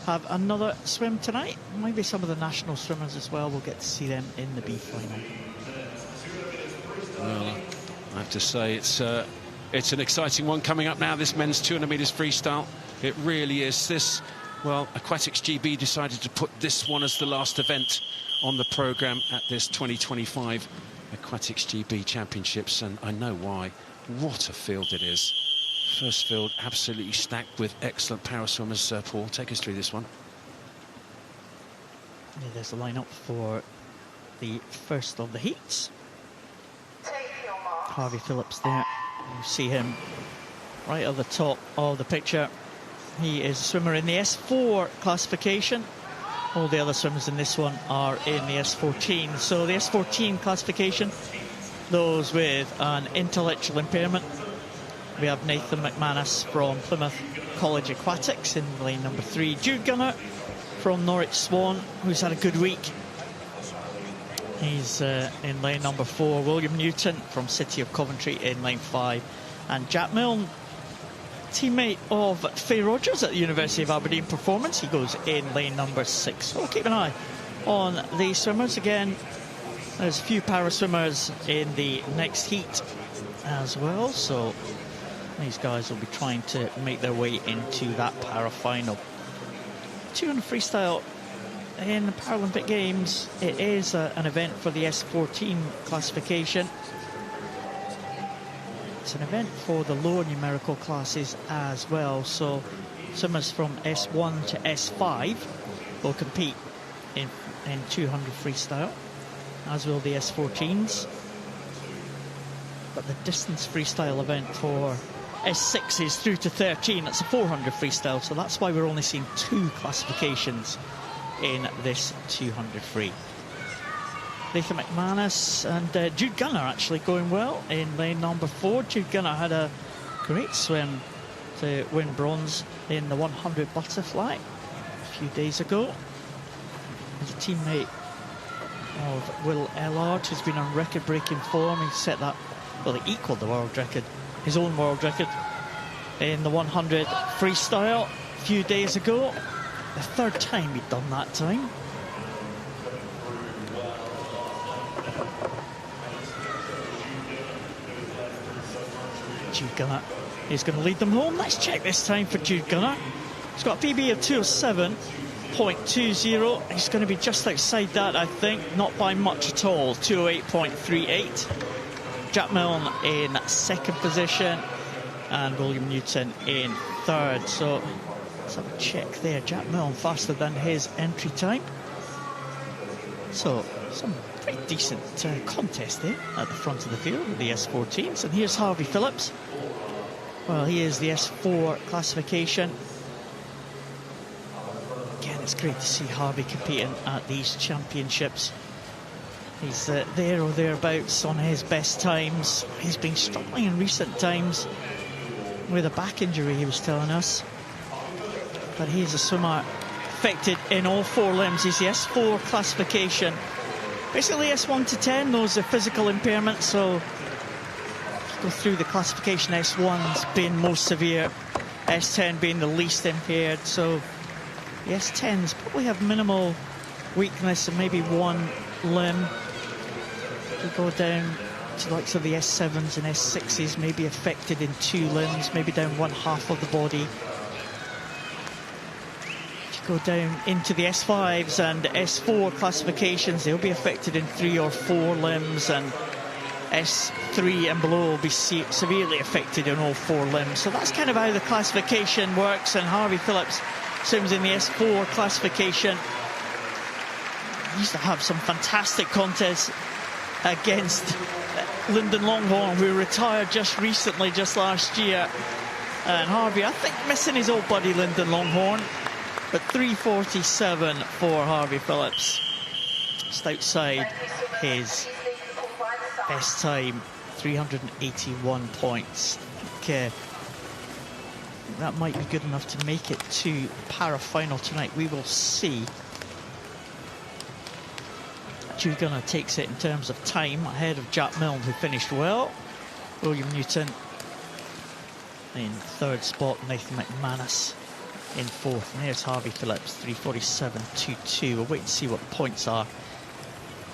have another swim tonight. Maybe some of the national swimmers as well. We'll get to see them in the B final. Well, I have to say it's an exciting one coming up now, this men's 200 metres freestyle. It really is. Aquatics GB decided to put this one as the last event on the programme at this 2025 Aquatics GB Championships, and I know why. What a field it is. First field absolutely stacked with excellent para swimmers. Paul, take us through this one. Yeah, there's the lineup for the first of the heats. Harvey Phillips there. You see him right at the top of the picture. He is a swimmer in the S4 classification. All the other swimmers in this one are in the S14. So the S14 classification, those with an intellectual impairment. We have Nathan McManus from Plymouth College Aquatics in lane number 3. Jude Gunner from Norwich Swan, who's had a good week. He's in lane number 4. William Newton from City of Coventry in lane 5. And Jack Milne, teammate of Faye Rogers at the University of Aberdeen Performance. He goes in lane number 6. So we'll keep an eye on these swimmers. Again, there's a few para swimmers in the next heat as well. So these guys will be trying to make their way into that para final. 200 freestyle in the Paralympic Games. It is an event for the S14 classification. It's an event for the lower numerical classes as well, so swimmers from S1 to S5 will compete in 200 freestyle, as will the S14s. But the distance freestyle event for S6 is through to 13. It's a 400 freestyle, so that's why we're only seeing 2 classifications in this 200 free. Nathan McManus and Jude Gunner actually going well in lane number 4. Jude Gunner had a great swim to win bronze in the 100 butterfly a few days ago. He's a teammate of Will Ellard, who's been on record-breaking form. He set that, well, he equalled the world record, his own world record, in the 100 freestyle a few days ago. The 3rd time he'd done that time. Jude Gunner is going to lead them home. Let's check this time for Jude Gunner. He's got a PB of 207.20. He's going to be just outside that, I think. Not by much at all. 208.38. Jack Milne in 2nd position and William Newton in 3rd. So let's have a check there. Jack Milne faster than his entry time. So some pretty decent contest there at the front of the field with the S14s. And here's Harvey Phillips. Well, he is the S4 classification. Again, it's great to see Harvey competing at these championships. He's there or thereabouts on his best times. He's been struggling in recent times with a back injury, he was telling us. But he's a swimmer affected in all 4 limbs. He's the S4 classification. Basically S1 to 10, those are physical impairments, so go through the classification, S1's being most severe, S10 being the least impaired, so the S10s probably have minimal weakness and maybe 1 limb. We go down to the likes of the S7s and S6s, maybe affected in 2 limbs, maybe down 1/2 of the body. Go down into the S5s and S4 classifications, they'll be affected in 3 or 4 limbs, and S3 and below will be severely affected in all 4 limbs. So that's kind of how the classification works, and Harvey Phillips swims in the S4 classification. He used to have some fantastic contests against Lyndon Longhorn, who retired just recently, just last year. And Harvey, I think, missing his old buddy Lyndon Longhorn. But 3:47 for Harvey Phillips. Just outside his best time, 381 points. I think, that might be good enough to make it to para-final tonight. We will see. Jude Gunner takes it in terms of time, ahead of Jack Milne, who finished well. William Newton in third spot, Nathan McManus in fourth. And here's Harvey Phillips, 3:47.22. We'll wait and see what the points are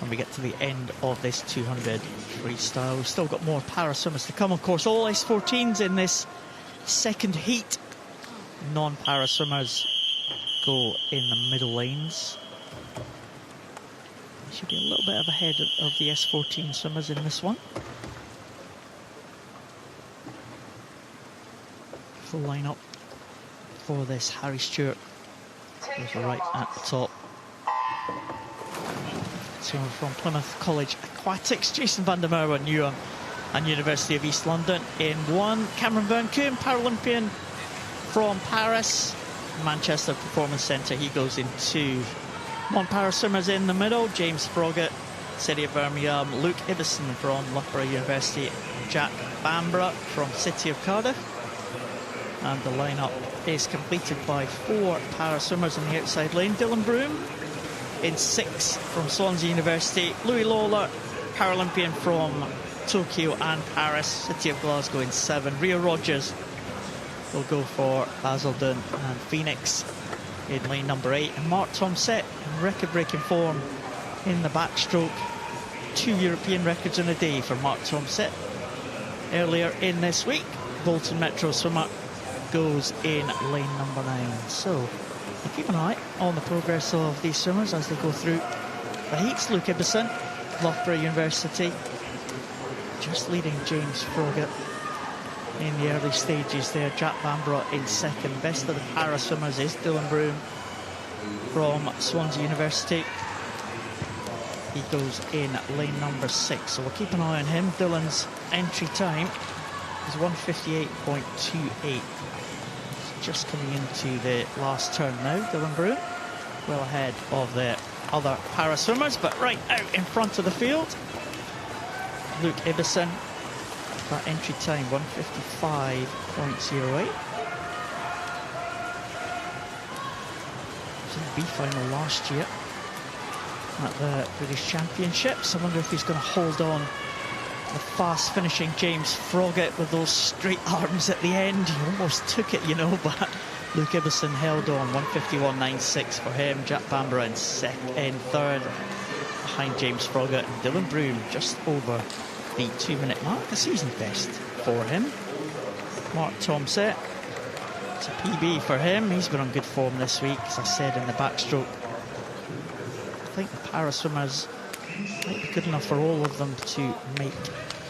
when we get to the end of this 200 freestyle. We've still got more para swimmers to come, of course. All S14s in this second heat. Non-para swimmers go in the middle lanes. They should be a little bit ahead of the S14 swimmers in this one. Full lineup for this. Harry Stewart is right at the top. So from Plymouth College Aquatics, Jason van der Merwe, Newham and University of East London in one. Cameron Van Koon, Paralympian from Paris, Manchester Performance Centre. He goes in two. Non-para swimmers in the middle, James Froggatt, City of Birmingham, Luke Ibbison from Loughborough University, Jack Bamborough from City of Cardiff. And the lineup is completed by 4 para swimmers in the outside lane. Dylan Broom in 6 from Swansea University, Louis Lawler, Paralympian from Tokyo and Paris, City of Glasgow in 7. Rio Rogers will go for Basildon and Phoenix in lane number 8. And Mark Tomsett in record-breaking form in the backstroke. 2 European records in a day for Mark Tomsett. Earlier in this week, Bolton Metro swimmer goes in lane number 9. So we'll keep an eye on the progress of these swimmers as they go through the heats. Luke Ibbison, Loughborough University, just leading James Froggatt in the early stages there. Jack Bamborough in second. Best of the para swimmers is Dylan Broom from Swansea University. He goes in lane number 6, so we'll keep an eye on him. Dylan's entry time is 1:58.28. Just coming into the last turn now, Dylan Broom, well ahead of the other para swimmers, but right out in front of the field, Luke Ibbison. That entry time 1:55.08. Was in the B final last year at the British Championships. I wonder if he's going to hold on the fast finishing James Froggatt with those straight arms at the end. He almost took it, you know, but Luke Ibbison held on. 1:51.96 for him. Jack Bamborough in third, behind James Froggatt, and Dylan Broom just over the 2-minute mark, a season best for him. Mark Tomsett, it's a PB for him. He's been on good form this week, as I said, in the backstroke. I think the para swimmers might be good enough for all of them to make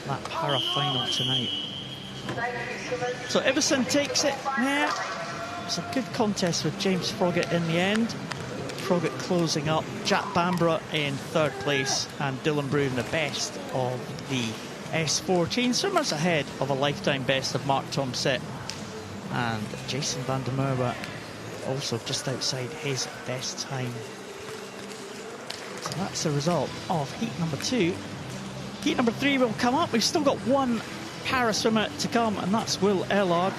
that para final tonight. So Ibbison takes it there. It's a good contest with James Froggatt in the end. Froggatt closing up, Jack Bamborough in third place, and Dylan Broom the best of the S14 swimmers, ahead of a lifetime best of Mark Tomsett, and Jason van der Merwe also just outside his best time. So that's the result of heat number 2. Heat number 3 will come up. We've still got one para swimmer to come, and that's Will Ellard,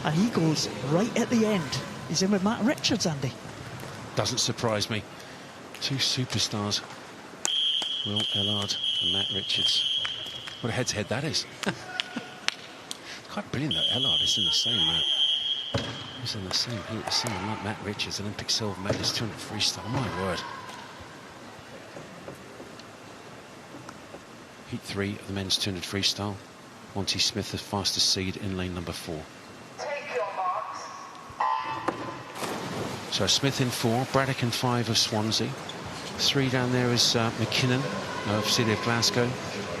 and he goes right at the end. He's in with Matt Richards, Andy. Doesn't surprise me. 2 superstars, Will Ellard and Matt Richards. What a head-to-head that is. It's quite brilliant that Ellard is in the same he's in the same heat as someone like Matt Richards, Olympic silver medalist, 200 freestyle. My word. Heat 3 of the men's 200 freestyle. Monty Smith, the fastest seed, in lane number 4. So Smith in 4, Braddock in 5 of Swansea. 3 down there is McKinnon of City of Glasgow.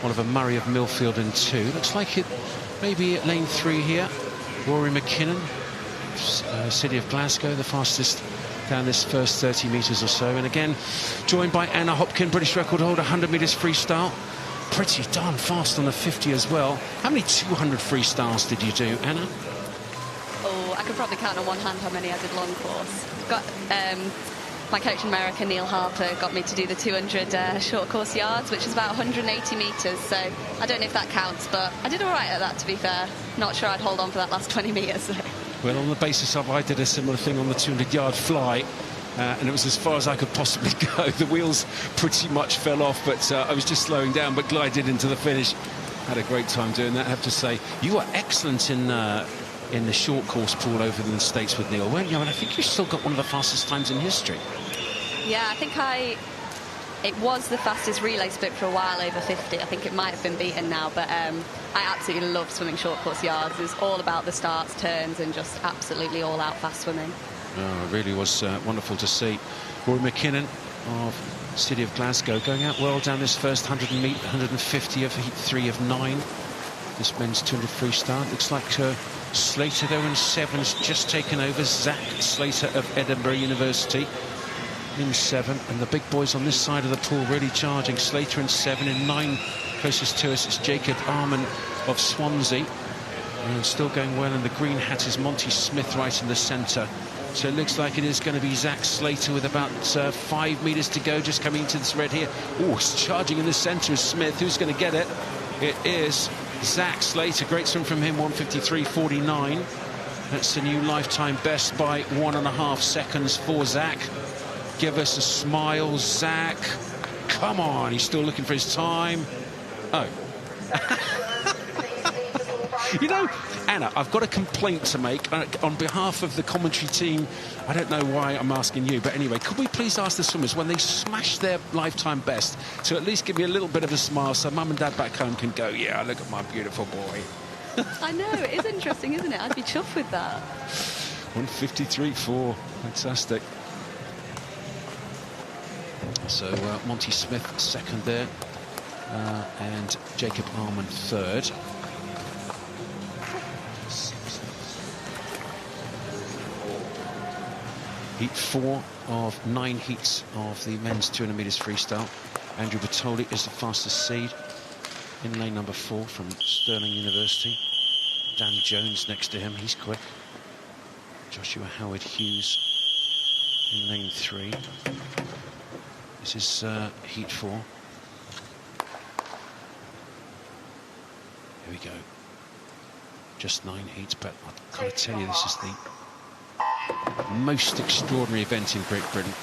Oliver Murray of Millfield in 2. Looks like it maybe at lane 3 here. Rory McKinnon City of Glasgow, the fastest down this first 30 metres or so. And again, joined by Anna Hopkin, British record holder, 100 metres freestyle. Pretty darn fast on the 50 as well. How many 200 freestyles did you do, Anna? Oh, I could probably count on one hand how many I did long course. Got my coach in America, Neil Harper, got me to do the 200 short course yards, which is about 180 metres. So I don't know if that counts, but I did all right at that, to be fair. Not sure I'd hold on for that last 20 metres. Well, on the basis of I did a similar thing on the 200-yard fly, and it was as far as I could possibly go. The wheels pretty much fell off, but I was just slowing down, but glided into the finish. Had a great time doing that, I have to say. You were excellent in the short course pool over in the States with Neil, weren't you? And I think you still got one of the fastest times in history. Yeah, I think it was the fastest relay split for a while over 50. I think it might have been beaten now, but I absolutely love swimming short course yards. It's all about the starts, turns, and just absolutely all-out fast swimming. Oh, it really was wonderful to see. Rory McKinnon of City of Glasgow going out well down this first 150 of heat 3 of 9. This men's 200 freestyle. Looks like Slater, though, in 7's just taken over. Zach Slater of Edinburgh University in 7, and the big boys on this side of the pool really charging. Slater in 7, in 9 closest to us it's Jacob Arman of Swansea, and still going well in the green hat is Monty Smith right in the centre. So it looks like it is going to be Zach Slater with about 5 metres to go, just coming into this red here. Oh, it's charging in the centre is Smith. Who's going to get it? It is Zach Slater. Great swim from him, 1:53.49. That's the new lifetime best by 1.5 seconds for Zach. Give us a smile, Zach. Come on, he's still looking for his time. Oh. You know, Anna, I've got a complaint to make on behalf of the commentary team. I don't know why I'm asking you, but anyway, could we please ask the swimmers when they smash their lifetime best to at least give me a little bit of a smile so mum and dad back home can go, yeah, look at my beautiful boy. I know, it is interesting, isn't it? I'd be chuffed with that. 1:53.4, fantastic. So Monty Smith second there, and Jacob Arman third. Heat 4 of 9 heats of the men's 200 metres freestyle. Andrew Bertoli is the fastest seed in lane number 4 from Stirling University. Dan Jones next to him, he's quick. Joshua Howard Hughes in lane 3. This is heat 4. Here we go. Just 9 heats, but I've got to tell you, this is the most extraordinary event in Great Britain.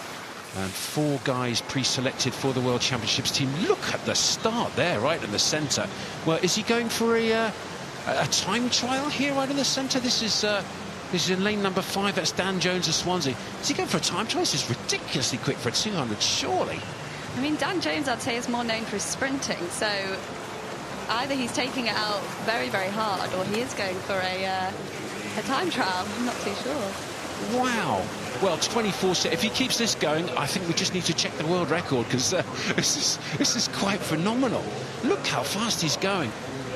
And 4 guys pre-selected for the World Championships team. Look at the start there, right in the centre. Well, is he going for a time trial here, right in the centre? This is in lane number 5. That's Dan Jones of Swansea. Is he going for a time trial? This is ridiculously quick for a 200, surely. I mean, Dan Jones, I'd say, is more known for his sprinting. So either he's taking it out very, very hard, or he is going for a time trial. I'm not too sure. Wow. Well, 24. If he keeps this going, I think we just need to check the world record, because this is quite phenomenal. Look how fast he's going.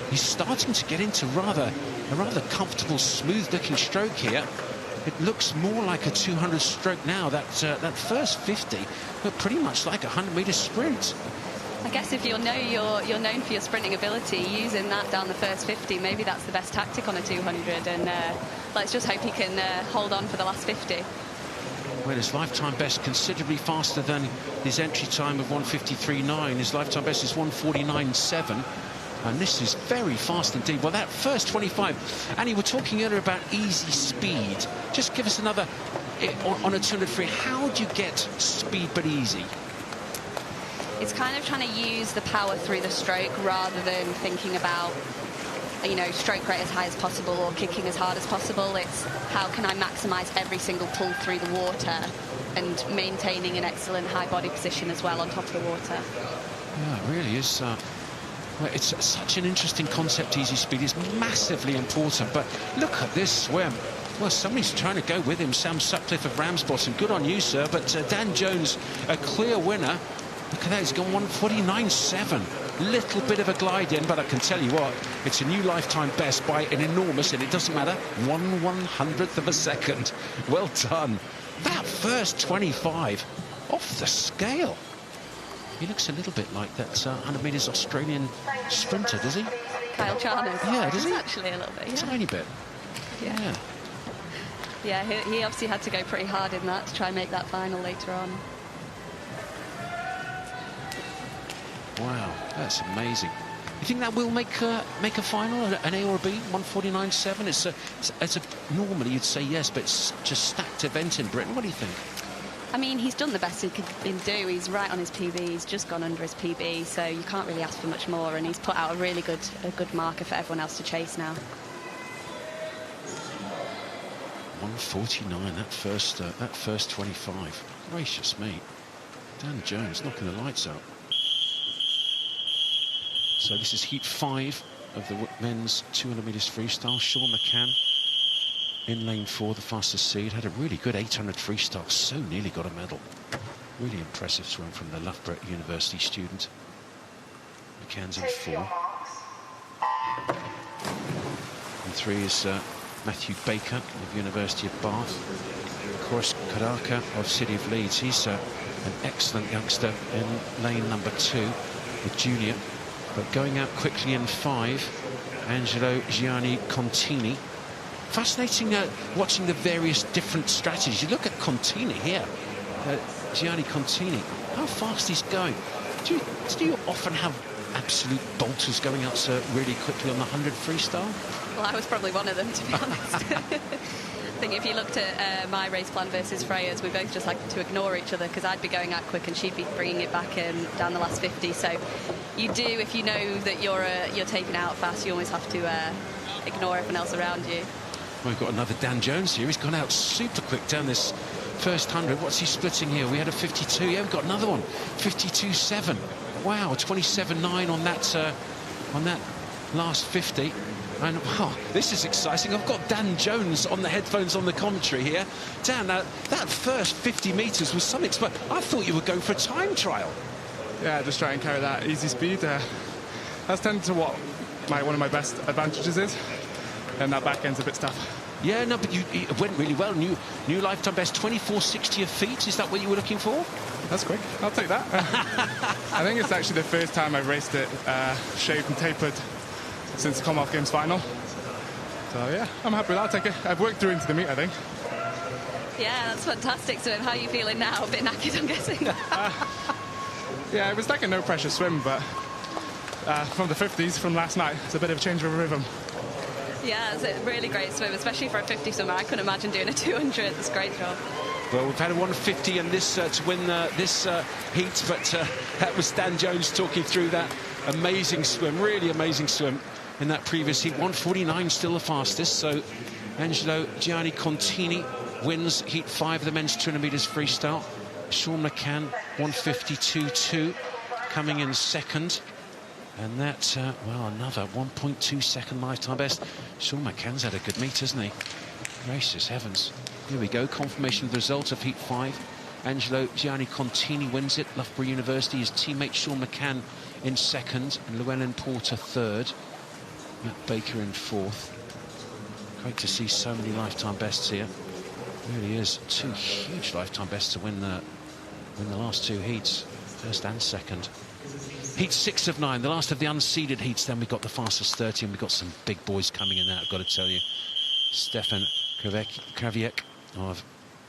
He's starting to get into a rather comfortable, smooth-looking stroke here. It looks more like a 200 stroke now. That first 50 looked pretty much like a 100-metre sprint. I guess if you're known for your sprinting ability, using that down the first 50, maybe that's the best tactic on a 200. And let's just hope he can hold on for the last 50. Well, his lifetime best considerably faster than his entry time of 1:53.9. His lifetime best is 1:49.7. And this is very fast indeed. Well, that first 25, Annie, we're talking earlier about easy speed. Just give us another, on a 200 free, how do you get speed but easy? It's kind of trying to use the power through the stroke rather than thinking about, you know, stroke rate as high as possible or kicking as hard as possible. It's how can I maximise every single pull through the water and maintaining an excellent high body position as well on top of the water. Yeah, it really is. Well, it's such an interesting concept, easy speed. It's massively important, but look at this swim. Well, somebody's trying to go with him. Sam Sutcliffe of Ramsbottom. Good on you, sir. But Dan Jones, a clear winner. Look at that, he's gone 1:49.7. little bit of a glide in, but I can tell you what, it's a new lifetime best by an enormous, and it doesn't matter, 1/100th of a second. Well done. That first 25, off the scale. He looks a little bit like that 100 metres Australian sprinter, does he? Kyle Chalmers. Yeah, does he? Actually, a little bit, yeah. Tiny bit. Yeah. Yeah, he obviously had to go pretty hard in that to try and make that final later on. Wow, that's amazing. You think that will make a final, an A or a B, 1:49.7? It's a normally you'd say yes, but it's just stacked event in Britain. What do you think? I mean, he's done the best he could do. He's right on his PB. He's just gone under his PB, so you can't really ask for much more. And he's put out a really good marker for everyone else to chase now. 1:49. That first 25. Gracious me, Dan Jones knocking the lights out. So this is heat 5 of the men's 200 metres freestyle. Sean McCann in lane 4, the fastest seed. Had a really good 800 freestyle, so nearly got a medal. Really impressive swim from the Loughborough University student. McCann's in 4. And 3 is Matthew Baker of University of Bath. Of course, Karaka of City of Leeds. He's an excellent youngster in lane number 2, the junior. But going out quickly in 5, Angelo Gianni Contini. Fascinating watching the various different strategies. You look at Contini here, Gianni Contini, how fast he's going. Do you often have absolute bolters going out really quickly on the 100 freestyle? Well, I was probably one of them, to be honest. I think if you looked at my race plan versus Freya's, we both just like to ignore each other because I'd be going out quick and she'd be bringing it back down the last 50. So you do, if you know that you're taken out fast, you always have to ignore everyone else around you. Well, we've got another Dan Jones here. He's gone out super quick down this first 100. What's he splitting here? We had a 52. Yeah, we've got another one. 52.7. Wow, 27.9 on that last 50. And wow, this is exciting. I've got Dan Jones on the headphones on the commentary here. Dan, that first 50 metres was something, but I thought you were going for a time trial. Yeah, just try and carry that easy speed. That's tended to what one of my best advantages is, and that back end's a bit tough. Yeah, no, but it went really well. New lifetime best, 24.60 of feet. Is that what you were looking for? That's quick. I'll take that. I think it's actually the first time I've raced it shaved and tapered since the Commonwealth Games final. So yeah, I'm happy with that. I'll take it. I've worked through into the meet, I think. Yeah, that's fantastic. So how are you feeling now? A bit knackered, I'm guessing. Yeah, it was like a no-pressure swim, but from the 50s from last night, it's a bit of a change of rhythm. Yeah, it's a really great swim, especially for a 50 swimmer. I couldn't imagine doing a 200. It's a great job. Well, we've had a 150 in this to win this heat, but that was Dan Jones talking through that amazing swim, really amazing swim in that previous heat. 1:49 still the fastest, so Angelo Gianni Contini wins heat 5 of the men's 200 metres freestyle. Sean McCann 1:52.2 coming in second, and that well, another 1.2 second lifetime best. Sean McCann's had a good meet, hasn't he? Gracious heavens. Here we go, confirmation of the result of heat 5. Angelo Gianni Contini wins it. Loughborough University, his teammate Sean McCann in second, and Llewellyn Porter third. Matt Baker in fourth. Great to see so many lifetime bests here. It really is 2 huge lifetime bests to win the last 2 heats, first and second. Heat 6 of 9, the last of the unseeded heats. Then we got the fastest 30, and we got some big boys coming in there, I've got to tell you. Stefan Kraviec of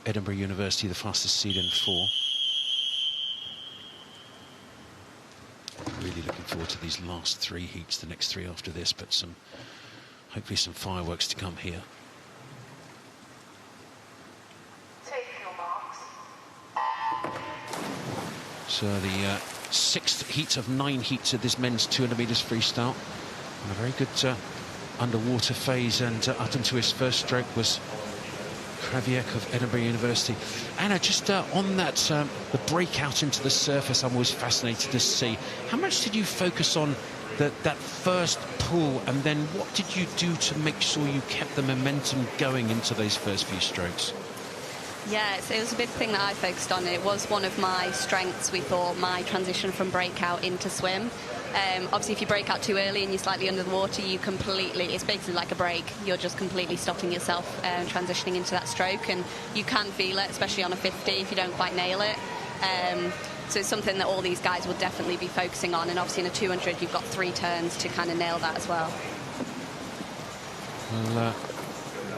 Edinburgh University, the fastest seed in 4. Really looking forward to these last 3 heats, the next 3 after this, but hopefully some fireworks to come here. Take your marks. So the 6th heat of 9 heats of this men's 200 metres freestyle. And a very good underwater phase, and up into his first stroke was Kraviec of Edinburgh University. Anna, just on that, the breakout into the surface, I'm always fascinated to see. How much did you focus on that first pull, and then what did you do to make sure you kept the momentum going into those first few strokes? Yeah, it was a big thing that I focused on. It was one of my strengths, we thought, my transition from breakout into swim. Obviously, if you break out too early and you're slightly under the water, it's basically like a break. You're just completely stopping yourself transitioning into that stroke, and you can feel it, especially on a 50 if you don't quite nail it. So it's something that all these guys will definitely be focusing on, and obviously in a 200 you've got 3 turns to kind of nail that as well. Well,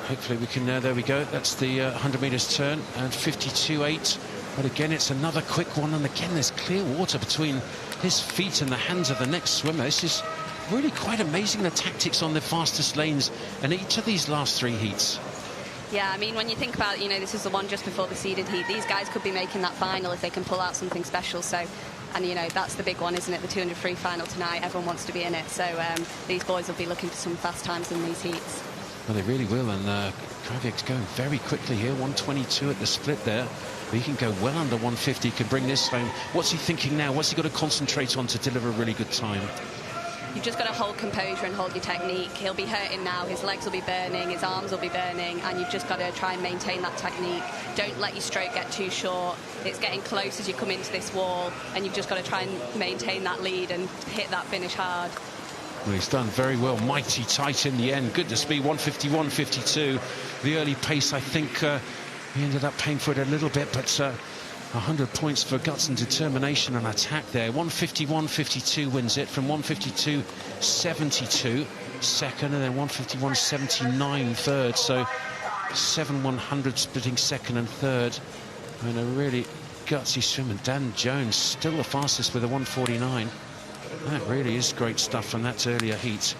hopefully we can, there we go, that's the 100 metres turn, and 52.8. But again, it's another quick one, and again there's clear water between his feet and the hands of the next swimmer. This is really quite amazing, the tactics on the fastest lanes in each of these last 3 heats. Yeah, I mean, when you think about, this is the one just before the seeded heat, these guys could be making that final if they can pull out something special. So, and that's the big one, isn't it? The 200 free final tonight. Everyone wants to be in it. So these boys will be looking for some fast times in these heats. Well, they really will, and Kravik's going very quickly here, 122 at the split there. But he can go well under 150, can bring this home. What's he thinking now? What's he got to concentrate on to deliver a really good time? You've just got to hold composure and hold your technique. He'll be hurting now, his legs will be burning, his arms will be burning, and you've just got to try and maintain that technique. Don't let your stroke get too short. It's getting close as you come into this wall, and you've just got to try and maintain that lead and hit that finish hard. Well, he's done very well, mighty tight in the end. Good to speed, 151.52. The early pace, I think he ended up paying for it a little bit, but 100 points for guts and determination and attack there. 151.52 wins it, from 152.72 second, and then 151.79 third. So 7/100 splitting second and third. And a really gutsy swimmer. Dan Jones still the fastest with a 149. That really is great stuff from that earlier heat.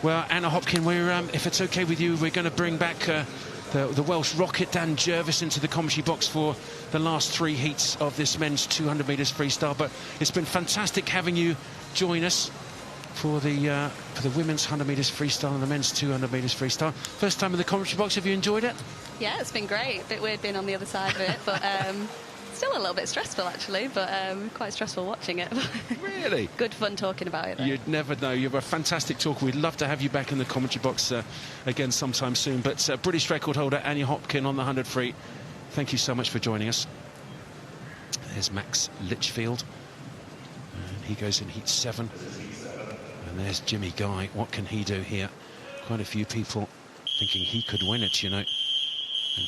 Well, Anna Hopkin, we're if it's okay with you, we're going to bring back the Welsh rocket Dan Jervis into the commentary box for the last 3 heats of this men's 200 metres freestyle. But it's been fantastic having you join us for the women's 100 metres freestyle and the men's 200 metres freestyle. First time in the commentary box. Have you enjoyed it? Yeah, it's been great. A bit weird being on the other side of it, but still a little bit stressful actually, but quite stressful watching it. Really? Good fun talking about it though. You'd never know. You're a fantastic talker. We'd love to have you back in the commentary box again sometime soon. But British record holder Anya Hopkin on the 100 free, thank you so much for joining us. There's Max Litchfield, and he goes in heat 7. And there's Jimmy Guy. What can he do here? Quite a few people thinking he could win it, And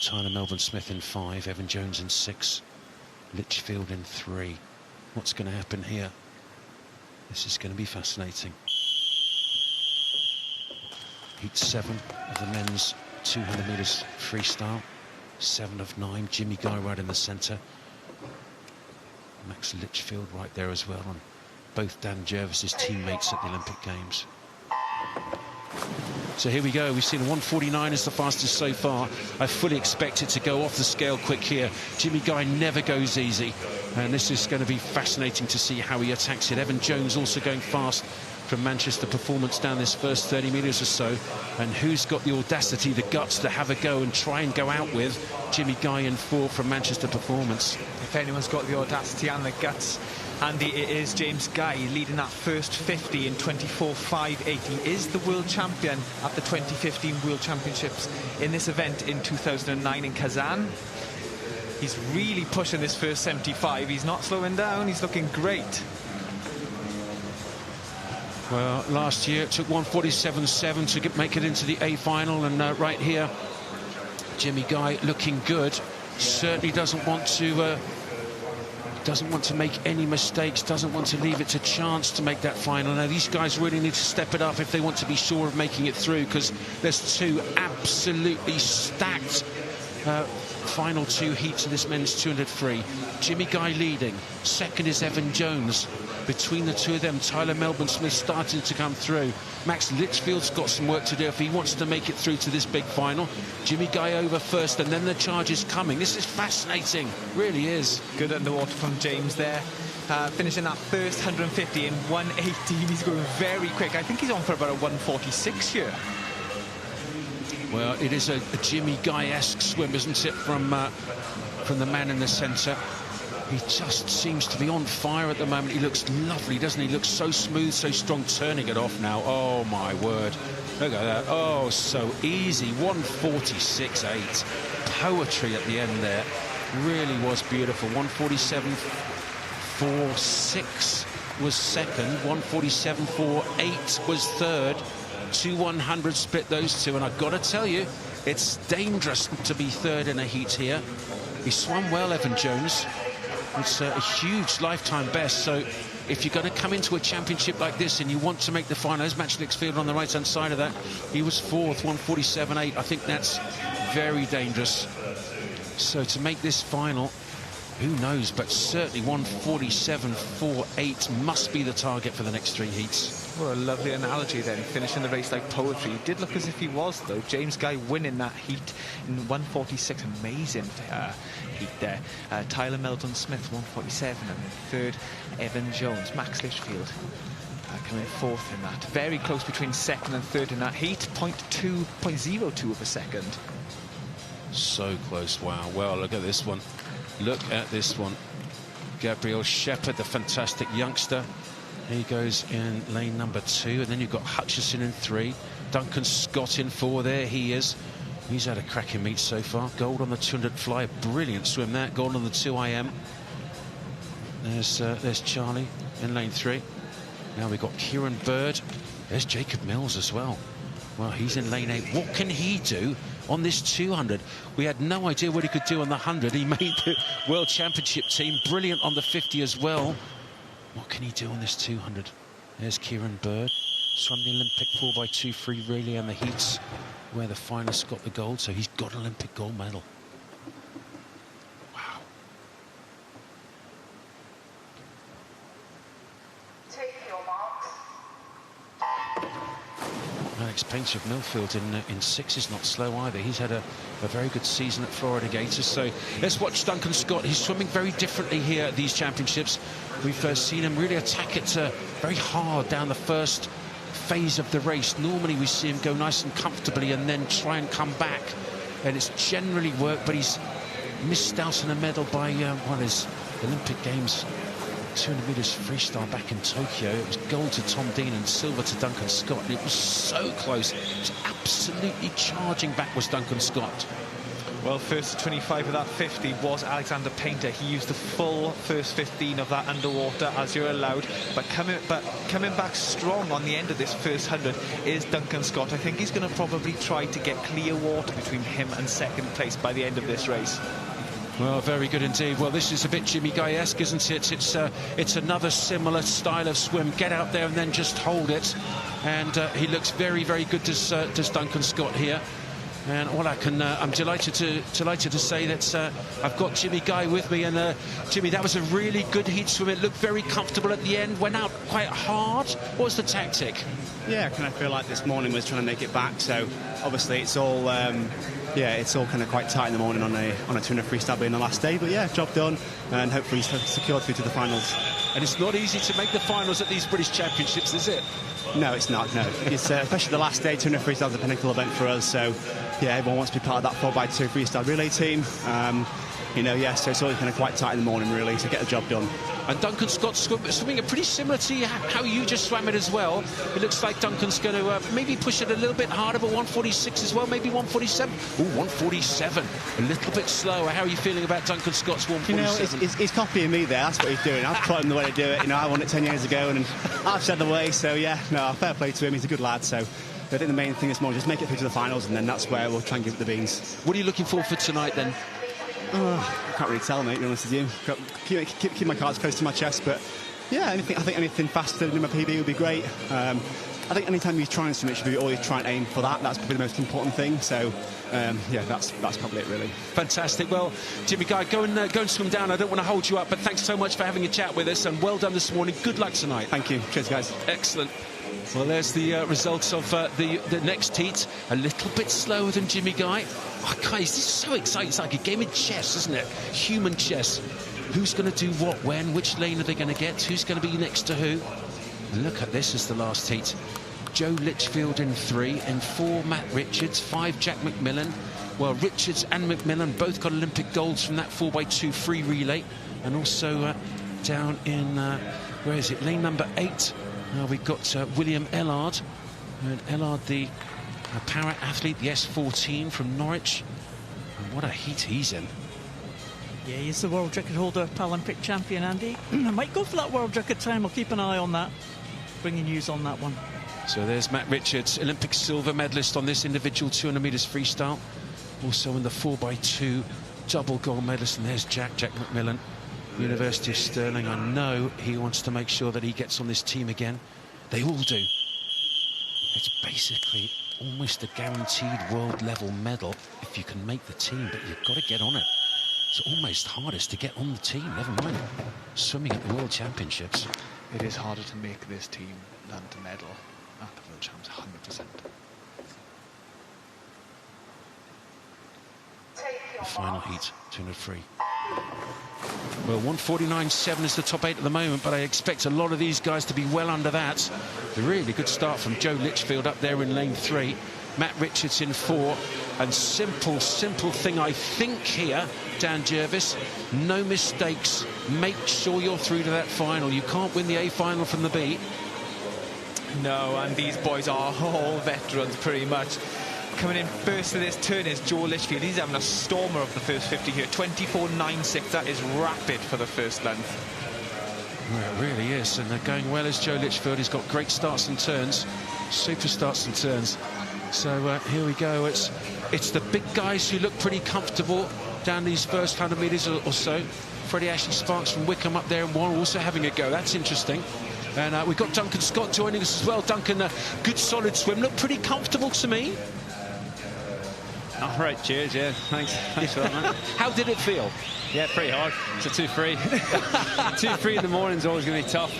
Tyler Melbourne-Smith in 5, Evan Jones in 6, Litchfield in 3. What's going to happen here? This is going to be fascinating. Heat 7 of the men's 200 metres freestyle. 7 of 9. Jimmy Guy right in the centre. Max Litchfield right there as well, and both Dan Jervis's teammates at the Olympic Games. So here we go. We've seen 149 as the fastest so far. I fully expect it to go off the scale quick here. Jimmy Guy never goes easy, and this is going to be fascinating to see how he attacks it. Evan Jones also going fast from Manchester Performance down this first 30 metres or so. And who's got the audacity, the guts to have a go and try and go out with Jimmy Guy in 4 from Manchester Performance? If anyone's got the audacity and the guts, Andy, it is James Guy leading that first 50 in 24.58. He is the world champion at the 2015 World Championships in this event in 2009 in Kazan. He's really pushing this first 75. He's not slowing down. He's looking great. Well, last year it took 147.7 to make it into the A final, and right here, Jimmy Guy looking good. Certainly doesn't want to make any mistakes, doesn't want to leave it to chance to make that final. Now, these guys really need to step it up if they want to be sure of making it through, because there's 2 absolutely stacked final 2 heats of this men's 200 free. Jimmy Guy leading. Second is Evan Jones. Between the 2 of them, Tyler Melbourne-Smith starting to come through. Max Litchfield's got some work to do if he wants to make it through to this big final. Jimmy Guy over first, and then the charge is coming. This is fascinating, really is. Good underwater from James there. Finishing that first 150 in 1:18. He's going very quick. I think he's on for about a 1:46 here. Well, it is a Jimmy Guy-esque swim, isn't it, from the man in the centre. He just seems to be on fire at the moment. He looks lovely, doesn't he? He looks so smooth, so strong, turning it off now. Oh, my word. Look at that. Oh, so easy. 146.8. Poetry at the end there. Really was beautiful. 147.46 was second, 147.48 was third. 2 100 split those two, and I've got to tell you, it's dangerous to be third in a heat here. He swam well, Evan Jones. It's a huge lifetime best, so if you're going to come into a championship like this and you want to make the final, there's Matchlick's field on the right-hand side of that. He was fourth, 147.8. I think that's very dangerous. So to make this final, who knows, but certainly 147.48 must be the target for the next three heats. What a lovely analogy then, finishing the race like poetry. He did look as if he was, though. James Guy winning that heat in 146, amazing heat there. Tyler Meldon-Smith, 147, and third, Evan Jones. Max Litchfield coming fourth in that. Very close between second and third in that heat, 0.02 of a second. So close, wow. Well, look at this one. Look at this one. Gabriel Shepherd, the fantastic youngster. He goes in lane number 2, and then you've got Hutchison in 3. Duncan Scott in 4. There he is. He's had a cracking meet so far. Gold on the 200 fly, brilliant swim there. Gold on the 2 IM. There's Charlie in lane 3. Now we've got Kieran Bird. There's Jacob Mills as well. Well, he's in lane 8. What can he do on this 200? We had no idea what he could do on the 100. He made the World Championship team. Brilliant on the 50 as well. What can he do on this 200? There's Kieran Bird. Swam the Olympic 4x2 free relay and the heats where the finalists got the gold, so he's got an Olympic gold medal. Wow. Take your marks. Alex Painter of Millfield in 6 is not slow either. He's had a very good season at Florida Gators. So let's watch Duncan Scott. He's swimming very differently here at these championships. We've seen him really attack it very hard down the first phase of the race. Normally we see him go nice and comfortably and then try and come back. And it's generally worked, but he's missed out on a medal by his Olympic Games 200 metres freestyle back in Tokyo. It was gold to Tom Dean and silver to Duncan Scott. And it was so close. It was absolutely charging back was Duncan Scott. Well, first 25 of that 50 was Alexander Painter. He used the full first 15 of that underwater as you're allowed. But coming back strong on the end of this first 100 is Duncan Scott. I think he's going to probably try to get clear water between him and second place by the end of this race. Well, very good indeed. Well, this is a bit Jimmy Guy-esque, isn't it? It's another similar style of swim. Get out there and then just hold it. And he looks very, very good, does Duncan Scott here. And all I'm delighted to say that I've got Jimmy Guy with me. And Jimmy, that was a really good heat swim. It looked very comfortable at the end. Went out quite hard. What was the tactic? Yeah, I kind of feel like this morning was trying to make it back. So obviously it's all it's all kind of quite tight in the morning on a 200 freestyle being the last day. But yeah, job done, and hopefully secured through to the finals. And it's not easy to make the finals at these British Championships, is it? No, it's not. No, it's especially the last day. 200 freestyle is a pinnacle event for us. So yeah, everyone wants to be part of that 4x2 freestyle relay team. So it's always kind of quite tight in the morning, really, to get the job done. And Duncan Scott's swimming pretty similar to how you just swam it as well. It looks like Duncan's going to maybe push it a little bit harder, but 146 as well, maybe 147. Ooh, 147, a little bit slower. How are you feeling about Duncan Scott's 147? He's copying me there. That's what he's doing. I've taught him the way to do it. I won it 10 years ago, and I've set the way. So yeah, no, fair play to him. He's a good lad. So I think the main thing this morning is just make it through to the finals, and then that's where we'll try and give it the beans. What are you looking for tonight then? I can't really tell, mate, to be honest with you. Keep my cards close to my chest, but yeah, I think anything faster than my PB would be great. I think anytime you try and swim, you should always try and aim for that. That's probably the most important thing. So yeah, that's probably it, really. Fantastic. Well, Jimmy Guy, go and swim down. I don't want to hold you up, but thanks so much for having a chat with us, and well done this morning. Good luck tonight. Thank you. Cheers, guys. Excellent. Well, there's the results of the next heat. A little bit slower than Jimmy Guy. Oh, guys, this is so exciting. It's like a game of chess, isn't it? Human chess. Who's going to do what, when? Which lane are they going to get? Who's going to be next to who? And look at this as the last heat. Joe Litchfield in 3. In 4, Matt Richards. 5, Jack McMillan. Well, Richards and McMillan both got Olympic golds from that 4x2 free relay. And also down in, where is it? Lane number 8. Now we've got William Ellard. And Ellard, the para athlete, the S14 from Norwich. And what a heat he's in. Yeah, he's the world record holder, Paralympic champion, Andy. Might go for that world record time. We'll keep an eye on that. Bringing news on that one. So there's Matt Richards, Olympic silver medalist on this individual 200 metres freestyle. Also in the 4x2 double gold medalist. And there's Jack McMillan, University of Stirling. I know he wants to make sure that he gets on this team again. They all do. It's basically almost a guaranteed world level medal if you can make the team, but you've got to get on it. It's almost hardest to get on the team, never mind swimming at the World Championships. It is harder to make this team than to medal at the World Champs, 100%. The final heat, 200 free. Well, 149.7 is the top 8 at the moment, but I expect a lot of these guys to be well under that. A really good start from Joe Litchfield up there in lane 3. Matt Richards in 4. And simple thing, I think, here, Dan Jervis. No mistakes. Make sure you're through to that final. You can't win the A final from the B. No, and these boys are all veterans, pretty much. Coming in first to this turn is Joe Litchfield. He's having a stormer of the first 50 here. 24.96. That is rapid for the first length. Well, it really is. And they're going well as Joe Litchfield. He's got great starts and turns. Super starts and turns. So here we go. It's the big guys who look pretty comfortable down these first 100 metres or so. Freddie Ashley Sparks from Wickham up there in 1, also having a go. That's interesting. And we've got Duncan Scott joining us as well. Duncan, good solid swim. Looked pretty comfortable to me. All right, cheers, yeah. Thanks for that, man. How did it feel? Yeah, pretty hard. It's a 2-3. 2-3 in the morning is always going to be tough.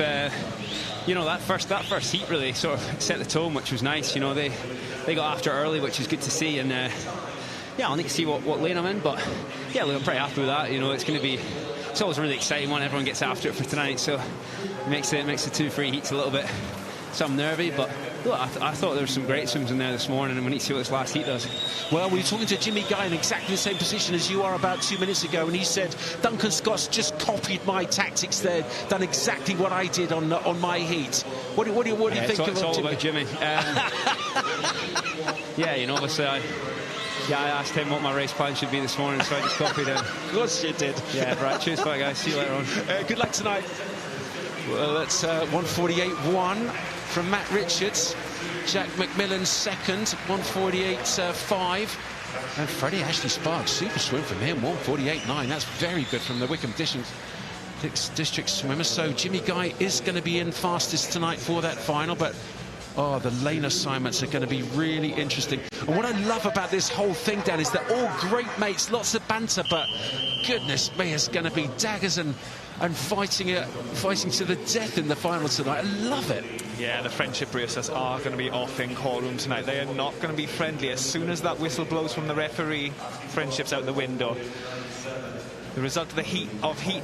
You know, that first heat really sort of set the tone, which was nice. You know, they got after early, which is good to see. And yeah, I'll need to see what lane I'm in. But yeah, look, I'm pretty happy with that. You know, it's always a really exciting one. Everyone gets after it for tonight, so it makes the 2-3 heats a little bit nervy, but look, I thought there were some great swims in there this morning, and we need to see what this last heat does. Well, we were talking to Jimmy Guy in exactly the same position as you are about 2 minutes ago, and he said Duncan Scott's just copied my tactics there, done exactly what I did on my heat. What do you think of it's all Jimmy? About Jimmy. Yeah, you know, obviously I asked him what my race plan should be this morning, so I just copied him. Of course you did. Yeah, right, cheers, bye guys, see you later on. Good luck tonight. Well, that's 148.1 from Matt Richards. Jack McMillan second, 148.5. And Freddie Ashley Sparks, super swim from him, 148.9. That's very good from the Wickham District swimmer. So Jimmy Guy is going to be in fastest tonight for that final, but oh, the lane assignments are going to be really interesting. And what I love about this whole thing, Dan, is they're all great mates, lots of banter, but goodness me, it's going to be daggers and fighting to the death in the final tonight. I love it. Yeah, the friendship racers are going to be off in call room tonight. They are not going to be friendly. As soon as that whistle blows from the referee, friendship's out the window. The result of the heat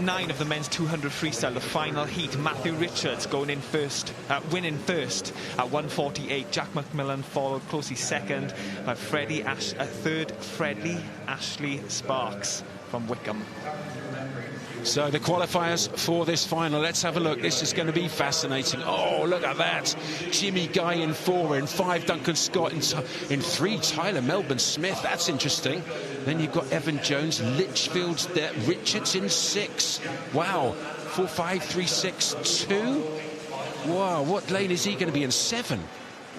9 of the men's 200 freestyle, the final heat. Matthew Richards going in first, winning first at 148. Jack McMillan followed closely second by third, Freddie Ashley Sparks from Wickham. So the qualifiers for this final, let's have a look. This is going to be fascinating. Oh, look at that. Jimmy Guy in 4, in 5 Duncan Scott, in 3 Tyler Melbourne Smith. That's interesting. Then you've got Evan Jones, Litchfield's there, Richards in 6. Wow, 4, 5, 3, 6, 2. Wow, what lane is he going to be in? 7.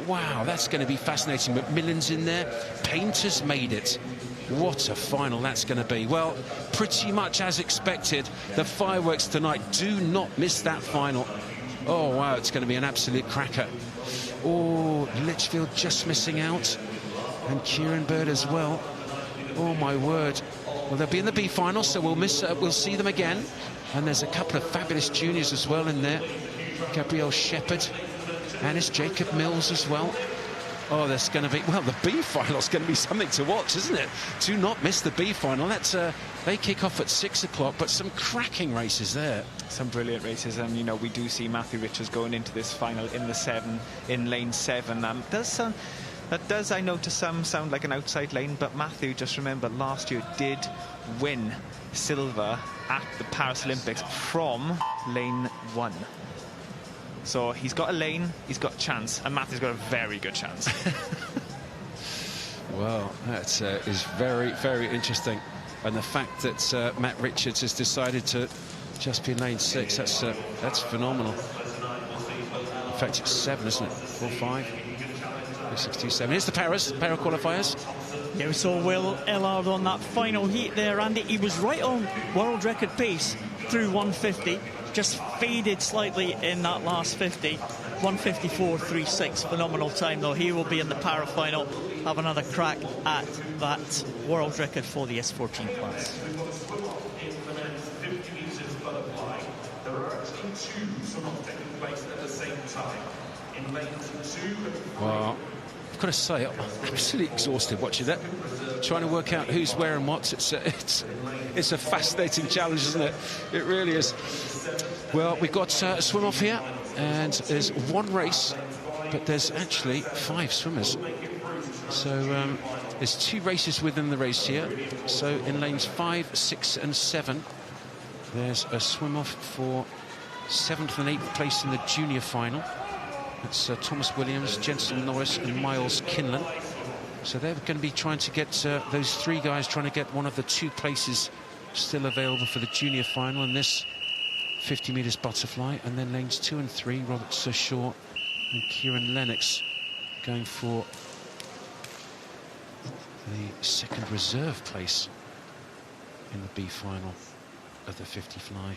Wow, that's going to be fascinating. McMillan's in there. Painter's made it. What a final that's going to be. Well, pretty much as expected, the fireworks tonight. Do not miss that final. Oh, wow, it's going to be an absolute cracker. Oh, Litchfield just missing out. And Kieran Bird as well. Oh, my word. Well, they'll be in the B final, so we'll see them again. And there's a couple of fabulous juniors as well in there. Gabrielle Shepherd. And it's Jacob Mills as well. Oh, there's going to be, well, the B final's going to be something to watch, isn't it? Do not miss the B final. That's they kick off at 6 o'clock, but some cracking races there. Some brilliant races, and you know, we do see Matthew Richards going into this final in lane 7. That does, I know to some, sound like an outside lane, but Matthew, just remember, last year did win silver at the Paris Olympics from lane 1. So he's got a lane, he's got a chance, and Matthew's got a very good chance. Well, that is very, very interesting. And the fact that Matt Richards has decided to just be in lane 6, that's phenomenal. In fact, it's 7, isn't it? 4, 5, 6, 2, 7. Here's the para qualifiers. Yeah, we saw Will Ellard on that final heat there, Andy. He was right on world record pace through 150, just faded slightly in that last 50. 154.36, phenomenal time though. He will be in the para final, have another crack at that world record for the S14 class. There are actually 2 swim-offs taking place at the same time. In lanes 2. Well, I've got to say, I'm absolutely exhausted watching that. Trying to work out who's where and what. It's a fascinating challenge, isn't it? It really is. Well, we've got a swim-off here, and there's 1 race, but there's actually 5 swimmers. So there's 2 races within the race here. So in lanes 5, 6 and 7, there's a swim-off for 7th and 8th place in the junior final. It's Thomas Williams, Jensen Norris and Miles Kinlan. So they're going to be trying to get those 3 guys trying to get one of the 2 places still available for the junior final in this 50 metres butterfly. And then lanes 2 and 3, Robert Shaw and Kieran Lennox going for the 2nd reserve place in the B final of the 50 fly.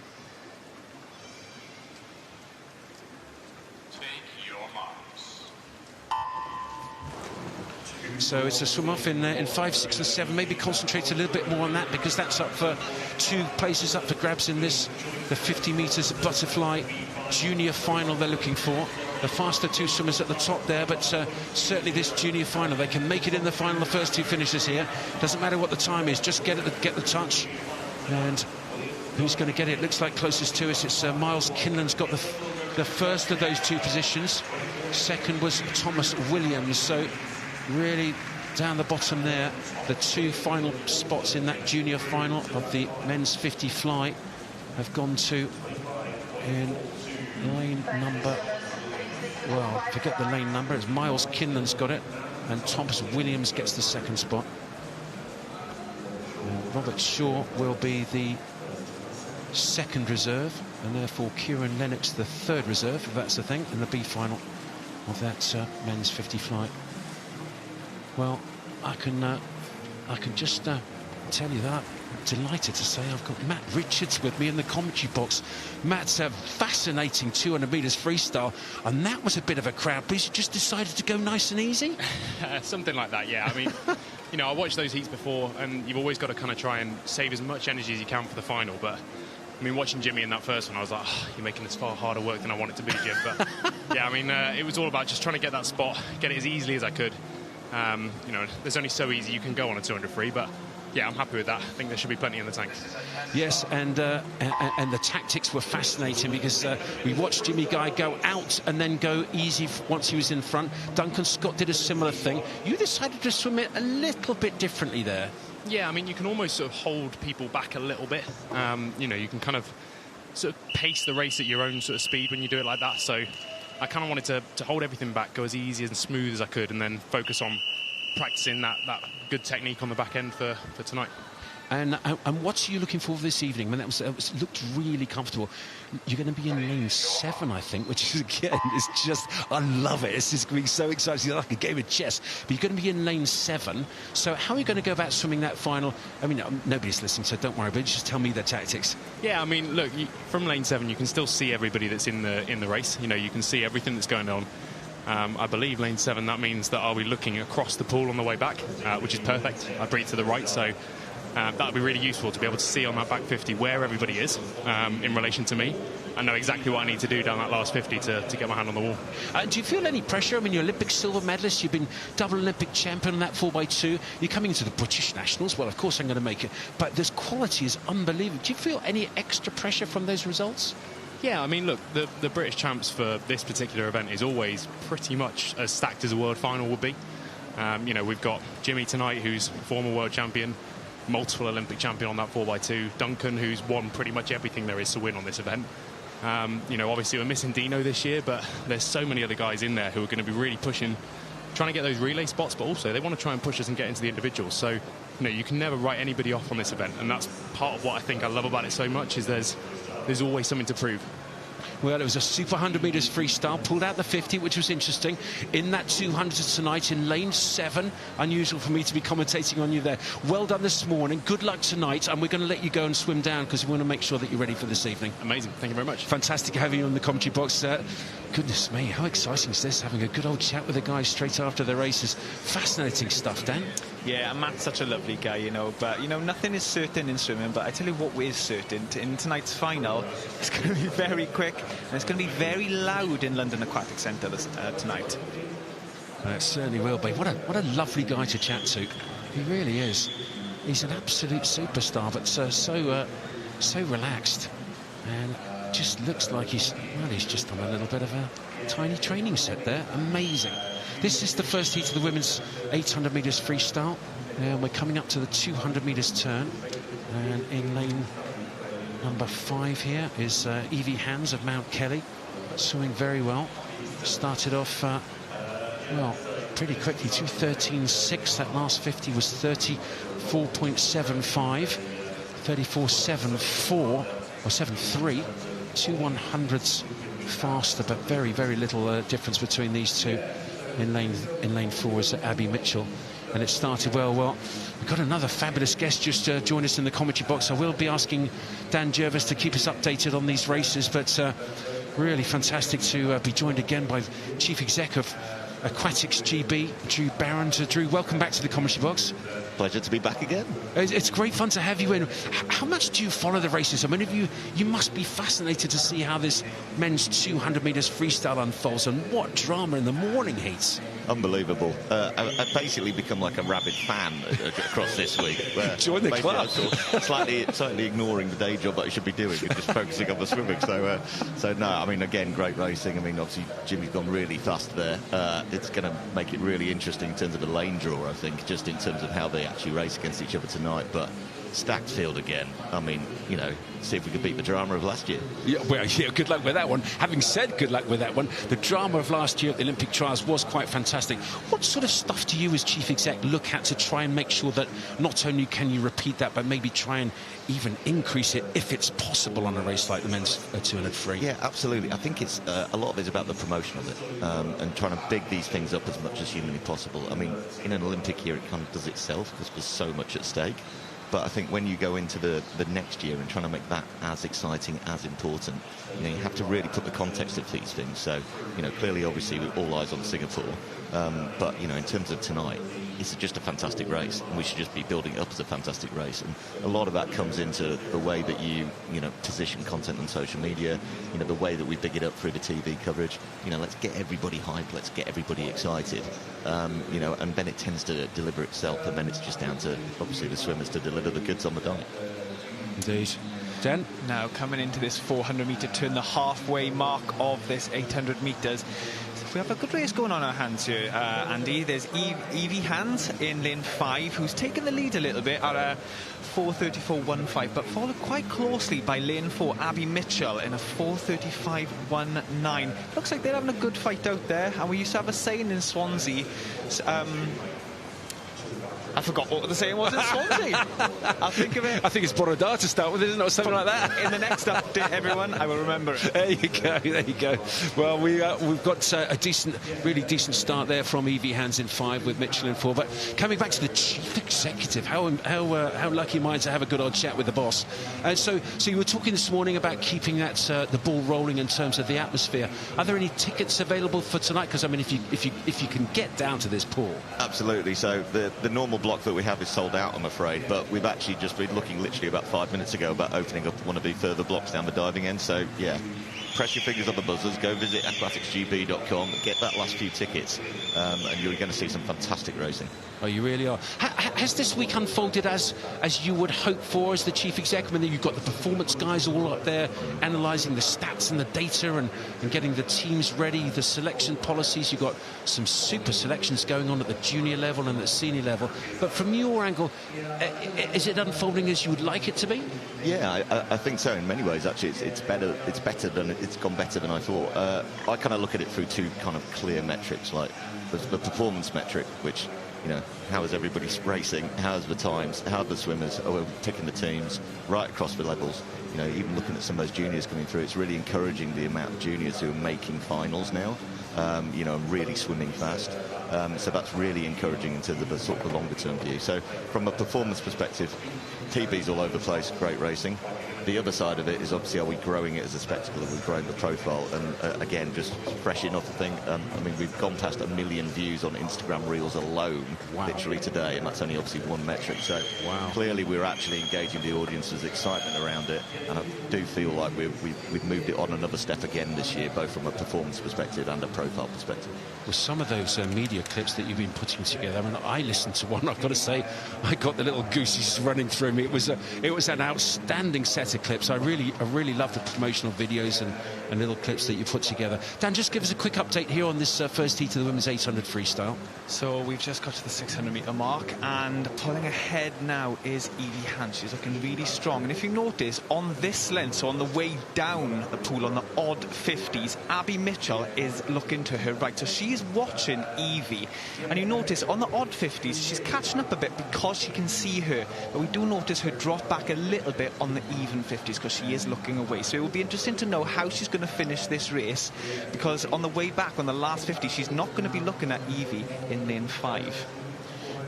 So it's a swim off in 5, 6 and 7. Maybe concentrate a little bit more on that, because that's up for 2 places up for grabs in this, the 50 metres butterfly junior final they're looking for. The faster 2 swimmers at the top there, but certainly this junior final, they can make it in the final, the first 2 finishers here. Doesn't matter what the time is, just get the touch. And who's going to get it? Looks like closest to us, it's Miles Kinlan's got the first of those 2 positions. Second was Thomas Williams. So really down the bottom there, the 2 final spots in that junior final of the men's 50 fly have gone to in lane number, well, forget the lane number, it's Miles Kinlan's got it, and Thomas Williams gets the 2nd spot. And Robert Shaw will be the 2nd reserve, and therefore Kieran Lennox the 3rd reserve, if that's the thing, in the B final of that men's 50 fly. Well, I can just tell you that I'm delighted to say I've got Matt Richards with me in the commentary box. Matt's a fascinating 200 metres freestyle, and that was a bit of a crowd, but he just decided to go nice and easy. Something like that, yeah. I mean, you know, I watched those heats before, and you've always got to kind of try and save as much energy as you can for the final. But I mean, watching Jimmy in that first one, I was like, oh, you're making this far harder work than I want it to be, Jim. But yeah, I mean, it was all about just trying to get that spot, get it as easily as I could. You know, there's only so easy you can go on a 200 free, but yeah, I'm happy with that. I think there should be plenty in the tank. Yes, and the tactics were fascinating, because we watched Jimmy Guy go out and then go easy once he was in front. Duncan Scott did a similar thing. You decided to swim it a little bit differently there. Yeah, I mean, you can almost sort of hold people back a little bit. You know, you can kind of sort of pace the race at your own sort of speed when you do it like that. So I kind of wanted to hold everything back, go as easy and smooth as I could, and then focus on practicing that good technique on the back end for tonight. And what are you looking for this evening? I mean, it looked really comfortable. You're going to be in lane 7, I think, which is, again, is just, I love it. It's just going to be so exciting, like a game of chess. But you're going to be in lane 7. So how are you going to go about swimming that final? I mean, nobody's listening, so don't worry, but just tell me the tactics. Yeah, I mean, look, from lane 7, you can still see everybody that's in the race. You know, you can see everything that's going on. I believe lane 7, that means that I'll be looking across the pool on the way back, which is perfect. I breathe to the right, so that would be really useful to be able to see on that back 50 where everybody is in relation to me. I know exactly what I need to do down that last 50 to get my hand on the wall. Do you feel any pressure? I mean, you're Olympic silver medalist, you've been double Olympic champion on that 4x2. You're coming into the British Nationals. Well, of course I'm going to make it. But this quality is unbelievable. Do you feel any extra pressure from those results? Yeah, I mean, look, the British champs for this particular event is always pretty much as stacked as a world final would be. You know, we've got Jimmy tonight, who's former world champion, multiple Olympic champion on that 4x2. Duncan, who's won pretty much everything there is to win on this event. You know, obviously we're missing Dino this year, but there's so many other guys in there who are going to be really pushing trying to get those relay spots, but also they want to try and push us and get into the individuals. So, you know, you can never write anybody off on this event, and that's part of what I think I love about it so much, is there's always something to prove. Well, it was a super 100 metres freestyle, pulled out the 50, which was interesting. In that 200 tonight in lane 7, unusual for me to be commentating on you there. Well done this morning, good luck tonight, and we're going to let you go and swim down because we want to make sure that you're ready for this evening. Amazing, thank you very much. Fantastic having you in the commentary box. Goodness me, how exciting is this, having a good old chat with the guys straight after the races. Fascinating stuff, Dan. Yeah, and Matt's such a lovely guy, you know, but, you know, nothing is certain in swimming, but I tell you what is certain. In tonight's final, it's going to be very quick, and it's going to be very loud in London Aquatics Centre tonight. It certainly will be. What a lovely guy to chat to. He really is. He's an absolute superstar, but so relaxed, and just looks like he's just on a little bit of a tiny training set there. Amazing. This is the first heat of the women's 800 metres freestyle. And we're coming up to the 200 metres turn. And in lane number 5 here is Evie Hans of Mount Kelly, swimming very well. Started off, well, pretty quickly, 2:13.6. That last 50 was 34.75. 34.74 or 7.3. 2 100ths faster, but very, very little difference between these two. In lane 4 is Abby Mitchell, and it started well. We've got another fabulous guest just join us in the commentary box. I will be asking Dan Jervis to keep us updated on these races, but really fantastic to be joined again by Chief Exec of Aquatics GB, Drew Barron. Drew, welcome back to the commentary box. Pleasure to be back again. It's great fun to have you in. How much do you follow the races? I mean, you must be fascinated to see how this men's 200 metres freestyle unfolds, and what drama in the morning heats. Unbelievable. I've basically become like a rabid fan across this week. Join the club. Slightly ignoring the day job that I should be doing and just focusing on the swimming. So no, I mean, again, great racing. I mean, obviously, Jimmy's gone really fast there. It's going to make it really interesting in terms of the lane draw, I think, just in terms of how they actually race against each other tonight. But stacked field again. I mean, you know, see if we could beat the drama of last year. Yeah, well, yeah, good luck with that one. Having said good luck with that one, the drama of last year at the Olympic trials was quite fantastic. What sort of stuff do you as Chief Exec look at to try and make sure that not only can you repeat that, but maybe try and even increase it if it's possible on a race like the men's 200 free? Yeah, absolutely. I think it's a lot of it's about the promotion of it and trying to big these things up as much as humanly possible. I mean, in an Olympic year, it kind of does itself because there's so much at stake. But I think when you go into the next year and trying to make that as exciting, as important, you know, you have to really put the context of these things. So, you know, clearly, obviously, all eyes on Singapore. But, you know, in terms of tonight, it's just a fantastic race, and we should just be building it up as a fantastic race. And a lot of that comes into the way that you know, position content on social media, you know, the way that we big it up through the TV coverage. You know, let's get everybody hyped, let's get everybody excited. You know, and then it tends to deliver itself, and then it's just down to, obviously, the swimmers to deliver the goods on the diet. Indeed. Dan? Now, coming into this 400-metre turn, the halfway mark of this 800 metres. We have a good race going on our hands here, Andy. There's Evie Hans in lane 5, who's taken the lead a little bit at a 4:34.15, but followed quite closely by lane 4, Abby Mitchell, in a 4:35.19. Looks like they're having a good fight out there, and we used to have a saying in Swansea. I forgot what the saying was in Swansea. I'll think of it. I think it's Borodar to start with, isn't it, or something like that? In the next update, everyone, I will remember it. There you go. Well, we've got a really decent start there from Evie Hans in 5 with Mitchell in 4. But coming back to the Chief Executive, how lucky am I to have a good old chat with the boss? So you were talking this morning about keeping that the ball rolling in terms of the atmosphere. Are there any tickets available for tonight? Because, I mean, if you can get down to this pool. Absolutely. So the normal block that we have is sold out, I'm afraid, but we've actually just been looking literally about 5 minutes ago about opening up one of the further blocks down the diving end. So yeah, press your fingers on the buzzers, go visit aquaticsgb.com, get that last few tickets, and you're going to see some fantastic racing. Oh, you really are. Has this week unfolded as you would hope for as the Chief Exec? I mean, you've got the performance guys all up there analysing the stats and the data and getting the teams ready, the selection policies. You've got some super selections going on at the junior level and at the senior level. But from your angle, is it unfolding as you would like it to be? Yeah, I think so in many ways. Actually, it's better than it's gone better than I thought. I kind of look at it through two kind of clear metrics, like the performance metric, which, you know, how is everybody racing, how's the times, how are the swimmers, we're picking the teams right across the levels. You know, even looking at some of those juniors coming through, it's really encouraging the amount of juniors who are making finals now, you know, and really swimming fast. So that's really encouraging into the sort of longer term view. So from a performance perspective, TB's all over the place, great racing. The other side of it is obviously, are we growing it as a spectacle? Are we growing the profile? And again, just fresh enough to think, I mean, we've gone past 1 million views on Instagram Reels alone, literally today, and that's only obviously one metric. So clearly we're actually engaging the audience's excitement around it, and I do feel like we've moved it on another step again this year, both from a performance perspective and a profile perspective. With some of those media clips that you've been putting together, I mean, I listened to one, I've got to say, I got the little goosies running through me. It was an outstanding set of clips. I really love the promotional videos and little clips that you put together. Dan, just give us a quick update here on this first heat of the women's 800 freestyle. So we've just got to the 600-metre mark, and pulling ahead now is Evie Hans. She's looking really strong, and if you notice on this length, so on the way down the pool on the odd 50s, Abby Mitchell is looking to her right, so she's watching Evie, and you notice on the odd 50s she's catching up a bit because she can see her, but we do notice her drop back a little bit on the even 50s because she is looking away. So it will be interesting to know how she's going to finish this race, because on the way back on the last 50 she's not going to be looking at Evie in lane 5.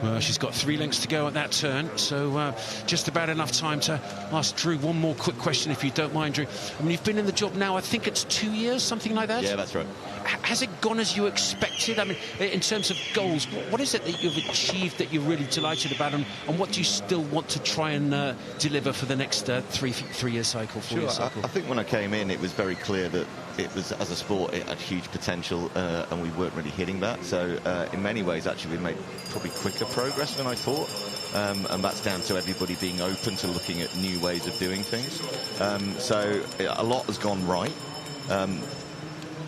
Well, she's got 3 lengths to go at that turn, so just about enough time to ask Drew one more quick question, if you don't mind, Drew. I mean, you've been in the job now, I think it's 2 years, something like that? Yeah, that's right. Has it gone as you expected? I mean, in terms of goals, what is it that you've achieved that you're really delighted about, and what do you still want to try and deliver for the next 3-year cycle, 4-year cycle? I think when I came in, it was very clear that it was, as a sport, it had huge potential, and we weren't really hitting that. So in many ways, actually, we made probably quicker progress than I thought, and that's down to everybody being open to looking at new ways of doing things. So a lot has gone right.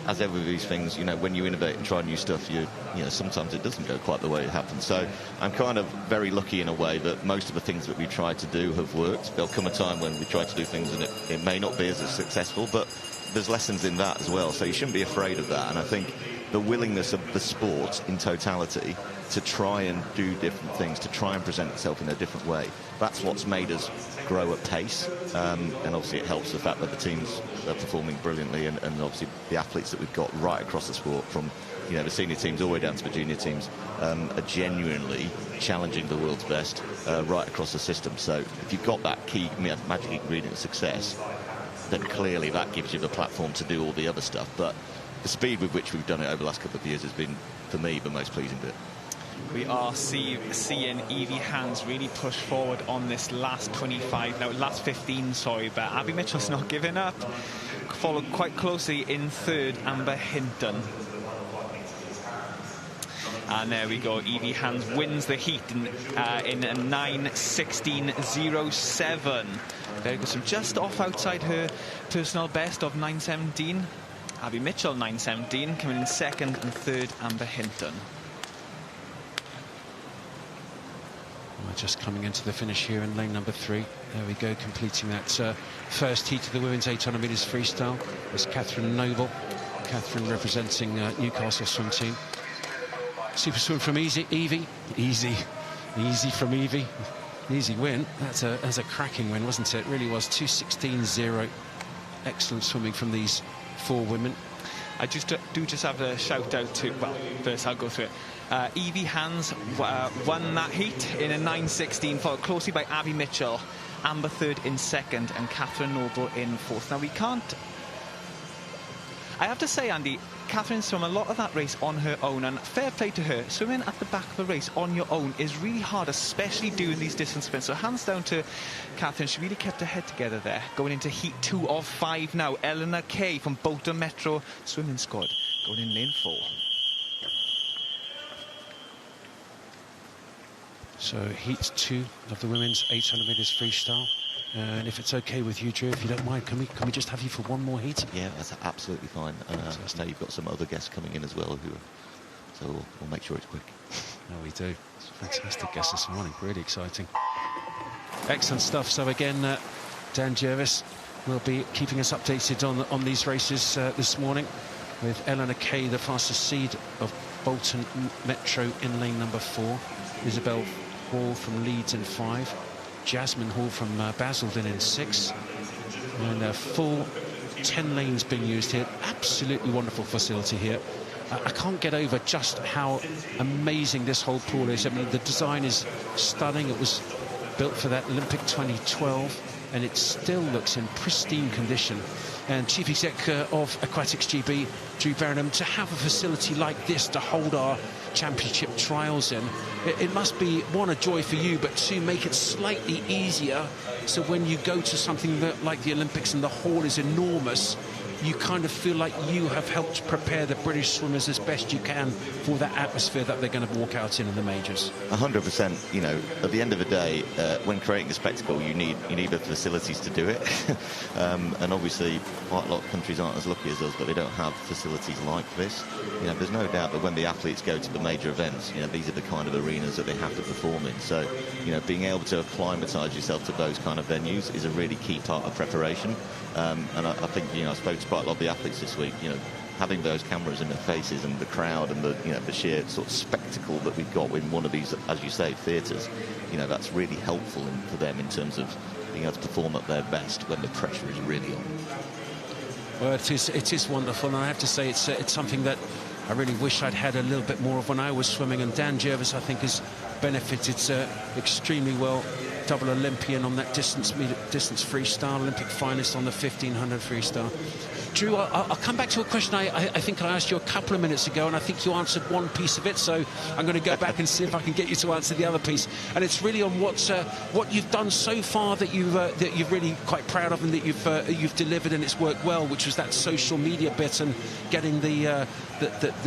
As ever with these things, you know, when you innovate and try new stuff, you know, sometimes it doesn't go quite the way it happens. So I'm kind of very lucky in a way that most of the things that we tried to do have worked. There'll come a time when we try to do things and it may not be as successful, but there's lessons in that as well. So you shouldn't be afraid of that. And I think the willingness of the sport in totality to try and do different things, to try and present itself in a different way, that's what's made us grow at pace, and obviously it helps the fact that the teams are performing brilliantly, and obviously the athletes that we've got right across the sport, from, you know, the senior teams all the way down to the junior teams, are genuinely challenging the world's best right across the system. So if you've got that key magic ingredient of success, then clearly that gives you the platform to do all the other stuff. But the speed with which we've done it over the last couple of years has been, for me, the most pleasing bit. We are seeing Evie Hans really push forward on this last 25, no, last 15, sorry, but Abby Mitchell's not giving up. Followed quite closely in third, Amber Hinton. And there we go, Evie Hans wins the heat in 9:16.07. Very good, so just off outside her personal best of 9:17. Abby Mitchell 9:17, coming in second, and third, Amber Hinton. We're just coming into the finish here in lane number 3. There we go, completing that first heat of the women's 800 metres freestyle. It's Catherine Noble. Catherine representing Newcastle swim team. Super swim from Evie. Easy from Evie. Easy win. That's a cracking win, wasn't it? It really was. 2:16.0. Excellent swimming from these 4 women. I just have a shout out to, well, first I'll go through it. Evie Hans won that heat in a 9:16, followed closely by Abby Mitchell, Amber third in second, and Catherine Noble in fourth. Now, I have to say, Andy, Catherine swam a lot of that race on her own, and fair play to her. Swimming at the back of the race on your own is really hard, especially doing these distance sprints. So hands down to Catherine. She really kept her head together there. Going into heat 2 of 5 now. Eleanor Kay from Bolton Metro Swimming Squad going in lane 4. So heat 2 of the women's 800 metres freestyle. And if it's okay with you, Drew, if you don't mind, can we just have you for one more heat? Yeah, that's absolutely fine. I know you've got some other guests coming in as well, so we'll make sure it's quick. No, we do. It's a fantastic guest this morning. Really exciting. Excellent stuff. So again, Dan Jervis, will be keeping us updated on these races this morning, with Eleanor Kay, the fastest seed of Bolton Metro in lane number 4, Isabel Hall from Leeds in 5, Jasmine Hall from Basildon in 6, and a full 10 lanes being used here. Absolutely wonderful facility here. I can't get over just how amazing this whole pool is. I mean, the design is stunning. It was built for that Olympic 2012, and it still looks in pristine condition. And Chief Exec of Aquatics GB, Drew Burnham, to have a facility like this to hold our championship trials in, it must be, one, a joy for you, but two, make it slightly easier, so when you go to something like the Olympics and the hall is enormous, you kind of feel like you have helped prepare the British swimmers as best you can for that atmosphere that they're going to walk out in the majors. 100%. You know, at the end of the day, when creating a spectacle, you need the facilities to do it. And obviously, quite a lot of countries aren't as lucky as us, but they don't have facilities like this. You know, there's no doubt that when the athletes go to the major events, you know, these are the kind of arenas that they have to perform in. So, you know, being able to acclimatise yourself to those kind of venues is a really key part of preparation. And I think, you know, I spoke to quite a lot of the athletes this week, you know, having those cameras in their faces and the crowd and the, you know, the sheer sort of spectacle that we've got in one of these, as you say, theatres, you know, that's really helpful for them in terms of being able to perform at their best when the pressure is really on. Well, it is wonderful, and I have to say it's something that I really wish I'd had a little bit more of when I was swimming, and Dan Jervis, I think, has benefited extremely well. Double Olympian on that distance freestyle, Olympic finalist on the 1500 freestyle. Drew, I'll come back to a question I think I asked you a couple of minutes ago, and I think you answered one piece of it, so I'm going to go back and see if I can get you to answer the other piece. And it's really on what you've done so far that you're really quite proud of and that you've delivered and it's worked well, which was that social media bit and getting the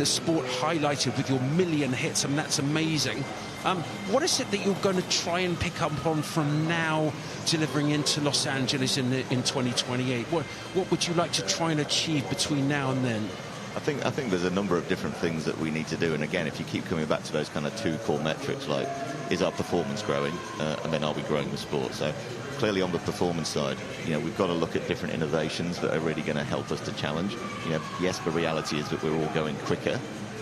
sport highlighted with your 1 million hits, and that's amazing. What is it that you're going to try and pick up on from now, delivering into Los Angeles in 2028? What would you like to try and achieve between now and then? I think there's a number of different things that we need to do, and again, if you keep coming back to those kind of two core metrics, like, is our performance growing, and then are we growing the sport? So clearly on the performance side, you know, we've got to look at different innovations that are really going to help us to challenge. You know, yes, the reality is that we're all going quicker,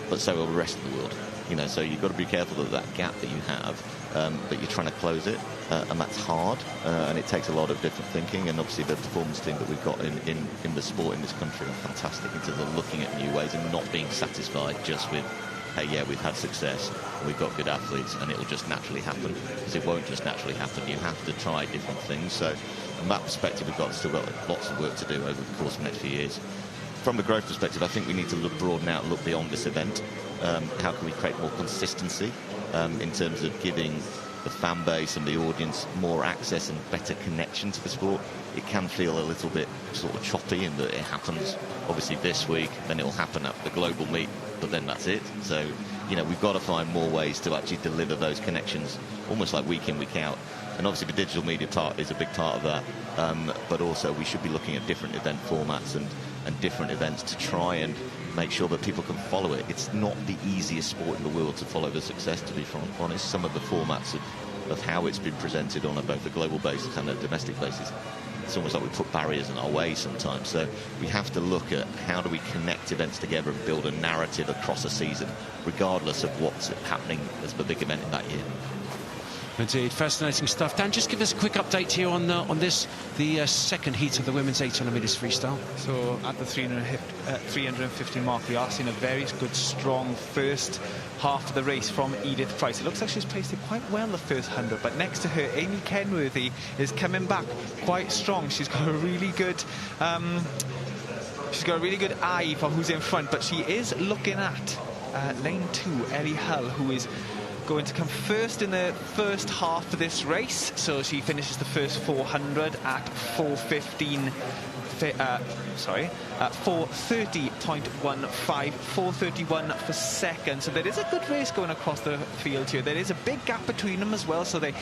but so will the rest of the world. You know, so you've got to be careful of that gap that you have, that you're trying to close it, and that's hard, and it takes a lot of different thinking. And obviously the performance team that we've got in the sport in this country are fantastic in terms of looking at new ways and not being satisfied just with, hey, yeah, we've had success, and we've got good athletes, and it'll just naturally happen, because it won't just naturally happen. You have to try different things. So from that perspective, we've still got lots of work to do over the course of the next few years. From the growth perspective, I think we need to broaden out and look beyond this event. How can we create more consistency in terms of giving the fan base and the audience more access and better connection to the sport? It can feel a little bit sort of choppy in that it happens obviously this week, then it'll happen at the global meet, but then that's it. So, you know, we've got to find more ways to actually deliver those connections almost like week in, week out. And obviously the digital media part is a big part of that, but also we should be looking at different event formats and different events to try and make sure that people can follow it. It's not the easiest sport in the world to follow the success, to be honest. Some of the formats of how it's been presented on both a global basis and a domestic basis, it's almost like we put barriers in our way sometimes. So we have to look at how do we connect events together and build a narrative across a season, regardless of what's happening as the big event in that year. Indeed, fascinating stuff. Dan, just give us a quick update here on this, the second heat of the women's 800 metres freestyle. So at the 350 mark, we are seeing a very good, strong first half of the race from Edith Price. It looks like she's placed it quite well the first 100, but next to her, Amy Kenworthy is coming back quite strong. She's got a really good eye for who's in front, but she is looking at lane 2, Ellie Hull, who is going to come first in the first half of this race. So she finishes the first 400 at 4:15. 4:30.15, 4:31 for second. So there is a good race going across the field here. There is a big gap between them as well, so they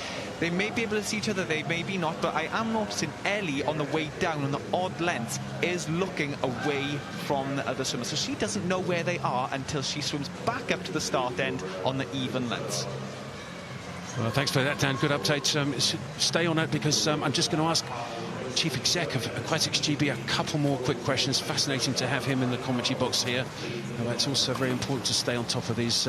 may be able to see each other, they may be not, but I am noticing Ellie on the way down on the odd lengths is looking away from the other swimmers, so she doesn't know where they are until she swims back up to the start end on the even lengths. Well, thanks for that, Dan. Good update. Stay on it, because I'm just going to ask, Chief Exec of Aquatics GB, a couple more quick questions. Fascinating to have him in the commentary box here. It's also very important to stay on top of these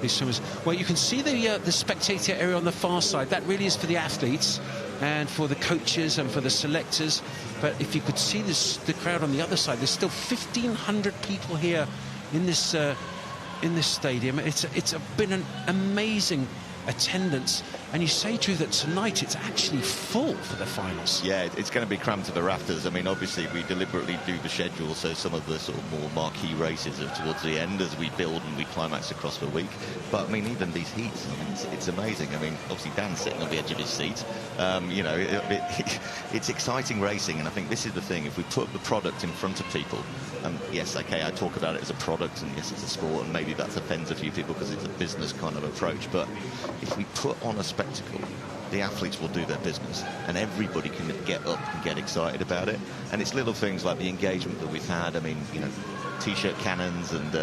swimmers. Well, you can see the spectator area on the far side. That really is for the athletes and for the coaches and for the selectors. But if you could see the crowd on the other side, there's still 1,500 people here in this stadium. It's been an amazing attendance, and you say, Drew, that tonight it's actually full for the finals. Yeah, it's going to be crammed to the rafters. I mean, obviously we deliberately do the schedule so some of the sort of more marquee races are towards the end as we build and we climax across the week. But I mean, even these heats, I mean, it's amazing. I mean, obviously Dan's sitting on the edge of his seat. You know, it's exciting racing, and I think this is the thing. If we put the product in front of people, yes, okay, I talk about it as a product, and yes, it's a sport, and maybe that offends a few people because it's a business kind of approach, but if we put on a spectacle, the athletes will do their business, and everybody can get up and get excited about it. And it's little things like the engagement that we've had. I mean, you know, t-shirt cannons and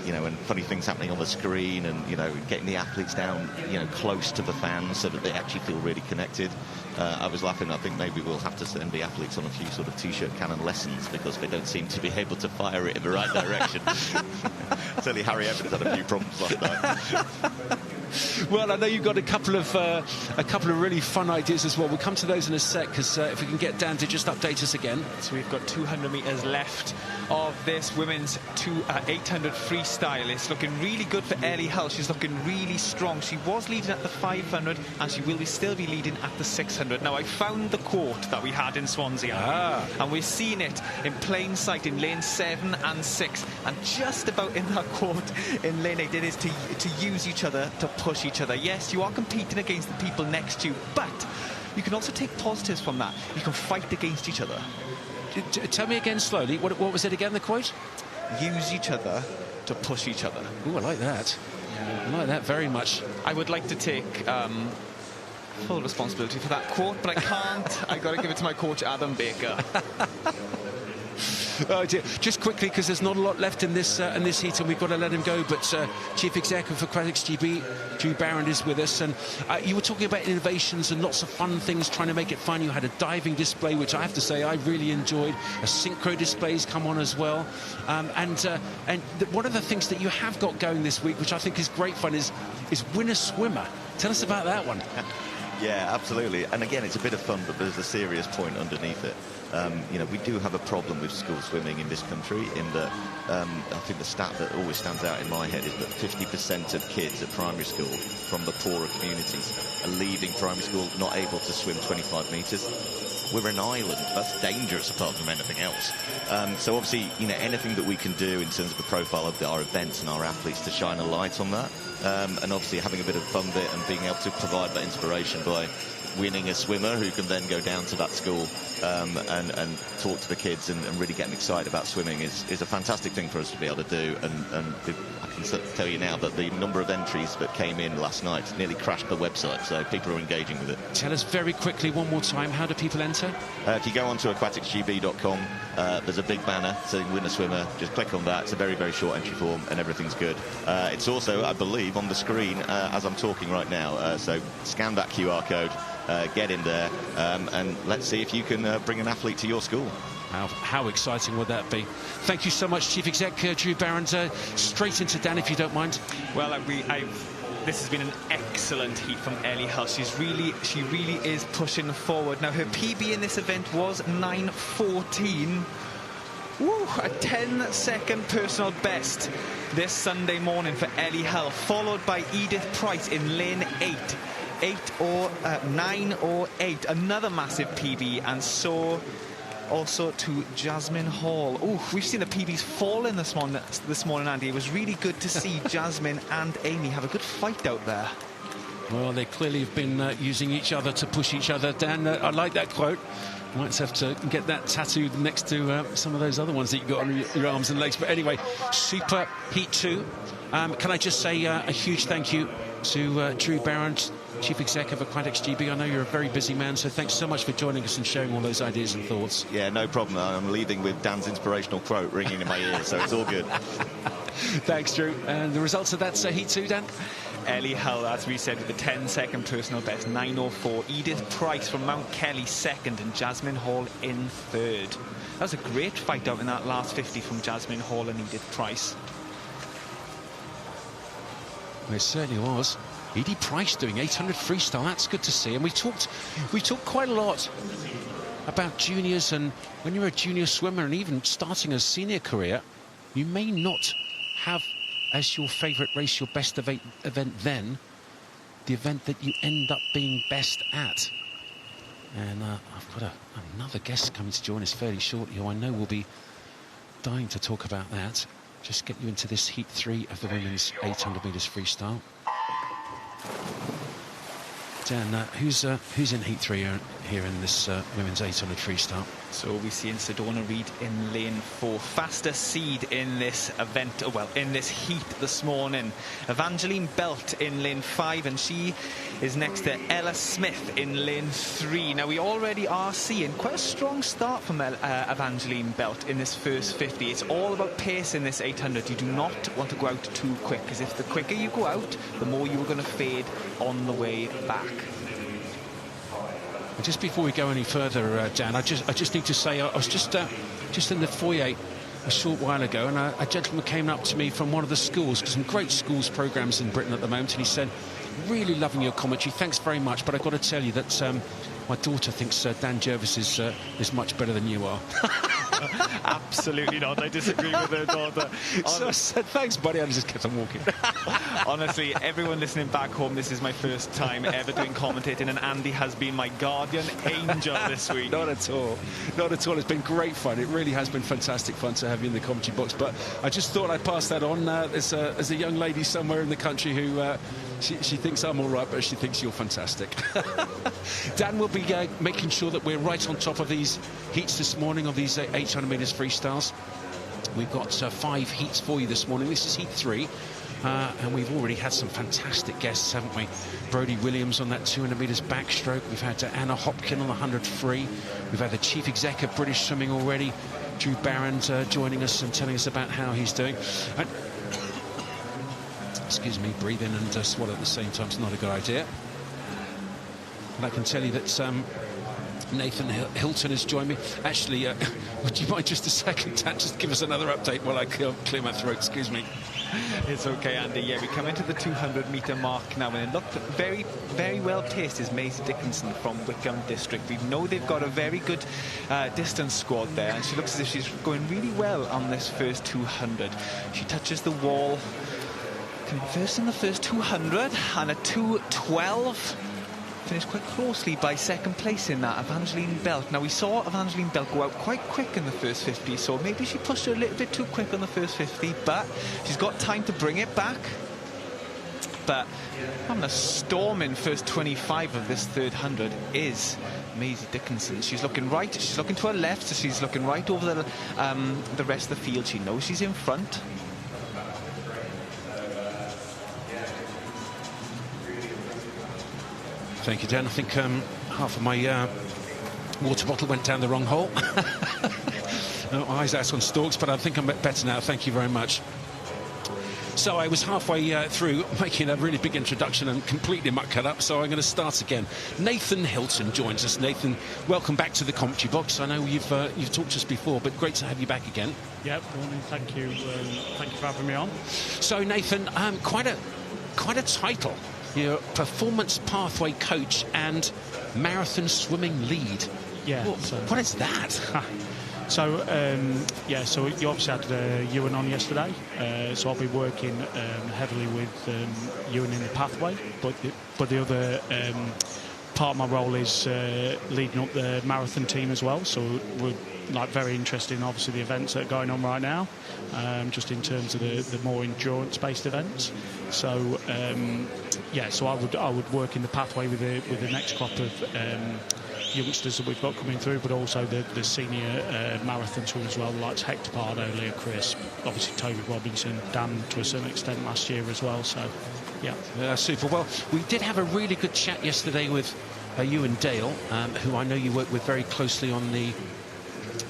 you know, and funny things happening on the screen, and you know, getting the athletes down, you know, close to the fans so that they actually feel really connected. I was laughing. I think maybe we'll have to send the athletes on a few sort of t-shirt cannon lessons because they don't seem to be able to fire it in the right direction. Certainly Harry Evans had a few problems last night. Well, I know you've got a couple of really fun ideas as well. We'll come to those in a sec, because if we can get Dan to just update us again. So we've got 200 metres left of this women's 800 freestyle. It's looking really good for Ellie Hull. She's looking really strong. She was leading at the 500, and she will still be leading at the 600. Now, I found the court that we had in Swansea, and we've seen it in plain sight in lane 7 and 6, and just about in that court in lane 8. It is to use each other, to push each other. Yes, you are competing against the people next to you, but you can also take positives from that. You can fight against each other. Tell me again slowly, what was it again, the quote? Use each other to push each other. Oh, I like that. I like that very much. I would like to take full responsibility for that quote, but I can't. I got to give it to my coach, Adam Baker. Oh dear. Just quickly, because there's not a lot left in this heat, and we've got to let him go. But Chief Executive of Aquatics GB, Drew Barron, is with us, and you were talking about innovations and lots of fun things, trying to make it fun. You had a diving display, which I have to say I really enjoyed. A synchro display's come on as well, and one of the things that you have got going this week, which I think is great fun, is Win a Swimmer. Tell us about that one. Yeah, absolutely. And again, it's a bit of fun, but there's a serious point underneath it. You know, we do have a problem with school swimming in this country, in that I think the stat that always stands out in my head is that 50% of kids at primary school from the poorer communities are leaving primary school not able to swim 25 metres. We're an island. That's dangerous apart from anything else. So obviously, you know, anything that we can do in terms of the profile of our events and our athletes to shine a light on that, and obviously having a bit of fun with it and being able to provide that inspiration by winning a swimmer who can then go down to that school and talk to the kids and really get them excited about swimming is a fantastic thing for us to be able to do. And I can tell you now that the number of entries that came in last night nearly crashed the website, so people are engaging with it. Tell us very quickly one more time, how do people enter? If you go onto aquaticsgb.com, there's a big banner saying Win a Swimmer. Just click on that. It's a very, very short entry form and everything's good. It's also, I believe, on the screen as I'm talking right now, so scan that QR code. Get in there and let's see if you can bring an athlete to your school. How exciting would that be? Thank you so much, Chief Exec Drew Barron. Straight into Dan, if you don't mind. Well, this has been an excellent heat from Ellie Hull. She really is pushing forward. Now, her PB in this event was 9:14. Woo, a 10-second personal best this Sunday morning for Ellie Hull, followed by Edith Price in lane 8. 9:08, another massive PB, and so also to Jasmine Hall. Oh, we've seen the PBs falling this morning, Andy. It was really good to see Jasmine and Amy have a good fight out there. Well, they clearly have been using each other to push each other. Dan, I like that quote. Might have to get that tattooed next to some of those other ones that you got on your arms and legs. But anyway, super Heat 2. Can I just say a huge thank you to Drew Barron, Chief Exec of Aquatics GB. I know you're a very busy man, so thanks so much for joining us and sharing all those ideas and thoughts. Yeah, no problem. I'm leaving with Dan's inspirational quote ringing in my ear, so it's all good. Thanks, Drew. And the results of that Heat 2, Dan? Ellie Hull, as we said, with the 10-second personal best, 9:04. Edith Price from Mount Kelly second, and Jasmine Hall in third. That was a great fight out in that last 50 from Jasmine Hall and Edith Price. It certainly was. Edie Price doing 800 freestyle. That's good to see. And we talked quite a lot about juniors, and when you're a junior swimmer and even starting a senior career, you may not have as your favourite race your best event then, the event that you end up being best at. And I've got another guest coming to join us fairly shortly, who I know will be dying to talk about that. Just get you into this heat 3 of the women's 800 metres freestyle. Dan, who's in heat 3 here in this women's 800 freestyle? So we're seeing Sedona Reid in lane 4, fastest seed in this event, well, in this heat this morning. Evangeline Belt in lane 5, and she is next to Ella Smith in lane 3. Now, we already are seeing quite a strong start from Evangeline Belt in this first 50. It's all about pace in this 800. You do not want to go out too quick, because if the quicker you go out, the more you are going to fade on the way back. Just before we go any further, Dan, I just need to say I was just in the foyer a short while ago, and a gentleman came up to me from one of the schools, some great schools programs in Britain at the moment, and he said, "Really loving your commentary. Thanks very much, but I've got to tell you that my daughter thinks Dan Jervis is much better than you are." Absolutely not. I disagree with her daughter. So I said, "Thanks, buddy," and I just kept on walking. Honestly, everyone listening back home, this is my first time ever doing commentating, and Andy has been my guardian angel this week. Not at all. Not at all. It's been great fun. It really has been fantastic fun to have you in the commentary box. But I just thought I'd pass that on. There's a young lady somewhere in the country who she thinks I'm all right, but she thinks you're fantastic. Dan will be making sure that we're right on top of these heats this morning, of these 800 metres freestyles. We've got 5 heats for you this morning. This is heat 3. And we've already had some fantastic guests, haven't we? Brodie Williams on that 200 metres backstroke. We've had Anna Hopkin on the 100 free. We've had the chief exec of British Swimming already, Drew Barron, joining us and telling us about how he's doing. And, excuse me, breathe in and swallow at the same time. It's not a good idea. And I can tell you that Nathan Hilton has joined me. Actually, would you mind just a second, Dan, just give us another update while I clear my throat? Excuse me. It's okay, Andy. Yeah, we come into the 200-metre mark now, and it looked very, very well placed is Maisie Dickinson from Wickham District. We know they've got a very good distance squad there, and she looks as if she's going really well on this first 200. She touches the wall first in the first 200, and a 2:12. Finished quite closely by second place in that, Evangeline Belt. Now, we saw Evangeline Belt go out quite quick in the first 50, so maybe she pushed her a little bit too quick on the first 50, but she's got time to bring it back. But having a storming first 25 of this third 100 is Maisie Dickinson. She's looking right, she's looking to her left, so she's looking right over the rest of the field. She knows she's in front. Thank you, Dan. I think half of my water bottle went down the wrong hole. My eyes out on stalks, but I think I'm better now. Thank you very much. So I was halfway through making a really big introduction and completely mucked it up, so I'm going to start again. Nathan Hilton joins us. Nathan, welcome back to the commentary box. I know you've talked to us before, but great to have you back again. Yep, morning. Thank you. Thank you for having me on. So Nathan, quite a title. You're performance pathway coach and marathon swimming lead. Yeah. What is that? So so you obviously had Ewan on yesterday. So I'll be working heavily with Ewan in the pathway, but the other part of my role is leading up the marathon team as well. So we're very interested in obviously the events that are going on right now, just in terms of the more endurance-based events. So so I would work in the pathway with the next crop of youngsters that we've got coming through, but also the senior marathon swimmers as well, like Hector Pardo, Leah Crisp, obviously Toby Robinson, Dan to a certain extent last year as well. So super. Well, we did have a really good chat yesterday with Ewan Dale, who I know you work with very closely on the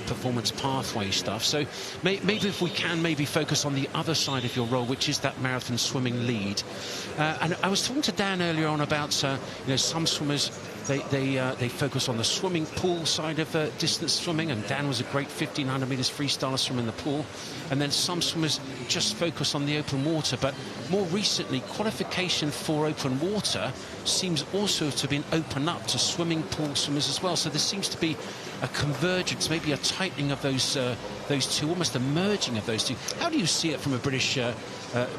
performance pathway stuff. So maybe if we can maybe focus on the other side of your role, which is that marathon swimming lead. And I was talking to Dan earlier on about some swimmers, they focus on the swimming pool side of distance swimming, and Dan was a great 1500 metres freestyler swimmer in the pool. And then some swimmers just focus on the open water. But more recently, qualification for open water seems also to have been open up to swimming pool swimmers as well. So there seems to be a convergence, maybe a tightening of those two, almost a merging of those two. How do you see it from a British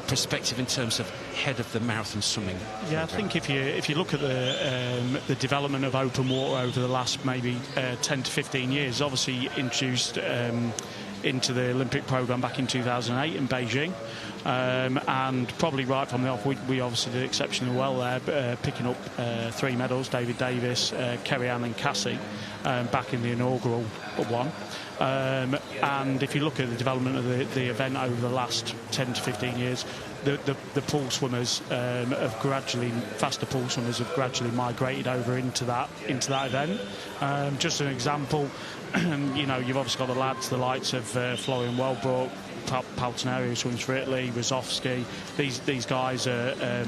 perspective in terms of head of the marathon swimming? Yeah, I think if you look at the development of open water over the last maybe 10 to 15 years, obviously introduced into the Olympic programme back in 2008 in Beijing, and probably right from the off we obviously did exceptionally well there, picking up 3 medals, David Davis, Kerry-Ann and Cassie, back in the inaugural one. And if you look at the development of the event over the last 10 to 15 years, the pool swimmers faster pool swimmers have gradually migrated over into that event. Just an example, you've obviously got the lads, the likes of Florian Wellbrook, Paltineri, who swims for Italy, Rozovsky. These guys are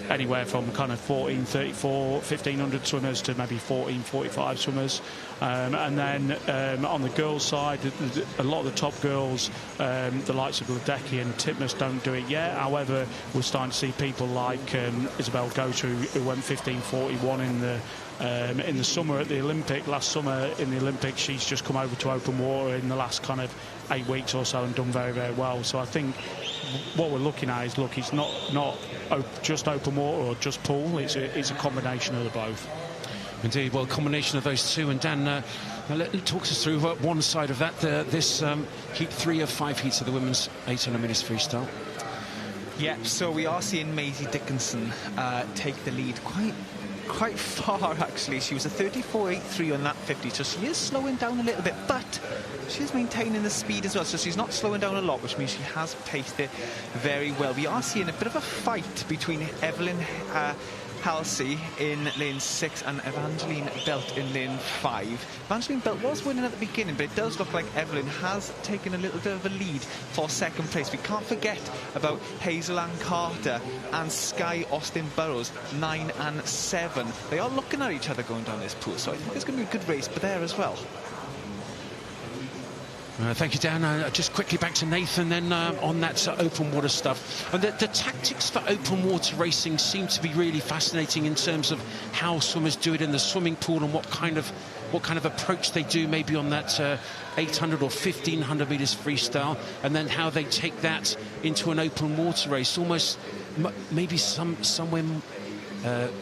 anywhere from kind of 1434, 1500 swimmers to maybe 1445 swimmers. And then on the girls' side, a lot of the top girls, the likes of Ledecky and Titmus, don't do it yet. However, we're starting to see people like Isabel Goethe, who went 1541 in the summer at the Olympic. Last summer in the Olympics, she's just come over to open water in the last kind of 8 weeks or so and done very, very well. So I think what we're looking at is, it's not just open water or just pool. It's a combination of the both. Indeed, well, a combination of those two. And Dan, talk us through one side of that, this heat 3 of 5 heats of the women's 800 metres freestyle. Yeah, so we are seeing Maisie Dickinson take the lead quite far, actually. She was a 34.83 on that 50, so she is slowing down a little bit, but she's maintaining the speed as well, so she's not slowing down a lot, which means she has paced it very well. We are seeing a bit of a fight between Evelyn Halsey in lane 6 and Evangeline Belt in lane 5. Evangeline Belt was winning at the beginning, but it does look like Evelyn has taken a little bit of a lead for second place. We can't forget about Hazel Ann Carter and Sky Austin Burrows, 9 and 7. They are looking at each other going down this pool, so I think it's going to be a good race, but there as well. Thank you, Dan. Just quickly back to Nathan then on that open water stuff. And the tactics for open water racing seem to be really fascinating in terms of how swimmers do it in the swimming pool and what kind of approach they do maybe on that 800 or 1500 metres freestyle, and then how they take that into an open water race. Almost maybe somewhere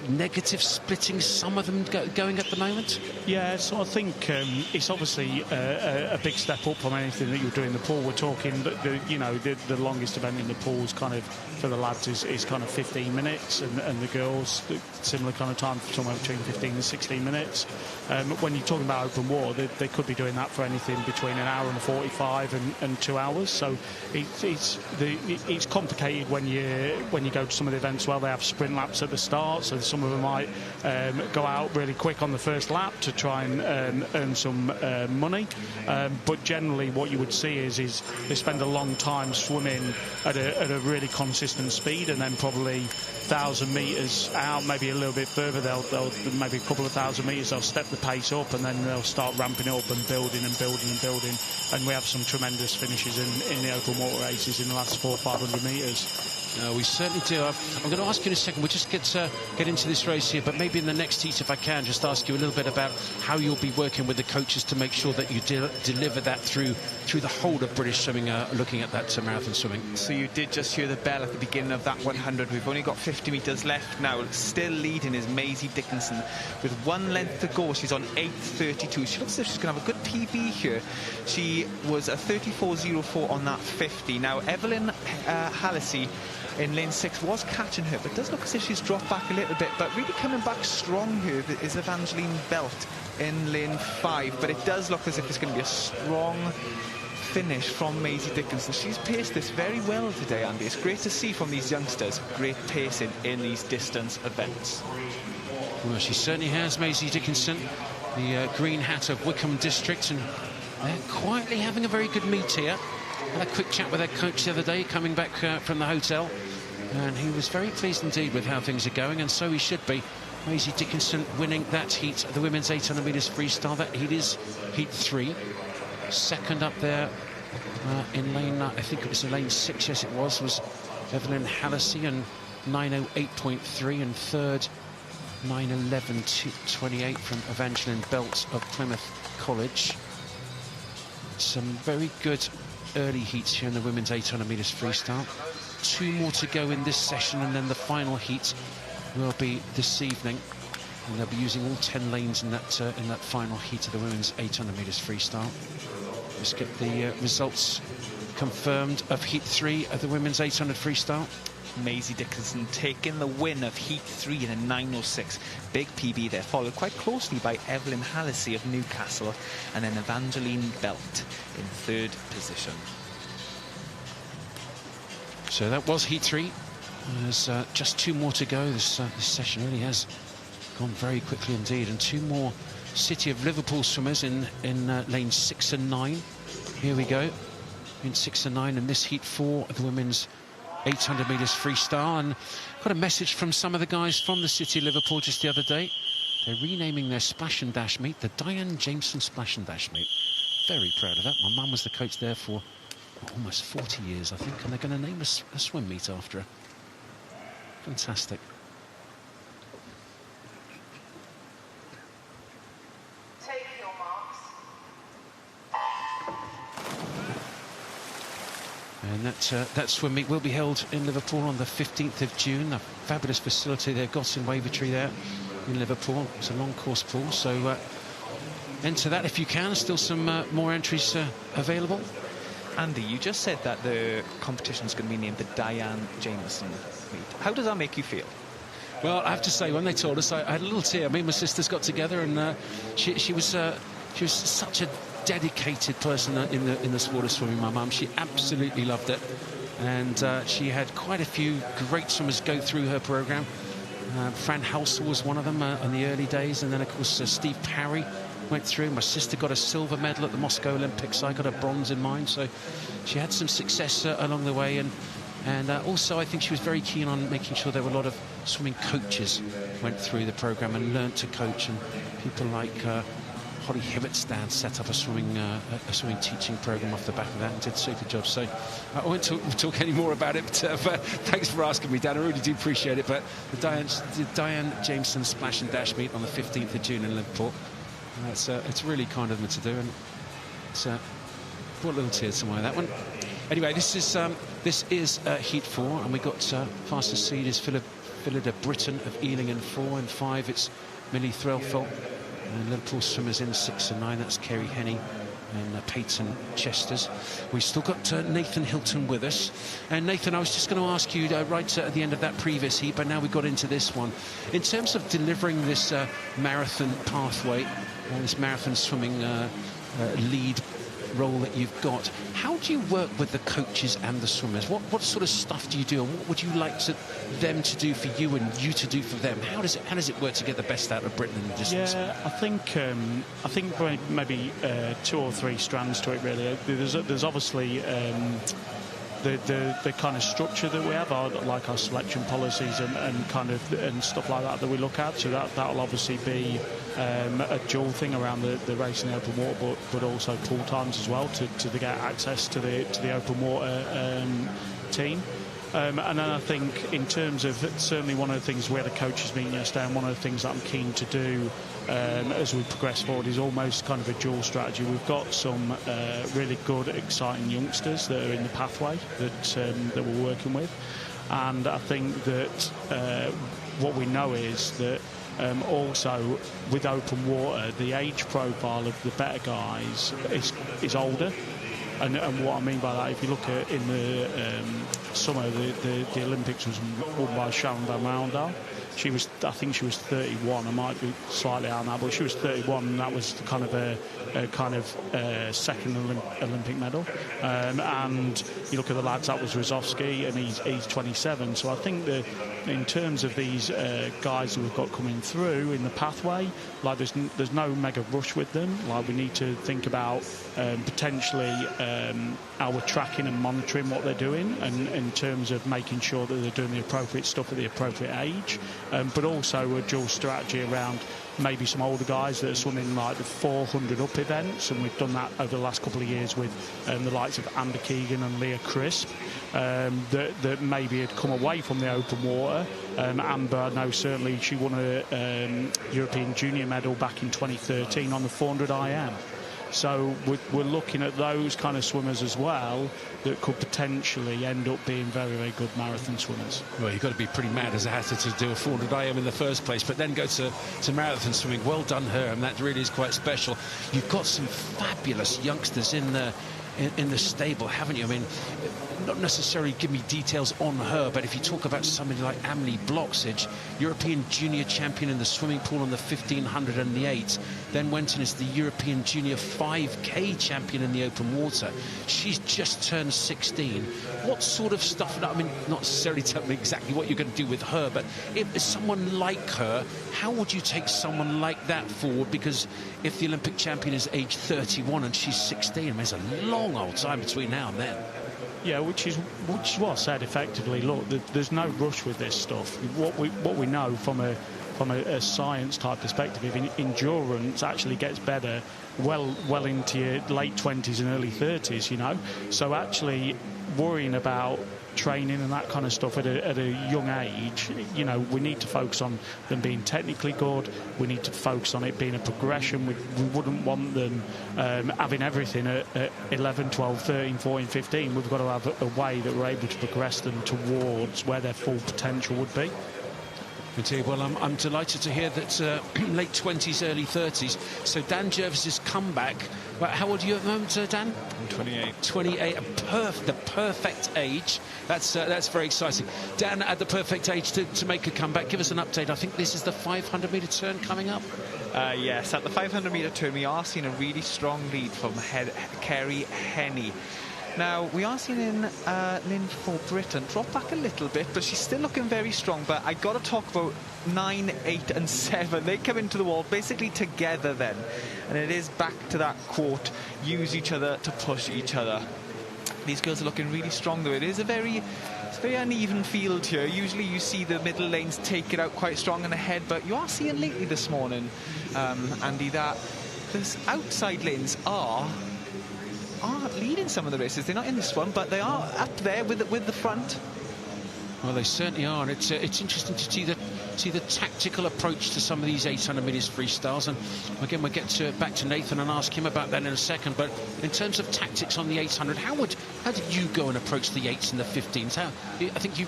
negative splitting, some of them going at the moment? Yeah, so I think it's obviously a big step up from anything that you're doing in the pool. We're talking the longest event in the pool is kind of, for the lads, is kind of 15 minutes, and the girls, similar kind of time, somewhere between 15 and 16 minutes. When you're talking about open water, they could be doing that for anything between an hour and 45 and 2 hours. So it's complicated when you go to some of the events. Well, they have sprint laps at the start, so some of them might go out really quick on the first lap to try and earn some money. But generally, what you would see is they spend a long time swimming at a really consistent speed, and then probably 1,000 metres out, maybe a little bit further, they'll maybe a couple of 1,000 metres, they'll step the pace up, and then they'll start ramping up and building and building and building. And we have some tremendous finishes in the open water races in the last 400 or 500 metres. We certainly do. I'm going to ask you in a second. We'll just get into this race here, but maybe in the next heat, if I can, just ask you a little bit about how you'll be working with the coaches to make sure that you deliver that through the whole of British swimming, looking at that marathon swimming. So you did just hear the bell at the beginning of that 100. We've only got 50 metres left now. Still leading is Maisie Dickinson with 1 length to go. She's on 8:32. She looks as if she's going to have a good PB here. She was a 34.04 on that 50. Now, Evelyn Halsey in lane 6 was catching her, but does look as if she's dropped back a little bit. But really coming back strong here is Evangeline Belt in lane 5. But it does look as if it's going to be a strong finish from Maisie Dickinson. She's paced this very well today, Andy. It's great to see from these youngsters great pacing in these distance events. Well, she certainly has, Maisie Dickinson, the green hat of Wickham District, and They're quietly having a very good meet here. Had a quick chat with their coach the other day, coming back from the hotel, and he was very pleased indeed with how things are going, and so he should be. Maisie Dickinson winning that heat, the women's 800 metres freestyle. That heat is heat 3. Second up there in lane, I think it was in lane 6, yes it was Evelyn Hallisey and 9:08.3, and third 9:11.28 from Evangeline Belt of Plymouth College. Some very good early heats here in the women's 800 metres freestyle. 2 more to go in this session, and then the final heat will be this evening, and they'll be using all 10 lanes in that final heat of the women's 800 metres freestyle. Let's get the results confirmed of heat 3 of the women's 800 freestyle. Maisie Dickinson taking the win of heat 3 in a 9:06. Big PB there, followed quite closely by Evelyn Hallisey of Newcastle, and then Evangeline Belt in 3rd position. So that was heat 3. There's just 2 more to go. This session really has gone very quickly indeed, and 2 more City of Liverpool swimmers in lanes 6 and 9. Here we go, in 6 and 9, and this heat 4 of the women's 800 metres freestyle. And got a message from some of the guys from the City of Liverpool just the other day. They're renaming their splash and dash meet the Diane Jameson Splash and Dash meet. Very proud of that. My mum was the coach there for almost 40 years, I think, and they're going to name a swim meet after her. Fantastic. Take your marks. And that swim meet will be held in Liverpool on the 15th of June. A fabulous facility they've got in Wavertree there in Liverpool. It's a long course pool, so enter that if you can. Still some more entries available. Andy, you just said that the competition's going to be named the Diane Jameson meet. How does that make you feel? Well, I have to say, when they told us, I had a little tear. Me and my sisters got together, and she was such a dedicated person in the sport of swimming, my mum. She absolutely loved it, and she had quite a few great swimmers go through her programme. Fran Halsall was one of them in the early days, and then of course Steve Parry went through. My sister got a silver medal at the Moscow Olympics. I got a bronze in mine, so she had some success along the way, and also I think she was very keen on making sure there were a lot of swimming coaches went through the programme and learnt to coach, and people like Holly Hibbertstad set up a swimming teaching programme off the back of that and did a super job. So I won't talk any more about it, but thanks for asking me, Dan. I really do appreciate it. But the Diane Jameson Splash and Dash meet on the 15th of June in Liverpool. It's really kind of them to do, and it's brought little tears to my eye, that one. Anyway, this is heat 4, and we got fastest seed is Phillida Britton of Ealing in 4, and 5 it's Millie Threlfall. And Liverpool swimmers in 6 and 9, that's Kerry Henney and Peyton Chesters. We've still got Nathan Hilton with us. And Nathan, I was just going to ask you right at the end of that previous heat, but now we got into this one. In terms of delivering this marathon pathway, this marathon swimming lead role that you've got, how do you work with the coaches and the swimmers? What sort of stuff do you do, and what would you like them to do for you and you to do for them? How does it work to get the best out of Britain in the distance? Yeah, I think maybe 2 or 3 strands to it, really. There's obviously the kind of structure that we have, like our selection policies and stuff like that we look at. So that'll obviously be a dual thing around the race in the open water, but also pool times as well to get access to the open water team. And then I think in terms of certainly one of the things we had a coaches meeting yesterday, and one of the things that I'm keen to do as we progress forward is almost kind of a dual strategy. We've got some really good, exciting youngsters that are in the pathway that we're working with, and I think that what we know is that also with open water, the age profile of the better guys is older. And what I mean by that, if you look at in the summer, the Olympics was won by Sharon Van Maundal, I think she was 31. I might be slightly out now, but she was 31, and that was kind of a second Olympic medal. And you look at the lads, that was Rozovsky, and he's 27. So I think that in terms of these guys who we've got coming through in the pathway, like there's no mega rush with them. Like we need to think about potentially our tracking and monitoring what they're doing, and in terms of making sure that they're doing the appropriate stuff at the appropriate age, but also a dual strategy around maybe some older guys that are swimming like the 400 up events, and we've done that over the last couple of years with the likes of Amber Keegan and Leah Crisp, that maybe had come away from the open water. Amber, I know certainly she won a European Junior medal back in 2013 on the 400 IM. So we're looking at those kind of swimmers as well that could potentially end up being very, very good marathon swimmers. Well, you've got to be pretty mad as a hatter to do a 400 IM in the first place, but then go to marathon swimming. Well done, her, and that really is quite special. You've got some fabulous youngsters in the stable, haven't you? I mean, not necessarily give me details on her, but if you talk about somebody like Amelie Bloxage, European junior champion in the swimming pool on the 1500 and the 8, then went in as the European junior 5K champion in the open water. She's just turned 16. What sort of stuff, I mean, not necessarily tell me exactly what you're going to do with her, but if someone like her, how would you take someone like that forward? Because if the Olympic champion is age 31 and she's 16, I mean, there's a long old time between now and then. Yeah, which is what I said effectively. Look, there's no rush with this stuff. What we know from a science type perspective, endurance actually gets better well into your late 20s and early 30s, you know. So actually worrying about training and that kind of stuff at a young age, you know, we need to focus on them being technically good. We need to focus on it being a progression. We wouldn't want them having everything at 11, 12, 13, 14, 15. We've got to have a way that we're able to progress them towards where their full potential would be. Indeed. Well, I'm delighted to hear that late 20s, early 30s. So Dan Jervis's comeback. Well, how old are you at the moment, Dan? I'm 28. 28, the perfect age. That's very exciting. Dan, at the perfect age to make a comeback. Give us an update. I think this is the 500-metre turn coming up. Yes, at the 500-metre turn, we are seeing a really strong lead from Kerry Henney. Now, we are seeing Lynn for Britain drop back a little bit, but she's still looking very strong. But I got to talk about 9, 8 and 7. They come into the wall basically together then. And it is back to that quote, use each other to push each other. These girls are looking really strong, though. It's a very uneven field here. Usually you see the middle lanes take it out quite strong in the head, but you are seeing lately this morning, Andy, that the outside lanes are leading some of the races. They're not in this one, but they are up there with the front. Well, they certainly are, and it's interesting to see the tactical approach to some of these 800 metres freestyles. And again, we'll get back to Nathan and ask him about that in a second. But in terms of tactics on the 800, how did you go and approach the 8s and the 15s? I think you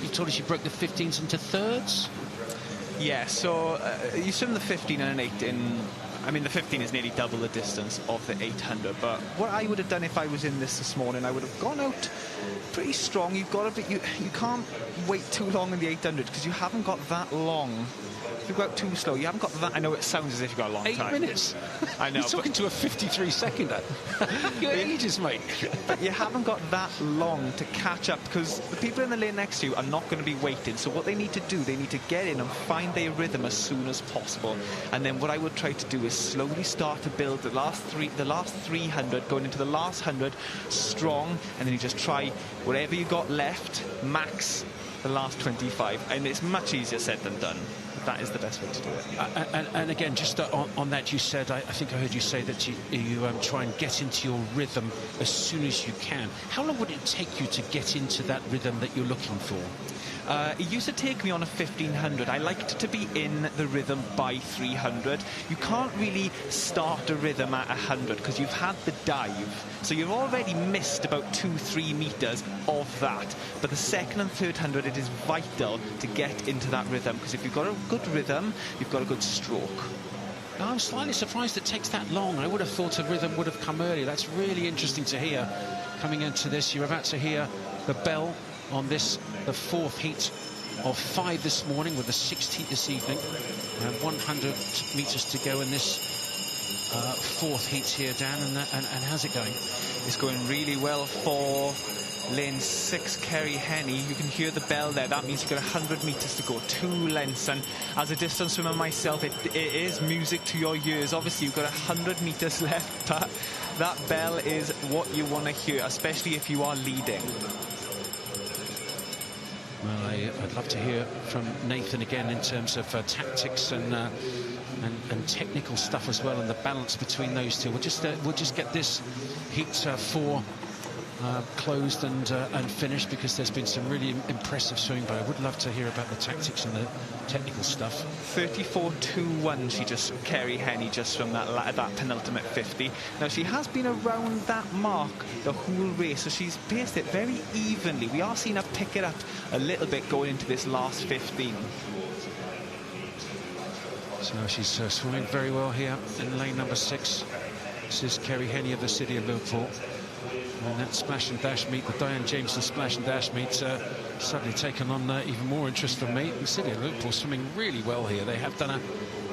told us you broke the 15s into thirds. Yeah, so you swim the 15 and an 8 in. I mean, the 15 is nearly double the distance of the 800, but what I would have done if I was in this morning, I would have gone out pretty strong. You've got to be, you can't wait too long in the 800 because you haven't got that long. If you go out too slow, you haven't got that. I know it sounds as if you've got a long 8 time. 8 minutes. I know. You're talking to a 53-seconder. You're ages, mate. But you haven't got that long to catch up because the people in the lane next to you are not going to be waiting. So what they need to do, they need to get in and find their rhythm as soon as possible. And then what I would try to do is slowly start to build the last 300, going into the last 100 strong, and then you just try whatever you got left, max the last 25. And it's much easier said than done. That is the best way to do it. And again, just on that, you said, I think I heard you say that you try and get into your rhythm as soon as you can. How long would it take you to get into that rhythm that you're looking for? It used to take me on a 1500. I liked to be in the rhythm by 300. You can't really start a rhythm at 100 because you've had the dive. So you've already missed about 2-3 meters of that. But the second and third 100, it is vital to get into that rhythm because if you've got a good rhythm, you've got a good stroke. Now, I'm slightly surprised it takes that long. I would have thought a rhythm would have come earlier. That's really interesting to hear. Coming into this, you're about to hear the bell on this, the fourth heat of 5 this morning with the 6th heat this evening. 100 metres to go in this 4th heat here, Dan. And how's it going? It's going really well for lane 6, Kerry Henny. You can hear the bell there. That means you've got 100 metres to go, 2 lengths. And as a distance swimmer myself, it is music to your ears. Obviously, you've got 100 metres left, but that bell is what you want to hear, especially if you are leading. Well, I'd love to hear from Nathan again in terms of tactics and technical stuff as well, and the balance between those two. We'll just get this heat 4 closed and finished, because there's been some really impressive swimming, but I would love to hear about the tactics and the technical stuff. 34.21 she just, Kerry Henny, just from that penultimate 50. Now she has been around that mark the whole race, so she's paced it very evenly. We are seeing her pick it up a little bit going into this last 15. So she's swimming very well here in lane number 6. This is Kerry Henny of the City of Liverpool. And that splash and dash meet, the Diane Jameson splash and dash meet, suddenly taken on even more interest from me. The City of Liverpool swimming really well here. They have done a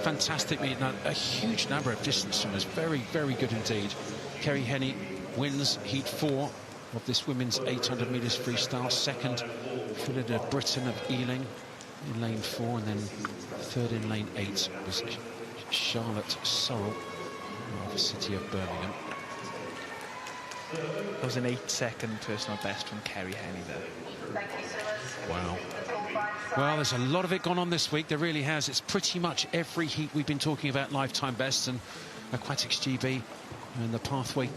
fantastic meet, and a huge number of distance swimmers. Very, very good indeed. Kerry Henny wins heat 4 of this women's 800 metres freestyle. Second, Philida Britton of Ealing in lane 4, and then third in lane 8 was Charlotte Sorrell of the City of Birmingham. That was an 8-second personal best from Kerry Henny there. Wow. Well, there's a lot of it gone on this week. There really has. It's pretty much every heat we've been talking about lifetime bests, and Aquatics GB and the pathway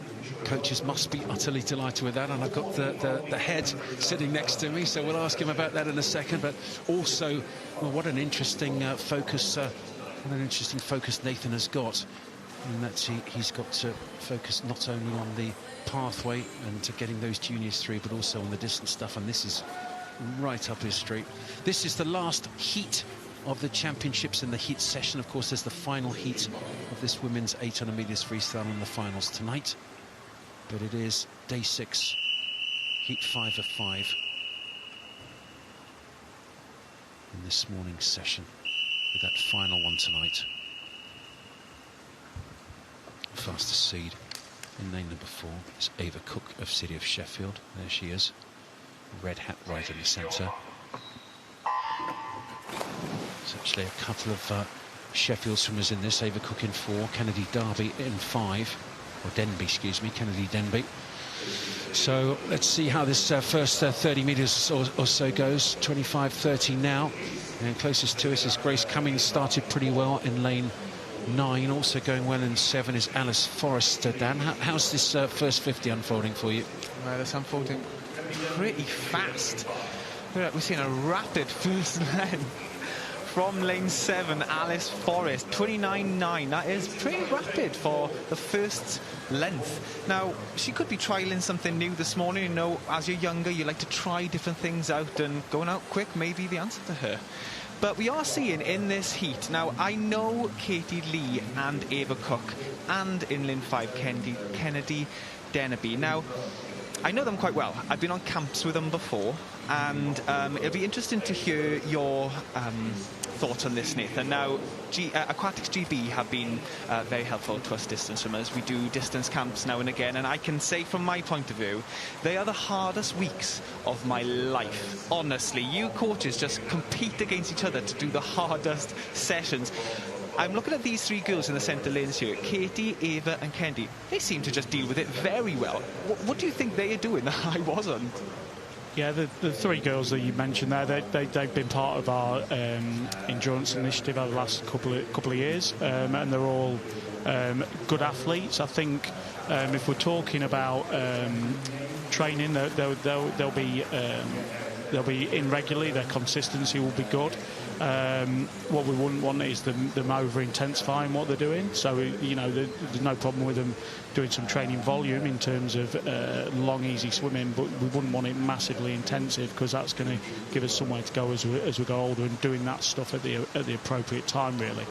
coaches must be utterly delighted with that. And I've got the head sitting next to me, so we'll ask him about that in a second. But also, well, what an interesting focus Nathan has got. And that he's got to focus not only on the pathway and to getting those juniors through, but also on the distance stuff, and this is right up his street. This is the last heat of the championships in the heat session. Of course, there's the final heat of this women's 800 metres freestyle in the finals tonight, but it is day 6, heat 5 of 5 in this morning's session, with that final one tonight. Fastest seed in lane number 4 is Ava Cook of City of Sheffield. There she is, red hat right in the centre. There's actually a couple of Sheffield swimmers in this. Ava Cook in 4, Kennedy Derby in 5, or Denby, excuse me, Kennedy Denby. So let's see how this first 30 metres or so goes. 25:30 now, and closest to us is Grace Cummings. Started pretty well in lane 9, also going well in 7 is Alice Forrester. Dan, how's this first 50 unfolding for you? Well, it's unfolding pretty fast. We're seeing a rapid first length from lane 7, Alice Forrest, 29.9. That is pretty rapid for the first length. Now, she could be trialling something new this morning. You know, as you're younger, you like to try different things out, and going out quick may be the answer to her. But we are seeing in this heat, now I know Katie Lee and Ava Cook, and in lane 5 Kennedy Denby. Now, I know them quite well. I've been on camps with them before, and it'll be interesting to hear your thoughts on this, Nathan. Now, Aquatics GB have been very helpful to us distance swimmers. We do distance camps now and again, and I can say from my point of view, they are the hardest weeks of my life. Honestly, you coaches just compete against each other to do the hardest sessions. I'm looking at these 3 girls in the centre lanes here, Katie, Ava and Kendi. They seem to just deal with it very well. What do you think they are doing that I wasn't? Yeah, the 3 girls that you mentioned there, they've been part of our endurance initiative over the last couple of years, and they're all good athletes. I think if we're talking about training, they'll be in regularly. Their consistency will be good. What we wouldn't want is them over-intensifying what they're doing. So, you know, there's no problem with them doing some training volume in terms of long, easy swimming, but we wouldn't want it massively intensive, because that's going to give us somewhere to go as we go older, and doing that stuff at the appropriate time, really.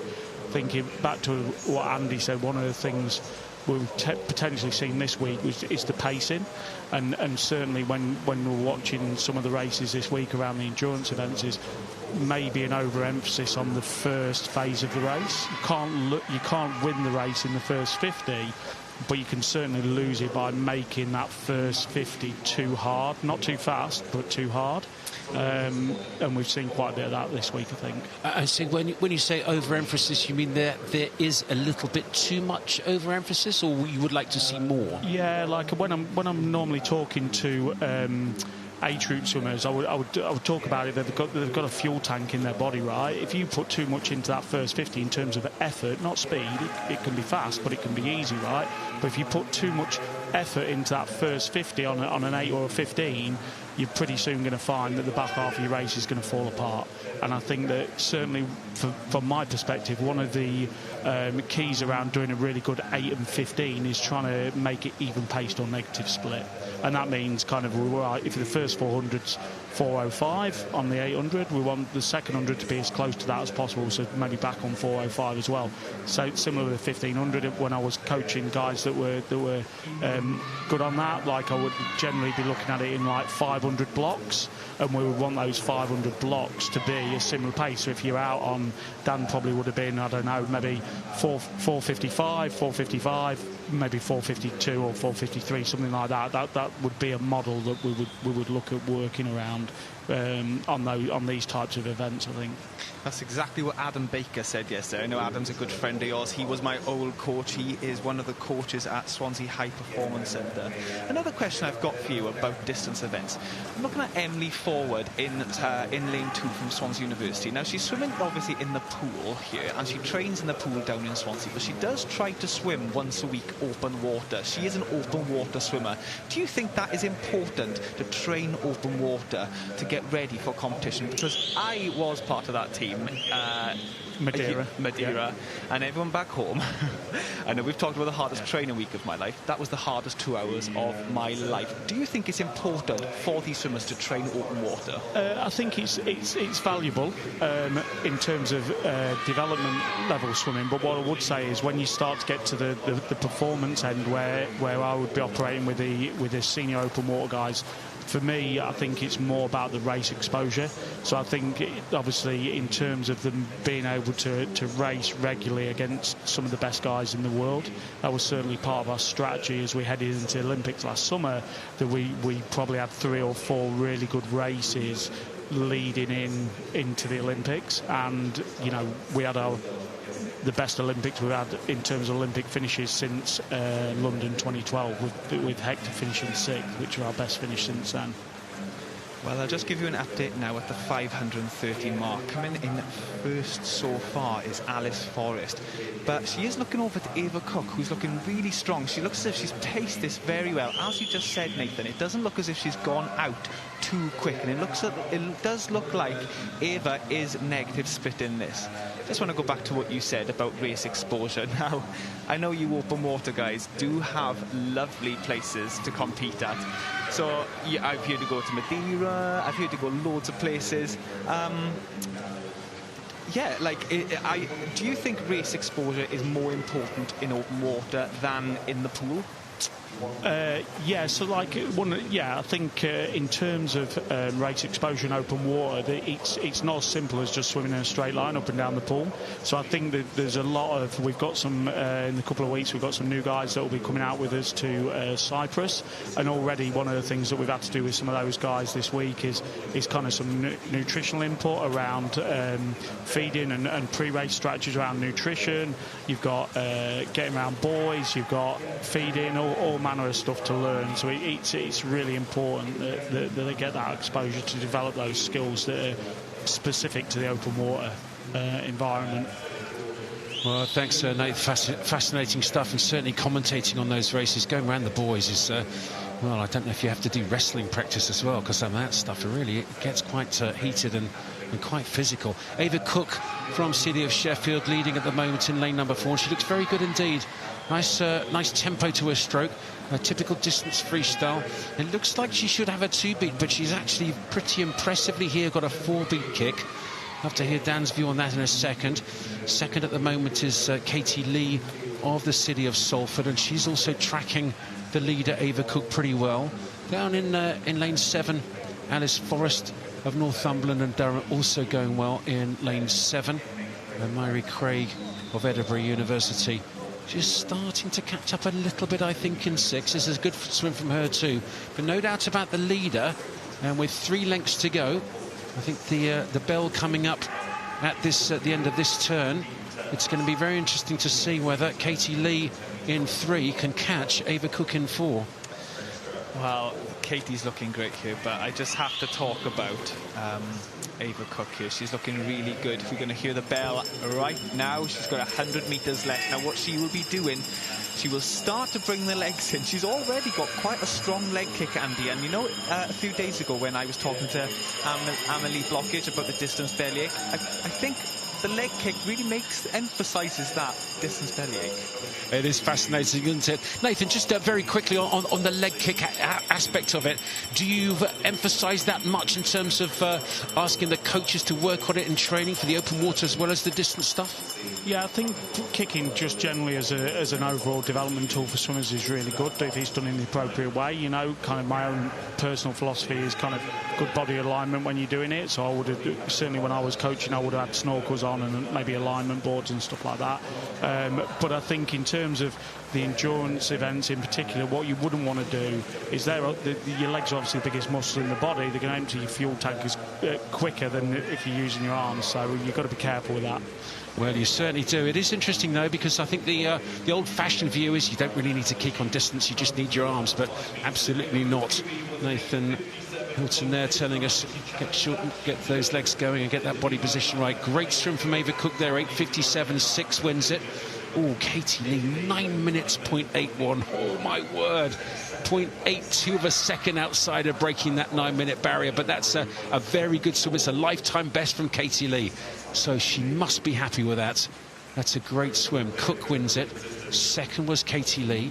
Thinking back to what Andy said, one of the things we've potentially seen this week is the pacing, and certainly when we're watching some of the races this week around the endurance events, is maybe an overemphasis on the first phase of the race. You can't win the race in the first 50, but you can certainly lose it by making that first 50 too hard, not too fast, but too hard. And we've seen quite a bit of that this week, I think. I see. When you say overemphasis, you mean there is a little bit too much overemphasis, or you would like to see more? Yeah, like when I'm normally talking to A-troop swimmers, I would talk about it. They've got a fuel tank in their body, right? If you put too much into that first 50 in terms of effort, not speed, it can be fast, but it can be easy, right? But if you put too much effort into that first 50 on an 8 or a 15, you're pretty soon going to find that the back half of your race is going to fall apart. And I think that certainly from my perspective, one of the keys around doing a really good 8 and 15 is trying to make it even paced or negative split. And that means kind of, if the first 400's 4:05 on the 800, we want the second 100 to be as close to that as possible, so maybe back on 4:05 as well. So similar with the 1500, when I was coaching guys that were good on that, like I would generally be looking at it in like 500 blocks, and we would want those 500 blocks to be a similar pace. So if you're out on, Dan probably would have been, I don't know, maybe 455, maybe 452 or 453, something like that. That would be a model that we would look at working around on these types of events, I think. That's exactly what Adam Baker said yesterday. I know Adam's a good friend of yours. He was my old coach. He is one of the coaches at Swansea High Performance Centre. Another question I've got for you about distance events. I'm looking at Emily Forward in lane 2 from Swansea University. Now, she's swimming obviously in the pool here, and she trains in the pool down in Swansea, but she does try to swim once a week open water. She is an open water swimmer. Do you think that is important to train open water to get ready for competition? Because I was part of that team, Madeira, yeah. And everyone back home. I know we've talked about the hardest training week of my life. That was the hardest 2 hours of my life. Do you think it's important for these swimmers to train open water? I think it's valuable in terms of development level swimming, but what I would say is when you start to get to the performance end, where I would be operating with the senior open water guys, for me, I think it's more about the race exposure. So I think, obviously, in terms of them being able to race regularly against some of the best guys in the world, that was certainly part of our strategy as we headed into the Olympics last summer, that we probably had 3 or 4 really good races leading into the Olympics. And, you know, we had the best Olympics we've had in terms of Olympic finishes since London 2012, with Hector finishing 6th, which are our best finish since then. Well, I'll just give you an update now at the 530 mark. Coming in first so far is Alice Forrest, but she is looking over to Ava Cook, who's looking really strong. She looks as if she's paced this very well. As you just said, Nathan, it doesn't look as if she's gone out too quick, and it does look like Ava is negative split in this. Just want to go back to what you said about race exposure. Now, I know you open water guys do have lovely places to compete at. So yeah, I've heard to go to Madeira, I've heard to go loads of places. Yeah, like, do you think race exposure is more important in open water than in the pool? Yeah, so like I think in terms of race exposure in open water, it's not as simple as just swimming in a straight line up and down the pool. So I think that there's a lot of, we've got some in a couple of weeks, we've got some new guys that will be coming out with us to Cyprus, and already one of the things that we've had to do with some of those guys this week is kind of some nutritional input around feeding and pre-race strategies around nutrition. You've got getting around buoys, you've got feeding, all manner of stuff to learn. So it's really important that they get that exposure to develop those skills that are specific to the open water environment. Well, thanks, Nate. Fascinating stuff, and certainly commentating on those races. Going around the buoys is, well, I don't know if you have to do wrestling practice as well, because some of that stuff, it gets quite heated and quite physical. Ava Cook from City of Sheffield leading at the moment in lane number 4. She looks very good indeed. Nice tempo to her stroke. A typical distance freestyle. It looks like she should have a 2-beat, but she's actually pretty impressively here got a 4-beat kick. Love to hear Dan's view on that in a second. Second at the moment is Katie Lee of the City of Salford, and she's also tracking the leader Ava Cook pretty well. Down in lane 7, Alice Forrest of Northumberland and Durham also going well in lane 7. And Myri Craig of Edinburgh University just starting to catch up a little bit, I think, in 6. This is a good swim from her too, but no doubt about the leader. And with 3 lengths to go, I think the bell coming up at the end of this turn, it's going to be very interesting to see whether Katie Lee in 3 can catch Ava Cook in 4. Well, Katie's looking great here, but I just have to talk about Ava Cook here. She's looking really good. We're going to hear the bell right now. She's got 100 metres left. Now, what she will be doing, she will start to bring the legs in. She's already got quite a strong leg kick, Andy. And you know, a few days ago when I was talking to Amelie Blockage about the distance bellyache, I think the leg kick really emphasises that distance bellyache. It is fascinating, isn't it? Nathan, just very quickly on the leg kick aspect of it, do you emphasise that much in terms of asking the coaches to work on it in training for the open water as well as the distance stuff? Yeah, I think kicking just generally as an overall development tool for swimmers is really good if it's done in the appropriate way. You know, kind of my own personal philosophy is kind of good body alignment when you're doing it. So I would have, certainly when I was coaching, I would have had snorkels on and maybe alignment boards and stuff like that. But I think in terms of the endurance events in particular, what you wouldn't want to do is your legs are obviously the biggest muscle in the body. They're going to empty your fuel tank quicker than if you're using your arms. So you've got to be careful with that. Well, you certainly do. It is interesting, though, because I think the old-fashioned view is you don't really need to kick on distance, you just need your arms, but absolutely not. Nathan Hilton there telling us get those legs going and get that body position right. Great swim from Ava Cook there, 8:57.6 wins it. Oh, Katie Lee, 9 minutes, 0.81. Oh, my word. 0.82 of a second outside of breaking that 9-minute barrier. But that's a very good swim. It's a lifetime best from Katie Lee. So she must be happy with that. That's a great swim. Cook wins it. Second was Katie Lee.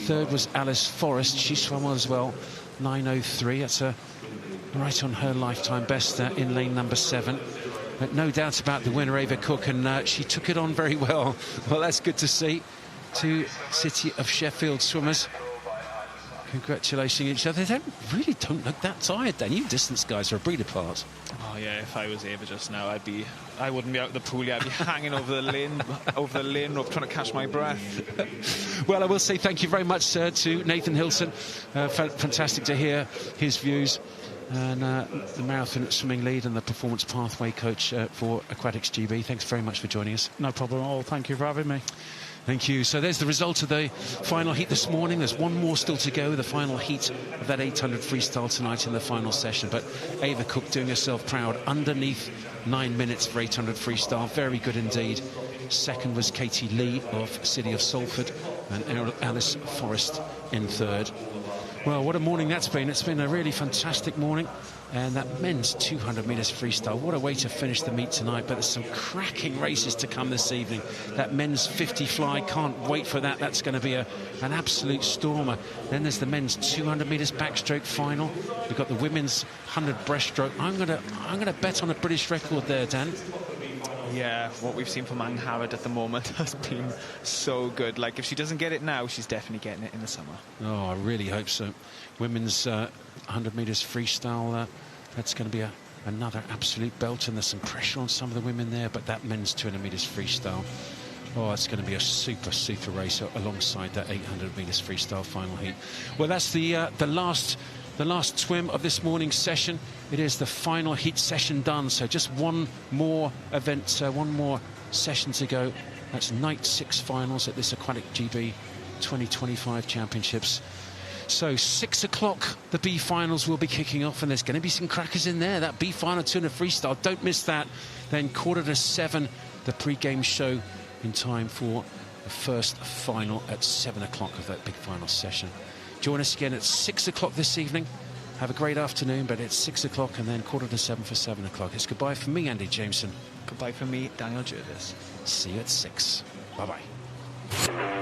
Third was Alice Forrest. She swam well as well. 9:03. That's right on her lifetime best there in lane number 7. But no doubt about the winner, Ava Cook, and she took it on very well. Well, that's good to see. 2 City of Sheffield swimmers congratulating each other. They don't look that tired, Dan. You distance guys are a breed apart. Oh yeah, if I was Ava just now, I wouldn't be out in the pool yet. I'd be hanging over the lane rope trying to catch my breath. Well, I will say thank you very much to Nathan Hilton. Fantastic to hear his views. And the marathon swimming lead and the performance pathway coach for Aquatics GB. Thanks very much for joining us. No problem at all. Thank you for having me. Thank you. So there's the result of the final heat this morning. There's one more still to go, the final heat of that 800 freestyle tonight in the final session. But Ava Cook doing herself proud, underneath 9 minutes for 800 freestyle. Very good indeed. Second was Katie Lee of City of Salford, and Alice Forrest in third. Well, what a morning that's been. It's been a really fantastic morning. And that men's 200 metres freestyle, what a way to finish the meet tonight. But there's some cracking races to come this evening. That men's 50 fly, can't wait for that. That's going to be an absolute stormer. Then there's the men's 200 metres backstroke final. We've got the women's 100 breaststroke. I'm going to bet on a British record there, Dan. Yeah, what we've seen from Anne Howard at the moment has been so good. Like, if she doesn't get it now, she's definitely getting it in the summer. Oh, I really hope so. Women's 100 metres freestyle, that's going to be another absolute belt, and there's some pressure on some of the women there, but that men's 200 metres freestyle, oh, it's going to be a super, super race alongside that 800 metres freestyle final heat. Well, that's the last swim of this morning's session. It is the final heat session done, so just one more event, one more session to go. That's night 6 finals at this Aquatic GB 2025 Championships. So 6 o'clock, the B finals will be kicking off, and there's going to be some crackers in there. That B final 200 freestyle, don't miss that. Then 6:45, the pre-game show in time for the first final at 7 o'clock of that big final session. Join us again at 6 o'clock this evening. Have a great afternoon, but it's 6 o'clock and then 6:45 for 7 o'clock. It's goodbye from me, Andy Jameson. Goodbye from me, Daniel Jervis. See you at 6. Bye-bye.